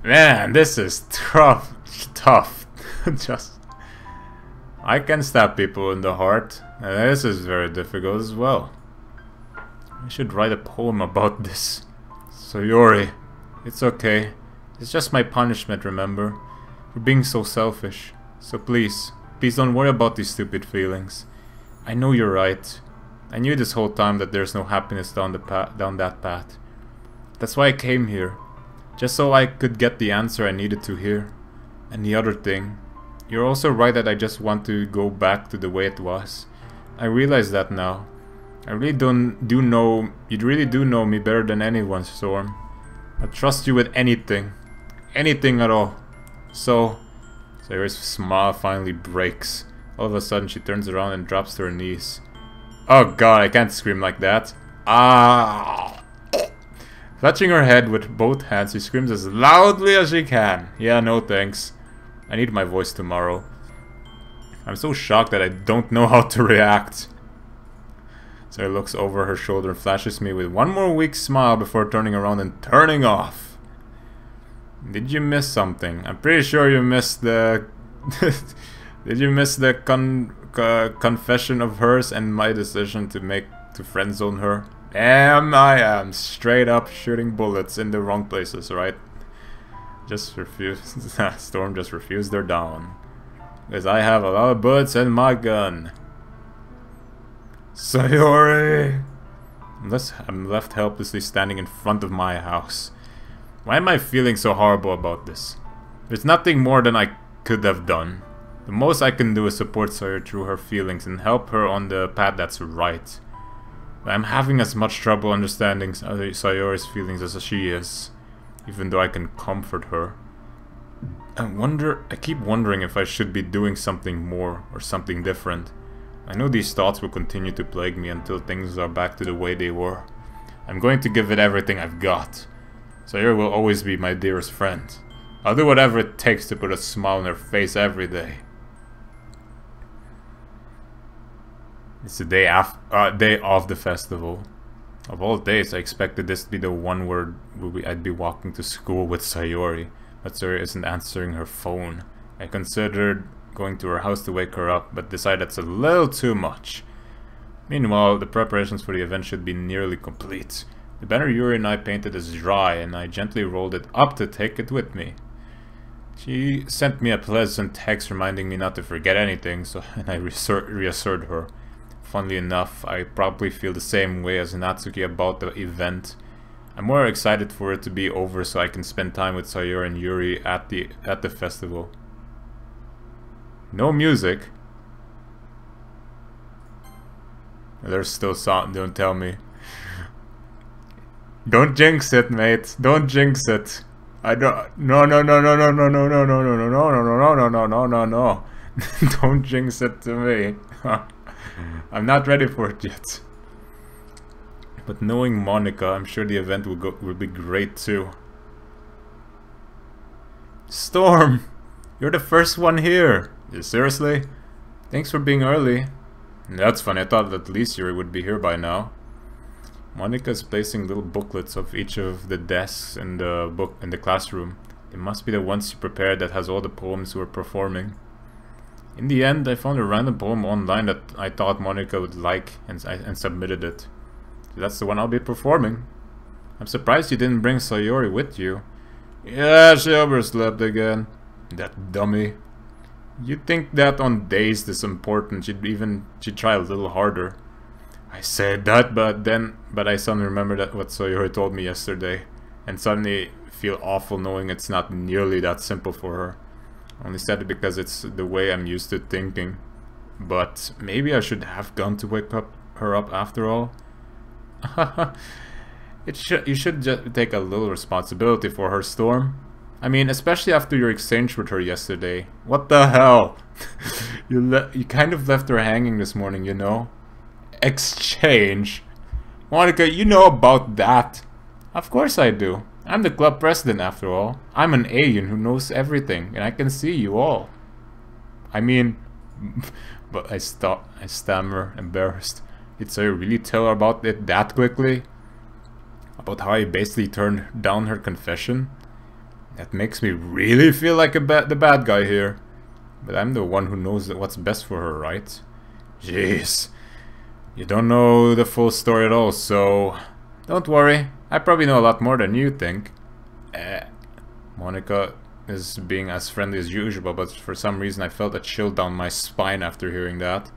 Man, this is tough. Just I can stab people in the heart, and this is very difficult as well. I should write a poem about this. So Yuri, it's okay. It's just my punishment, remember? For being so selfish. So please don't worry about these stupid feelings. I know you're right. I knew this whole time that there's no happiness down that path. That's why I came here. Just so I could get the answer I needed to hear. And the other thing, you're also right that I just want to go back to the way it was. I realize that now. You really do know me better than anyone, Storm. I trust you with anything. Anything at all. So Sarah's smile finally breaks. All of a sudden she turns around and drops to her knees. Oh god, I can't scream like that. Ah! Clutching her head with both hands, she screams as loudly as she can. Yeah, no thanks. I need my voice tomorrow. I'm so shocked that I don't know how to react. Sarah looks over her shoulder and flashes me with one more weak smile before turning around and turning off. Did you miss something? I'm pretty sure you missed the... Did you miss the confession of hers and my decision to friendzone her? Damn, I am straight up shooting bullets in the wrong places, right? Just refused. Storm just refused her down. Because I have a lot of bullets in my gun. Sayori! I'm left helplessly standing in front of my house. Why am I feeling so horrible about this? There's nothing more than I could have done. The most I can do is support Sawyer through her feelings and help her on the path that's right. But I'm having as much trouble understanding Sayori's feelings as she is, even though I can comfort her. I keep wondering if I should be doing something more or something different. I know these thoughts will continue to plague me until things are back to the way they were. I'm going to give it everything I've got. Sawyer will always be my dearest friend. I'll do whatever it takes to put a smile on her face every day. It's the day of the festival. Of all days, I expected this to be the one where I'd be walking to school with Sayori, but Sayori isn't answering her phone. I considered going to her house to wake her up, but decided that's a little too much. Meanwhile, the preparations for the event should be nearly complete. The banner Yuri and I painted is dry, and I gently rolled it up to take it with me. She sent me a pleasant text reminding me not to forget anything, and I reassured her. Funnily enough, I probably feel the same way as Natsuki about the event. I'm more excited for it to be over so I can spend time with Sayori and Yuri at the festival. No music. There's still sound, don't tell me. Don't jinx it, mate. Don't jinx it. I don't. No, no, no, no, no, no, no, no, no, no, no, no, no, no, no, no, no, no. Don't jinx it to me. I'm not ready for it yet. But knowing Monica, I'm sure the event will be great too. Storm, you're the first one here. Seriously? Thanks for being early. That's funny. I thought at least Yuri would be here by now. Monica's placing little booklets of each of the desks in the classroom. It must be the ones she prepared that has all the poems we're performing. In the end, I found a random poem online that I thought Monica would like and submitted it. So that's the one I'll be performing. I'm surprised you didn't bring Sayori with you. Yeah, she overslept again. That dummy. You'd think that on days this important she'd try a little harder. I said that, but I suddenly remembered that what Sayori told me yesterday, and suddenly feel awful knowing it's not nearly that simple for her. I only said it because it's the way I'm used to thinking. But maybe I should have gone to wake her up after all. You should just take a little responsibility for her, Storm. I mean, especially after your exchange with her yesterday. What the hell? You kind of left her hanging this morning, you know? Exchange? Monica, you know about that. Of course I do. I'm the club president after all. I'm an alien who knows everything, and I can see you all. I mean... But I stammer, embarrassed. Did Sayori really tell her about it that quickly? About how I basically turned down her confession? That makes me really feel like the bad guy here. But I'm the one who knows what's best for her, right? Jeez. You don't know the full story at all, so... Don't worry. I probably know a lot more than you think. Monica is being as friendly as usual, but for some reason I felt a chill down my spine after hearing that.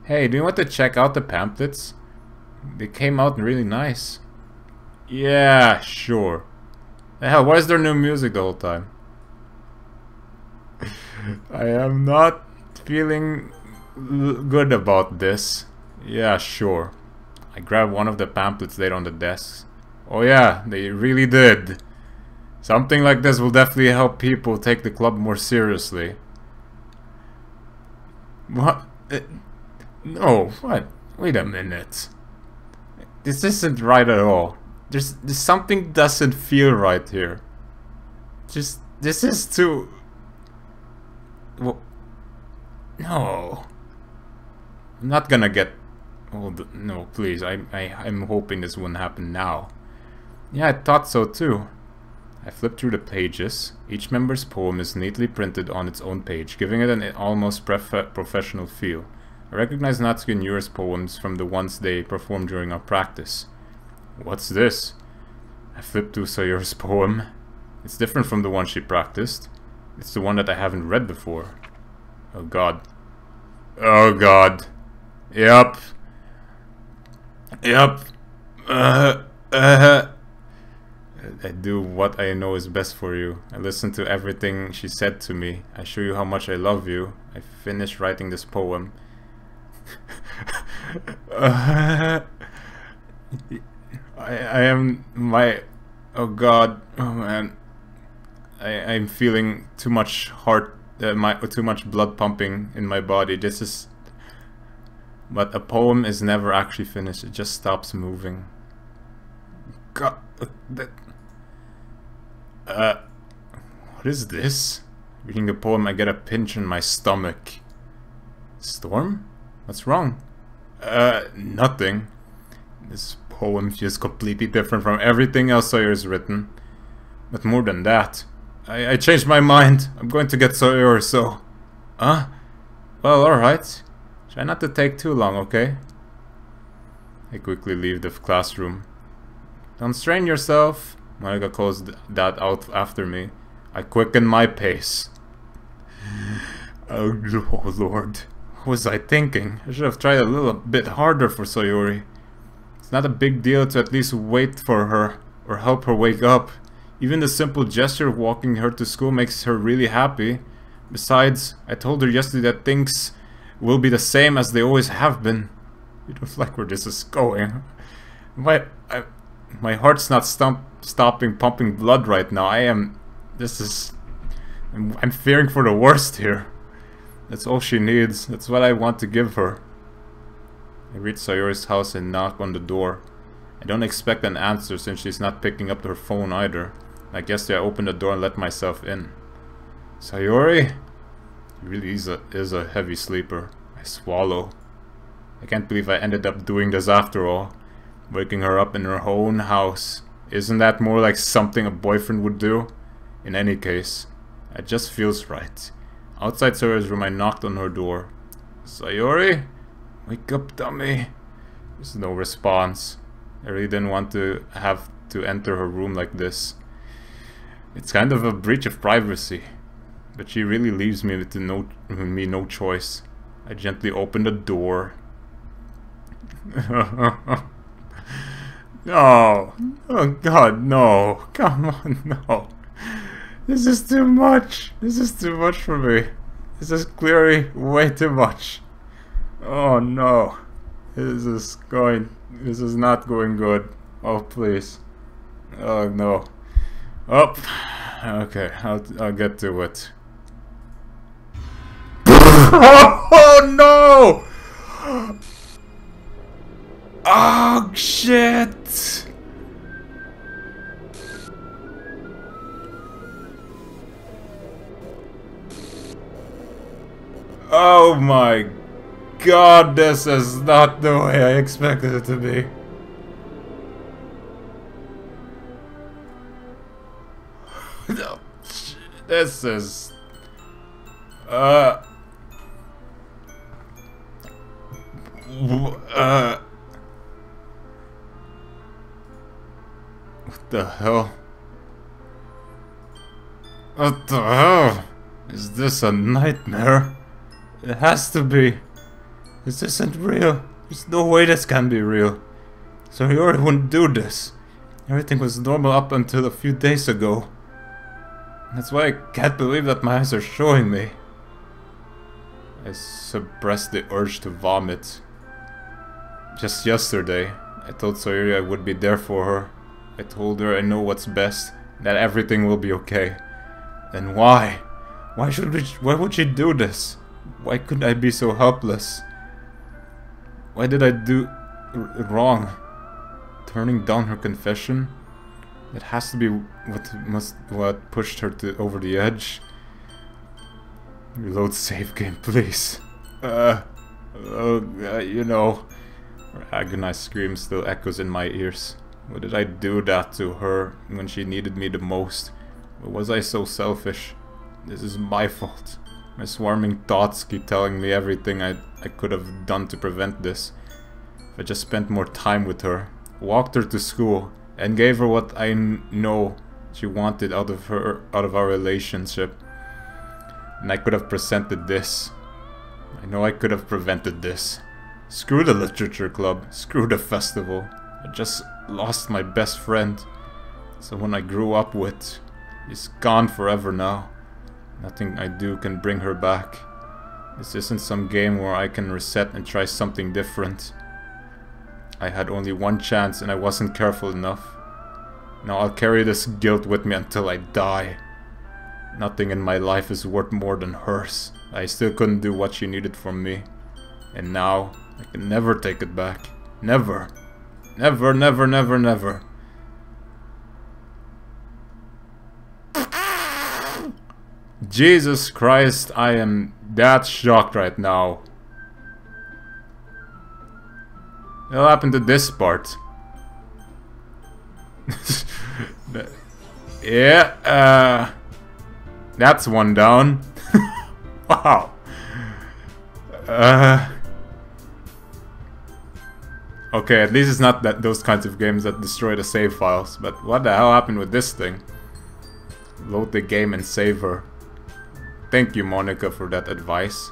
Hey, do you want to check out the pamphlets? They came out really nice. Yeah, sure. The hell, why is there no music the whole time? I am not feeling good about this. Yeah, sure. I grabbed one of the pamphlets laid on the desks. Oh yeah, they really did. Something like this will definitely help people take the club more seriously. What? No, what? Wait a minute. This isn't right at all. There's something doesn't feel right here. This is too... Well, no. I'm not gonna get... Oh, no, please. I'm hoping this wouldn't happen now. Yeah, I thought so too. I flipped through the pages. Each member's poem is neatly printed on its own page, giving it an almost professional feel. I recognize Natsuki and Yura's poems from the ones they performed during our practice. What's this? I flipped to Sayori's poem. It's different from the one she practiced. It's the one that I haven't read before. Oh god. Oh god. Yep. Yep. I do what I know is best for you. I listen to everything she said to me. I show you how much I love you. I finished writing this poem. I am my... Oh god. Oh man. I'm feeling too much too much blood pumping in my body. This is... But a poem is never actually finished. It just stops moving. God... What is this? Reading the poem, I get a pinch in my stomach. Storm? What's wrong? Nothing. This poem feels completely different from everything else Sawyer's written. But more than that, I changed my mind. I'm going to get Sawyer, so... Huh? Well, alright. Try not to take too long, okay? I quickly leave the classroom. Don't strain yourself. Monica calls that out after me. I quicken my pace. Oh lord. What was I thinking? I should have tried a little bit harder for Sayori. It's not a big deal to at least wait for her or help her wake up. Even the simple gesture of walking her to school makes her really happy. Besides, I told her yesterday that things will be the same as they always have been. You don't like where this is going. My heart's not stopping pumping blood right now. I'm fearing for the worst here. That's all she needs. That's what I want to give her. I reach Sayori's house and knock on the door. I don't expect an answer since she's not picking up her phone either. I guess I open the door and let myself in. Sayori? She really is a heavy sleeper. I swallow. I can't believe I ended up doing this after all. Waking her up in her own house. Isn't that more like something a boyfriend would do? In any case, it just feels right. Outside Sayori's room, I knocked on her door. Sayori? Wake up, dummy. There's no response. I really didn't want to have to enter her room like this. It's kind of a breach of privacy. But she really leaves me with no choice. I gently open the door. No. Oh god, no. Come on, no. This is too much. This is too much for me. This is clearly way too much. Oh no. This is not going good. Oh please. Oh no. Oh. Okay, I'll get to it. Oh no! Oh shit! Oh my god, this is not the way I expected it to be. No, this is... What the hell? What the hell? Is this a nightmare? It has to be. This isn't real. There's no way this can be real. Sayori wouldn't do this. Everything was normal up until a few days ago. That's why I can't believe that my eyes are showing me. I suppressed the urge to vomit. Just yesterday, I told Sayori I would be there for her. I told her I know what's best, that everything will be okay. Then why? Why would she do this? Why couldn't I be so helpless? Why did I do wrong? Turning down her confession? It has to be what pushed her over the edge. Reload save game, please. You know, her agonized scream still echoes in my ears. What did I do that to her when she needed me the most? Or was I so selfish? This is my fault. My swarming thoughts keep telling me everything I could have done to prevent this. If I just spent more time with her, walked her to school, and gave her what I know she wanted out of our relationship, and I could have presented this. I know I could have prevented this. Screw the literature club, screw the festival. I just lost my best friend, someone I grew up with. He's gone forever now. Nothing I do can bring her back. This isn't some game where I can reset and try something different. I had only one chance and I wasn't careful enough. Now I'll carry this guilt with me until I die. Nothing in my life is worth more than hers. I still couldn't do what she needed from me. And now, I can never take it back. Never. Never, never, never, never. Jesus Christ, I am that shocked right now. What happened to this part? Yeah, that's one down. Wow. Okay, at least it's not those kinds of games that destroy the save files. But what the hell happened with this thing? Load the game and save her. Thank you, Monica, for that advice.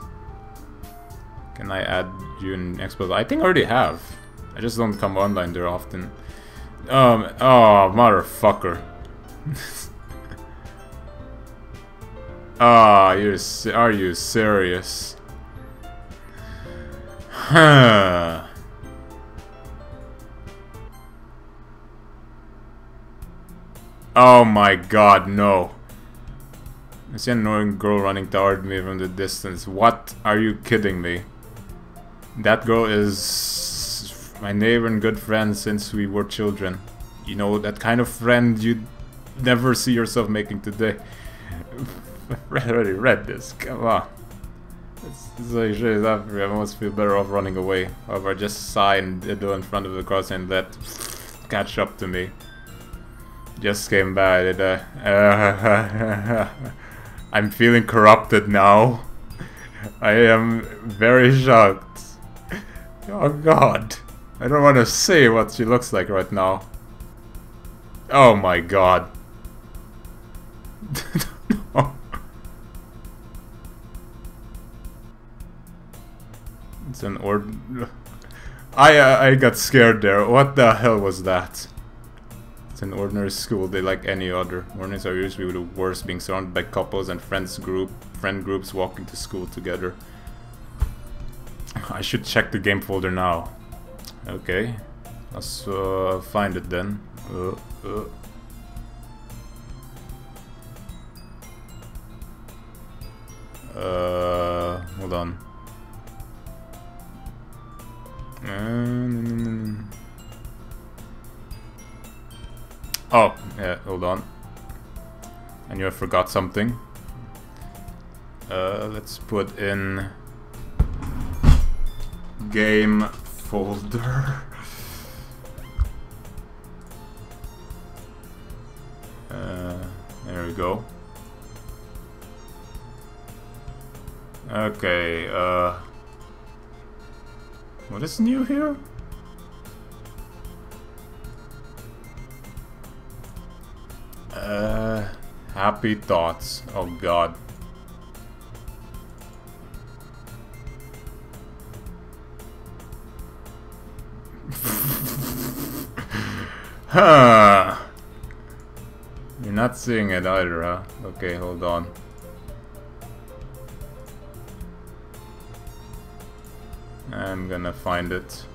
Can I add you in Xbox? I think I already have. I just don't come online there often. Oh, motherfucker. Ah, are you serious? Huh. Oh my god, no. I see an annoying girl running toward me from the distance. What? Are you kidding me? That girl is my neighbor and good friend since we were children. You know, that kind of friend you'd never see yourself making today. I already read this, come on. This is like shit after I almost feel better off running away. However, I just sigh and diddle in front of the cross and let catch up to me. Just came by, did I? I'm feeling corrupted now. I am very shocked. Oh god. I don't want to say what she looks like right now. Oh my god. No. It's an I got scared there. What the hell was that? It's an ordinary school, they like any other. Mornings are usually the worst, being surrounded by couples and friend groups walking to school together. I should check the game folder now. Okay, let's find it then. Hold on. Oh, yeah, hold on. I knew I forgot something. Let's put in game folder. There we go. Okay, what is new here? Happy thoughts. Oh god. Huh. You're not seeing it either, huh? Okay, hold on. I'm gonna find it.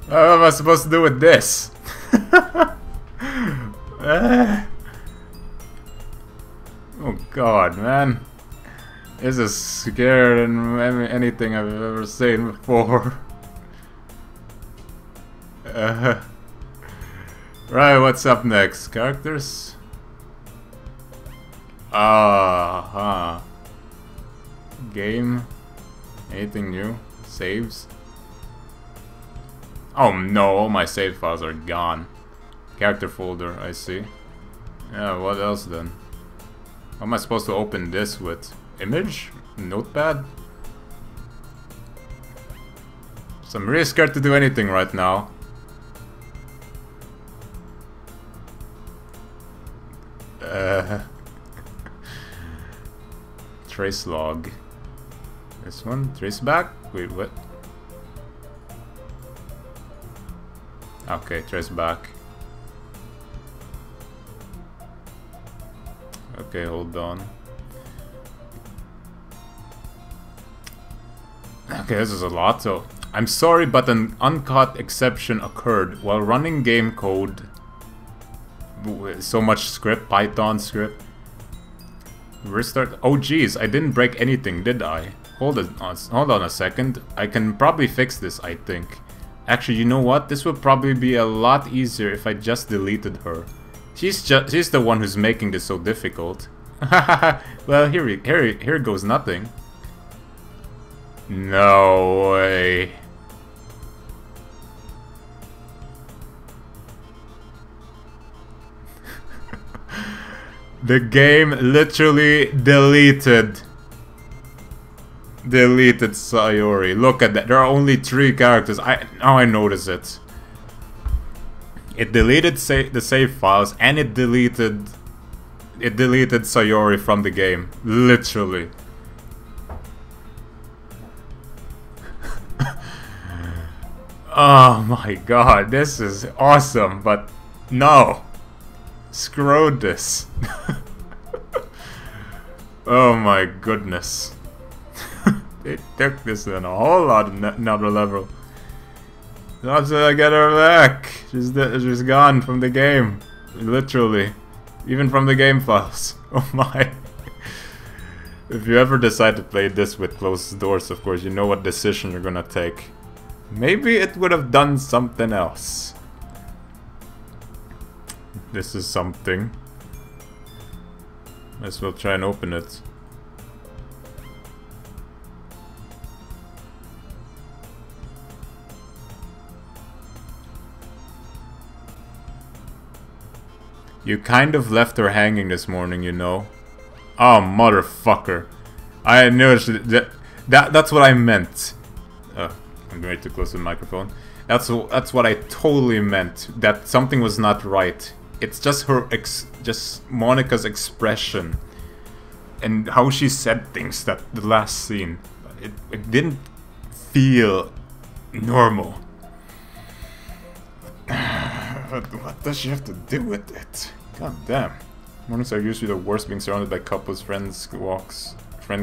What am I supposed to do with this? Oh god, man. This is scarier than anything I've ever seen before. Right, what's up next? Characters? Game? Anything new? Saves? Oh no, all my save files are gone. Character folder, I see. Yeah, what else then? What am I supposed to open this with? Image? Notepad? So I'm really scared to do anything right now. Trace log. This one? Trace back? Wait, what? Okay, trace back. Okay, hold on. Okay, this is a lot, so... I'm sorry, but an uncaught exception occurred while running game code. So much script, Python script. Restart. Oh geez, I didn't break anything, did I? Hold on a second. I can probably fix this, I think. Actually, you know what? This would probably be a lot easier if I just deleted her. She's the one who's making this so difficult. Well, here goes nothing. No way. The game literally deleted Sayori. Look at that. There are only 3 characters. Now I notice it. It deleted the save files and it deleted Sayori from the game. Literally. Oh my god, this is awesome, but no. Screw this. Oh my goodness. They took this in a whole lot of another level. Not till I get her back. She's gone from the game. Literally. Even from the game files. Oh my. If you ever decide to play this with closed doors, of course, you know what decision you're gonna take. Maybe it would have done something else. This is something. Let's well try and open it. You kind of left her hanging this morning, you know. Oh, motherfucker. I knew that's what I meant. I'm way too close to the microphone. That's what I totally meant. That something was not right. It's just just Monica's expression and how she said things. That the last scene, it didn't feel normal. What does she have to do with it? God damn. Mornings are usually the worst, being surrounded by couples, friend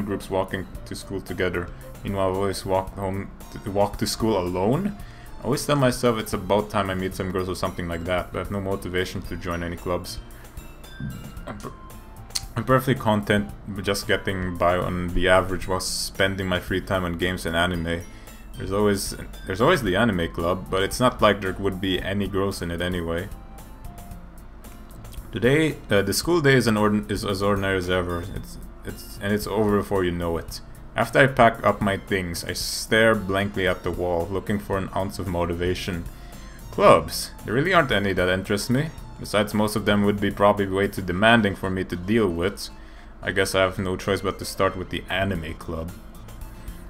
groups walking to school together. Meanwhile, I always walk to school alone. I always tell myself it's about time I meet some girls or something like that, but I have no motivation to join any clubs. I'm perfectly content with just getting by on the average while spending my free time on games and anime. There's always the anime club, but it's not like there would be any girls in it anyway. Today, the school day is as ordinary as ever. It's over before you know it. After I pack up my things, I stare blankly at the wall, looking for an ounce of motivation. Clubs. There really aren't any that interest me. Besides, most of them would be probably way too demanding for me to deal with. I guess I have no choice but to start with the anime club.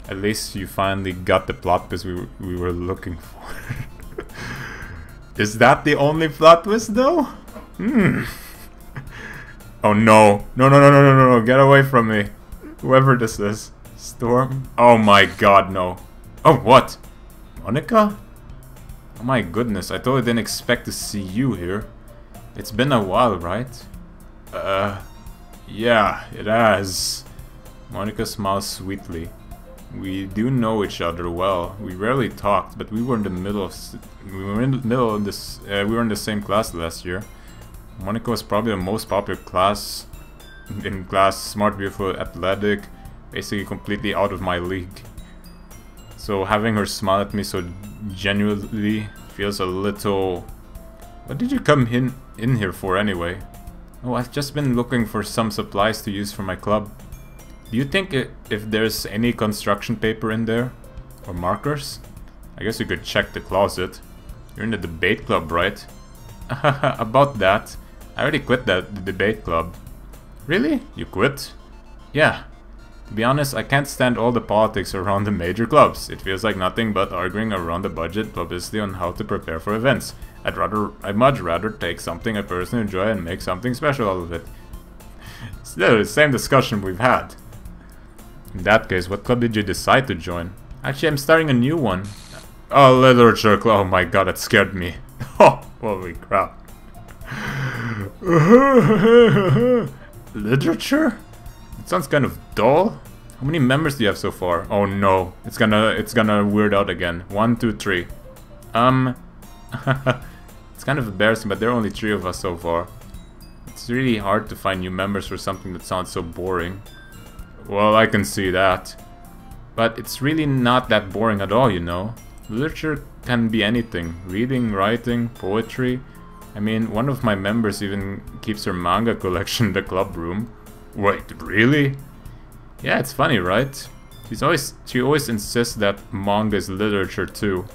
At least you finally got the plot twist we were looking for. Is that the only plot twist though? Oh no. No, get away from me. Whoever this is. Storm? Oh my god, no. Oh, what? Monica? Oh my goodness, I totally didn't expect to see you here. It's been a while, right? Yeah, it has. Monica smiles sweetly. We do know each other well. We rarely talked, but we were in the middle of we were in the same class last year. Monica was probably the most popular class in class, smart, beautiful, athletic, basically completely out of my league. So having her smile at me so genuinely feels a little... What did you come in here for anyway? Oh, I've just been looking for some supplies to use for my club. Do you think if there's any construction paper in there? Or markers? I guess you could check the closet. You're in the debate club, right? About that. I already quit the debate club. Really? You quit? Yeah. To be honest, I can't stand all the politics around the major clubs. It feels like nothing but arguing around the budget, publicity on how to prepare for events. I'd much rather take something I personally enjoy and make something special out of it. Still, the same discussion we've had. In that case, what club did you decide to join? Actually, I'm starting a new one. Oh, literature club. Oh my god, that scared me. Oh, holy crap. Literature? It sounds kind of dull. How many members do you have so far? Oh no, it's gonna weird out again. 1, 2, 3. It's kind of embarrassing, but there are only 3 of us so far. It's really hard to find new members for something that sounds so boring. Well, I can see that. But it's really not that boring at all, you know. Literature can be anything. Reading, writing, poetry. I mean, one of my members even keeps her manga collection in the club room. Wait, really? Yeah, it's funny, right? She always insists that manga is literature too.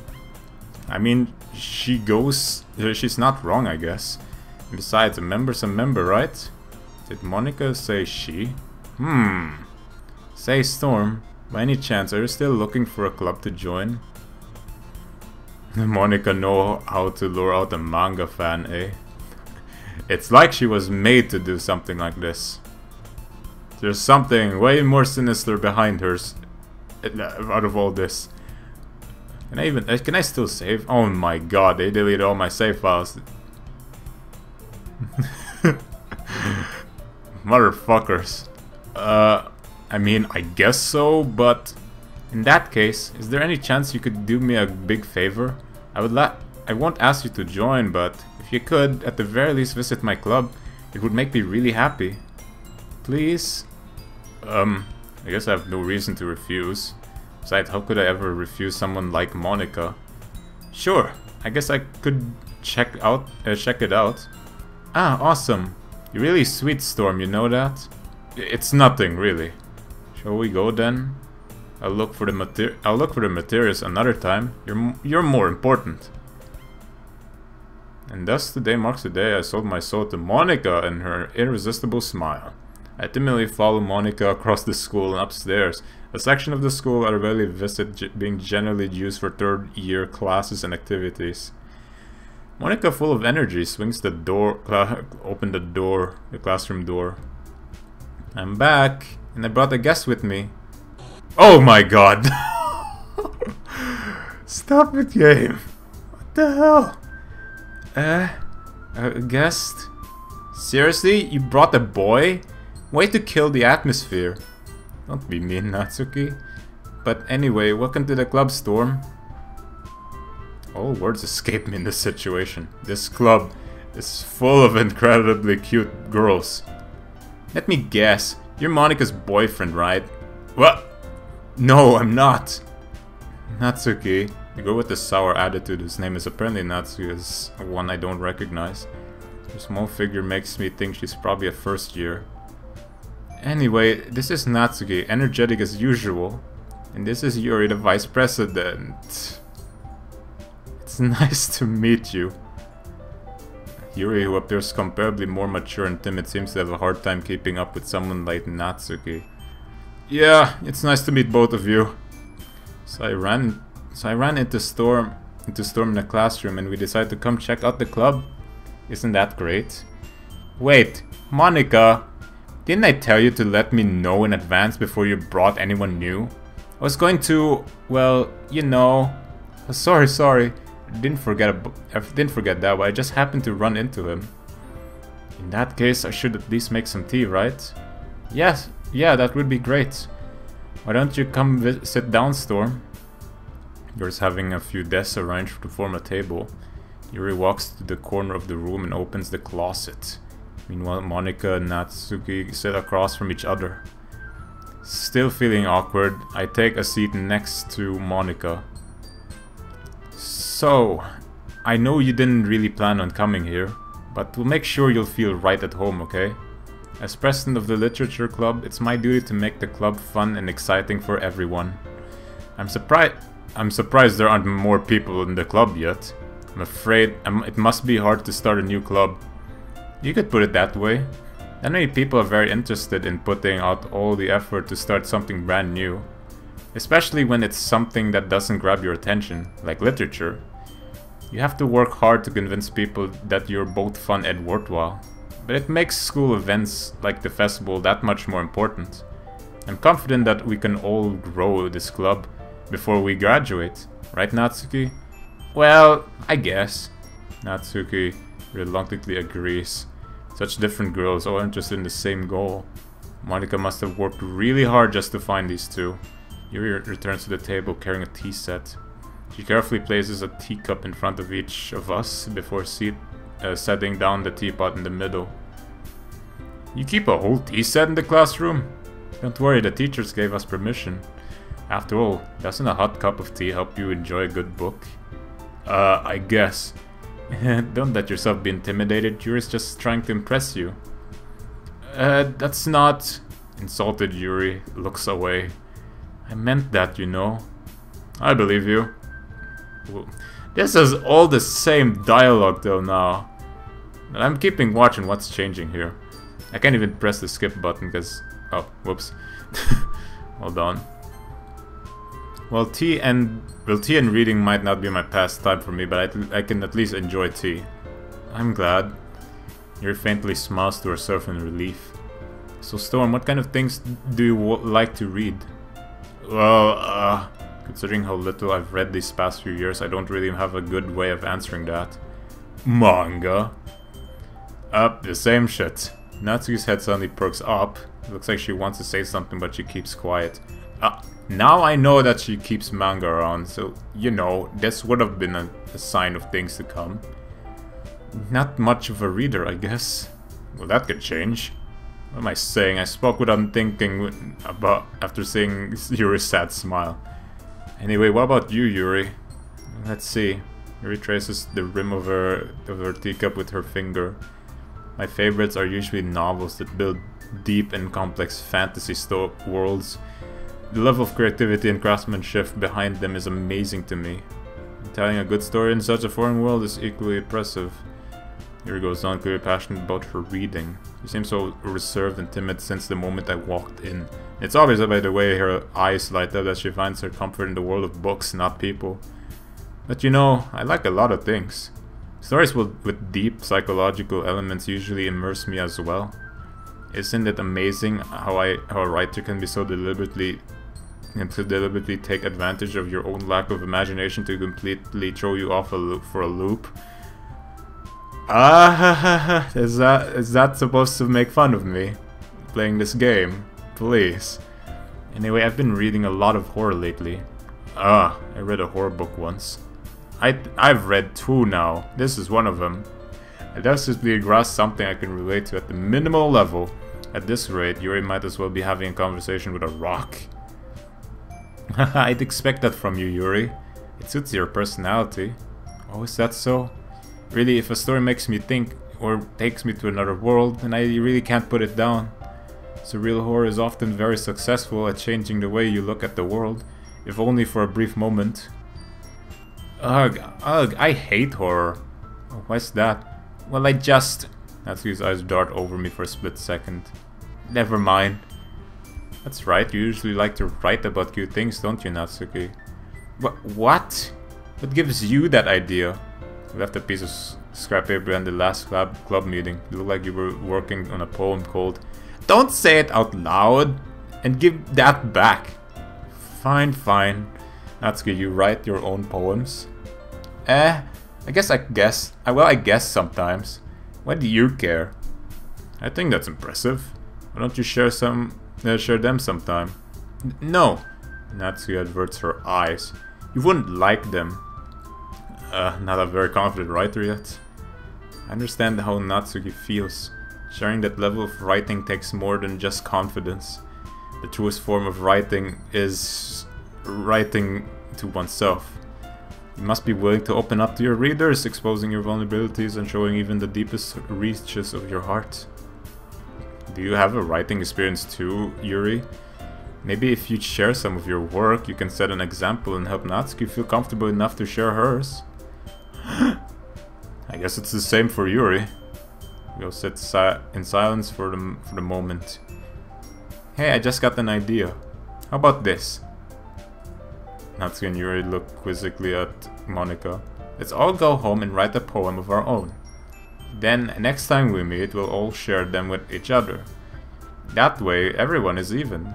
I mean, she's not wrong, I guess. Besides, a member's a member, right? Did Monica say she? Say, Storm, by any chance, are you still looking for a club to join? Monica know how to lure out a manga fan, eh? It's like she was made to do something like this. There's something way more sinister behind hers out of all this. Can I still save? Oh my god, they deleted all my save files. Motherfuckers. I mean, I guess so, but in that case, is there any chance you could do me a big favor? I won't ask you to join, but if you could, at the very least visit my club, it would make me really happy. Please? I guess I have no reason to refuse. Besides, how could I ever refuse someone like Monica? Sure, I guess I could check it out. Ah, awesome. You're really sweet, Storm, you know that? It's nothing, really. Shall we go then? I'll look for the materials another time. You're more important. And thus today marks the day I sold my soul to Monica and her irresistible smile. I timidly follow Monica across the school and upstairs, a section of the school I rarely visit, being generally used for third-year classes and activities. Monica, full of energy, swings the door, the classroom door. I'm back, and I brought a guest with me. Oh my god! Stop it, game! What the hell? A guest? Seriously? You brought a boy? Way to kill the atmosphere. Don't be mean, Natsuki. But anyway, welcome to the club, Storm. All words escape me in this situation. This club is full of incredibly cute girls. Let me guess, you're Monica's boyfriend, right? What? No, I'm not. Natsuki, the girl with the sour attitude whose name is apparently Natsuki, is one I don't recognize. Her small figure makes me think she's probably a first year. Anyway, this is Natsuki, energetic as usual. And this is Yuri, the vice president. It's nice to meet you. Yuri, who appears comparably more mature and timid, seems to have a hard time keeping up with someone like Natsuki. Yeah, it's nice to meet both of you. So I ran into Storm in the classroom and we decided to come check out the club. Isn't that great? Wait, Monica, didn't I tell you to let me know in advance before you brought anyone new? I was going to, well, you know. Sorry. I didn't forget that, but I just happened to run into him. In that case, I should at least make some tea, right? Yes, yeah, that would be great. Why don't you come sit down, Storm? Yuri's having a few desks arranged to form a table. Yuri walks to the corner of the room and opens the closet. Meanwhile, Monica and Natsuki sit across from each other. Still feeling awkward, I take a seat next to Monica. So, I know you didn't really plan on coming here, but we'll make sure you'll feel right at home, okay? As president of the literature club, it's my duty to make the club fun and exciting for everyone. I'm surprised there aren't more people in the club yet. I'm afraid it must be hard to start a new club. You could put it that way. Not many people are very interested in putting out all the effort to start something brand new. Especially when it's something that doesn't grab your attention, like literature. You have to work hard to convince people that you're both fun and worthwhile. But it makes school events like the festival that much more important. I'm confident that we can all grow this club before we graduate. Right, Natsuki? Well, I guess. Natsuki reluctantly agrees. Such different girls, all interested in the same goal. Monica must have worked really hard just to find these two. Yuri returns to the table carrying a tea set. She carefully places a teacup in front of each of us before setting down the teapot in the middle. You keep a whole tea set in the classroom? Don't worry, the teachers gave us permission. After all, doesn't a hot cup of tea help you enjoy a good book? I guess. Don't let yourself be intimidated, Yuri's just trying to impress you. That's not... Insulted Yuri looks away. I meant that, you know. I believe you. Well, this is all the same dialogue till now. But I'm keeping watch on what's changing here. I can't even press the skip button because... Oh, whoops. Hold on. Well, tea and reading might not be my pastime for me, but I can at least enjoy tea. I'm glad. Yuri faintly smiles to herself in relief. So Storm, what kind of things do you like to read? Well, considering how little I've read these past few years, I don't really have a good way of answering that. Manga? The same shit. Natsuki's head suddenly perks up. Looks like she wants to say something, but she keeps quiet. Now I know that she keeps manga around, so, you know, this would have been a sign of things to come. Not much of a reader, I guess. Well, that could change. What am I saying? I spoke without thinking about after seeing Yuri's sad smile. Anyway, what about you, Yuri? Let's see. Yuri traces the rim of her teacup with her finger. My favorites are usually novels that build deep and complex fantasy worlds. The level of creativity and craftsmanship behind them is amazing to me. Telling a good story in such a foreign world is equally impressive. Yuri goes on, clearly passionate about her reading. She seems so reserved and timid since the moment I walked in. It's obvious by the way her eyes light up that she finds her comfort in the world of books, not people. But you know, I like a lot of things. Stories with deep psychological elements usually immerse me as well. Isn't it amazing how a writer can be so deliberately take advantage of your own lack of imagination to completely throw you off for a loop? Is that supposed to make fun of me? Playing this game? Please. Anyway, I've been reading a lot of horror lately. I read a horror book once. I've read 2 now. This is one of them. I definitely grasp something I can relate to at the minimal level. At this rate, Yuri might as well be having a conversation with a rock. I'd expect that from you, Yuri. It suits your personality. Oh, is that so? Really, if a story makes me think or takes me to another world, then I really can't put it down. Surreal horror is often very successful at changing the way you look at the world, if only for a brief moment. Ugh, I hate horror. Oh, why's that? Well, Natsuki's eyes dart over me for a split second. Never mind. That's right, you usually like to write about cute things, don't you, Natsuki? What? What gives you that idea? You left a piece of scrap paper in the last club meeting. You look like you were working on a poem called... Don't say it out loud! And give that back! Fine. Natsuki, you write your own poems? I guess sometimes. Why do you care? I think that's impressive. Why don't you share them sometime? No! Natsuki averts her eyes. You wouldn't like them. Not a very confident writer yet. I understand how Natsuki feels. Sharing that level of writing takes more than just confidence. The truest form of writing is writing to oneself. You must be willing to open up to your readers, exposing your vulnerabilities and showing even the deepest reaches of your heart. Do you have a writing experience too, Yuri? Maybe if you share some of your work, you can set an example and help Natsuki feel comfortable enough to share hers. I guess it's the same for Yuri. We'll sit in silence for the moment. Hey, I just got an idea. How about this? Natsuki and Yuri look quizzically at Monika. Let's all go home and write a poem of our own. Then, next time we meet, we'll all share them with each other. That way, everyone is even.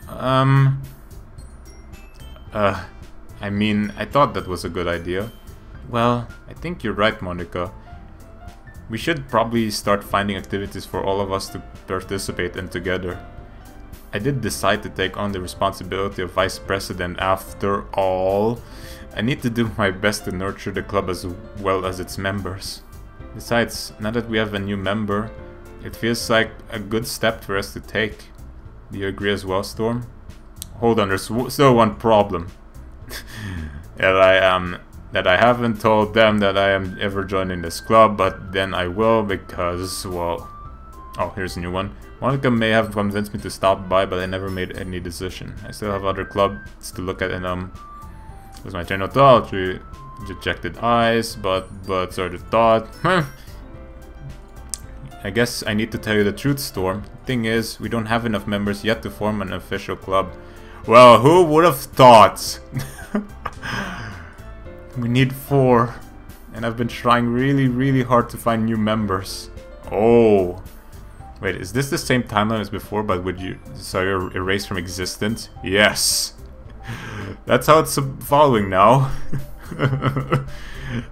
I thought that was a good idea. Well, I think you're right, Monika. We should probably start finding activities for all of us to participate in together. I did decide to take on the responsibility of vice president after all. I need to do my best to nurture the club as well as its members. Besides, now that we have a new member, it feels like a good step for us to take. Do you agree as well, Storm? Hold on, there's still one problem. That I haven't told them that I am ever joining this club, but then I will because, well... Oh, here's a new one. Monika may have convinced me to stop by, but I never made any decision. I still have other clubs to look at and was my train of thought. She rejected eyes, but sort of thought. I guess I need to tell you the truth, Storm. The thing is, we don't have enough members yet to form an official club. Well, who would have thought? We need 4. And I've been trying really hard to find new members. Oh. Wait, is this the same timeline as before, but would you you're erased from existence? Yes. That's how it's following now.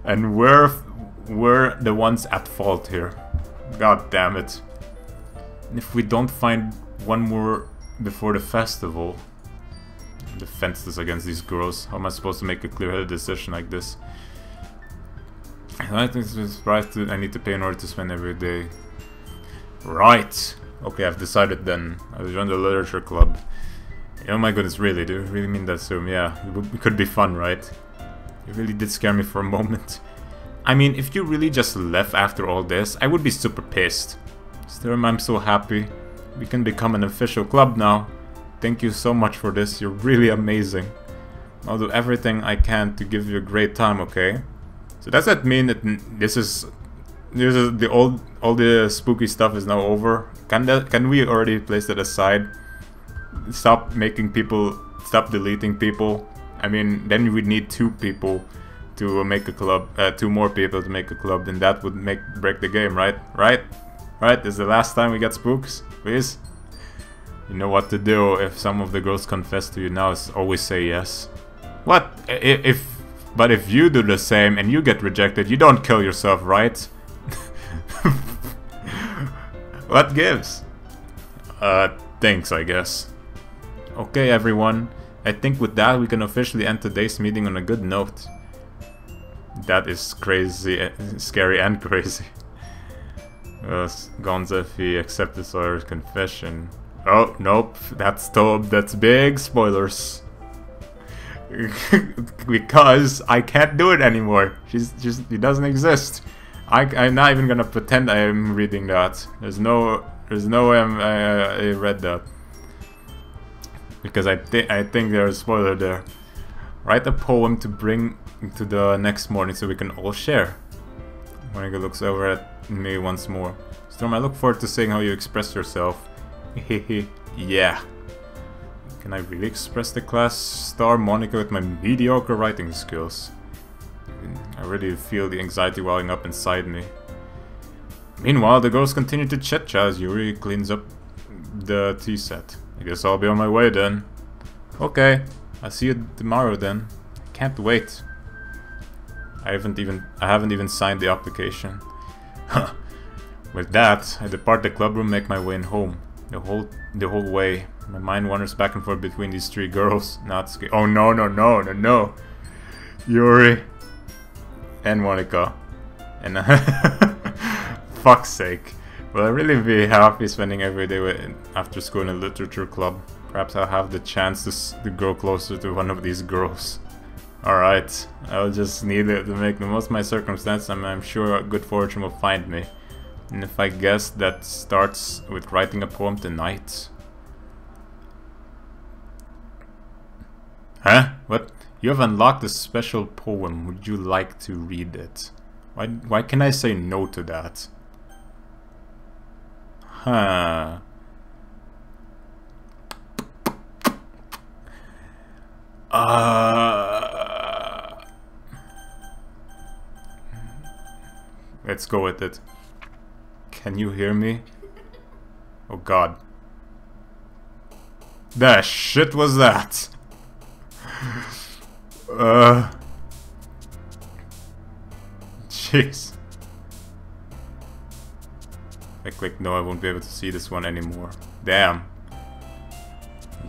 And we're the ones at fault here. God damn it. And if we don't find one more before the festival. Defenseless against these girls. How am I supposed to make a clear-headed decision like this? I think it's price I need to pay in order to spend every day. Right. Okay, I've decided then. I'll join the literature club. Oh my goodness, really? Do you really mean that soon? Yeah, it could be fun, right? It really did scare me for a moment. I mean, if you really just left after all this, I would be super pissed. Still, I'm so happy. We can become an official club now. Thank you so much for this. You're really amazing. I'll do everything I can to give you a great time, okay? So does that mean that this is the all the spooky stuff is now over? Can we already place that aside? Stop making people, stop deleting people. I mean, then we'd need 2 people to make a club, 2 more people to make a club, then that would break the game, right? Right? This is the last time we get spooks, please. You know what to do if some of the girls confess to you now, is always say yes. What? But if you do the same and you get rejected, you don't kill yourself, right? What gives? Thanks, I guess. Okay, everyone. I think with that we can officially end today's meeting on a good note. That is crazy, scary and crazy. Gonza, if he accepted our confession. Oh, nope. That's big spoilers. Because I can't do it anymore. She doesn't exist. I'm not even gonna pretend I am reading that. There's no way I read that. Because I think there's a spoiler there. Write a poem to bring to the next morning so we can all share. Monica looks over at me once more. Storm, I look forward to seeing how you express yourself. Hehe, yeah. Can I really express the class star Monica with my mediocre writing skills? I already feel the anxiety welling up inside me. Meanwhile, the girls continue to chit-chat as Yuri cleans up the tea set. I guess I'll be on my way then. Okay, I'll see you tomorrow then. I can't wait. I haven't even signed the application. With that, I depart the club room, make my way home. The whole way, my mind wanders back and forth between these 3 girls. Oh no! Yuri and Monica, and fuck's sake. Will I really be happy spending every day after school in a literature club? Perhaps I'll have the chance to grow closer to one of these girls. Alright, I'll just need it to make the most of my circumstance, and I'm sure good fortune will find me. And if I guess that starts with writing a poem tonight. Huh? What? You have unlocked a special poem. Would you like to read it? Why can I say no to that? Huh. Let's go with it. Can you hear me? Oh god. The shit was that? Jeez. If I click no, I won't be able to see this one anymore. Damn.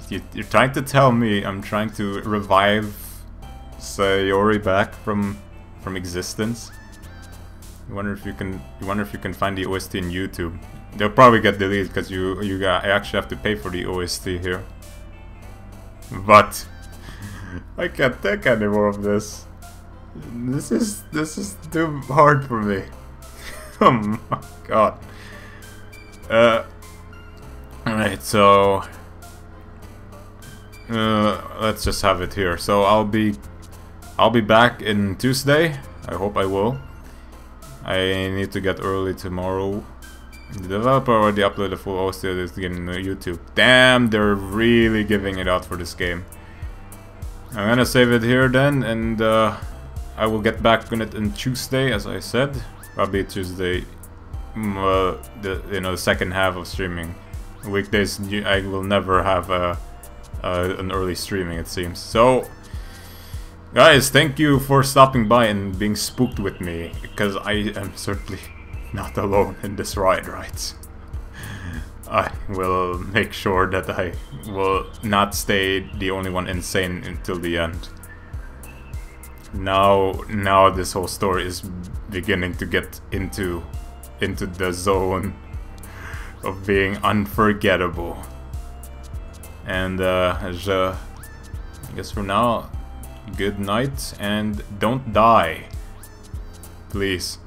You're trying to tell me I'm trying to revive Sayori back from existence? You wonder if you can find the OST in YouTube. They'll probably get deleted because I actually have to pay for the OST here. But I can't take any more of this. This is too hard for me. Oh my god. Alright, so let's just have it here. So I'll be back in Tuesday. I hope I will. I need to get early tomorrow. The developer already uploaded a full OST of this game on YouTube. Damn, they're really giving it out for this game. I'm gonna save it here then, and I will get back on it on Tuesday, as I said. Probably Tuesday, the second half of streaming. Weekdays, I will never have an early streaming, it seems. So, guys, thank you for stopping by and being spooked with me, because I am certainly not alone in this ride, right? I will make sure that I will not stay the only one insane until the end. Now this whole story is beginning to get into the zone of being unforgettable. And I guess for now, good night and don't die, please.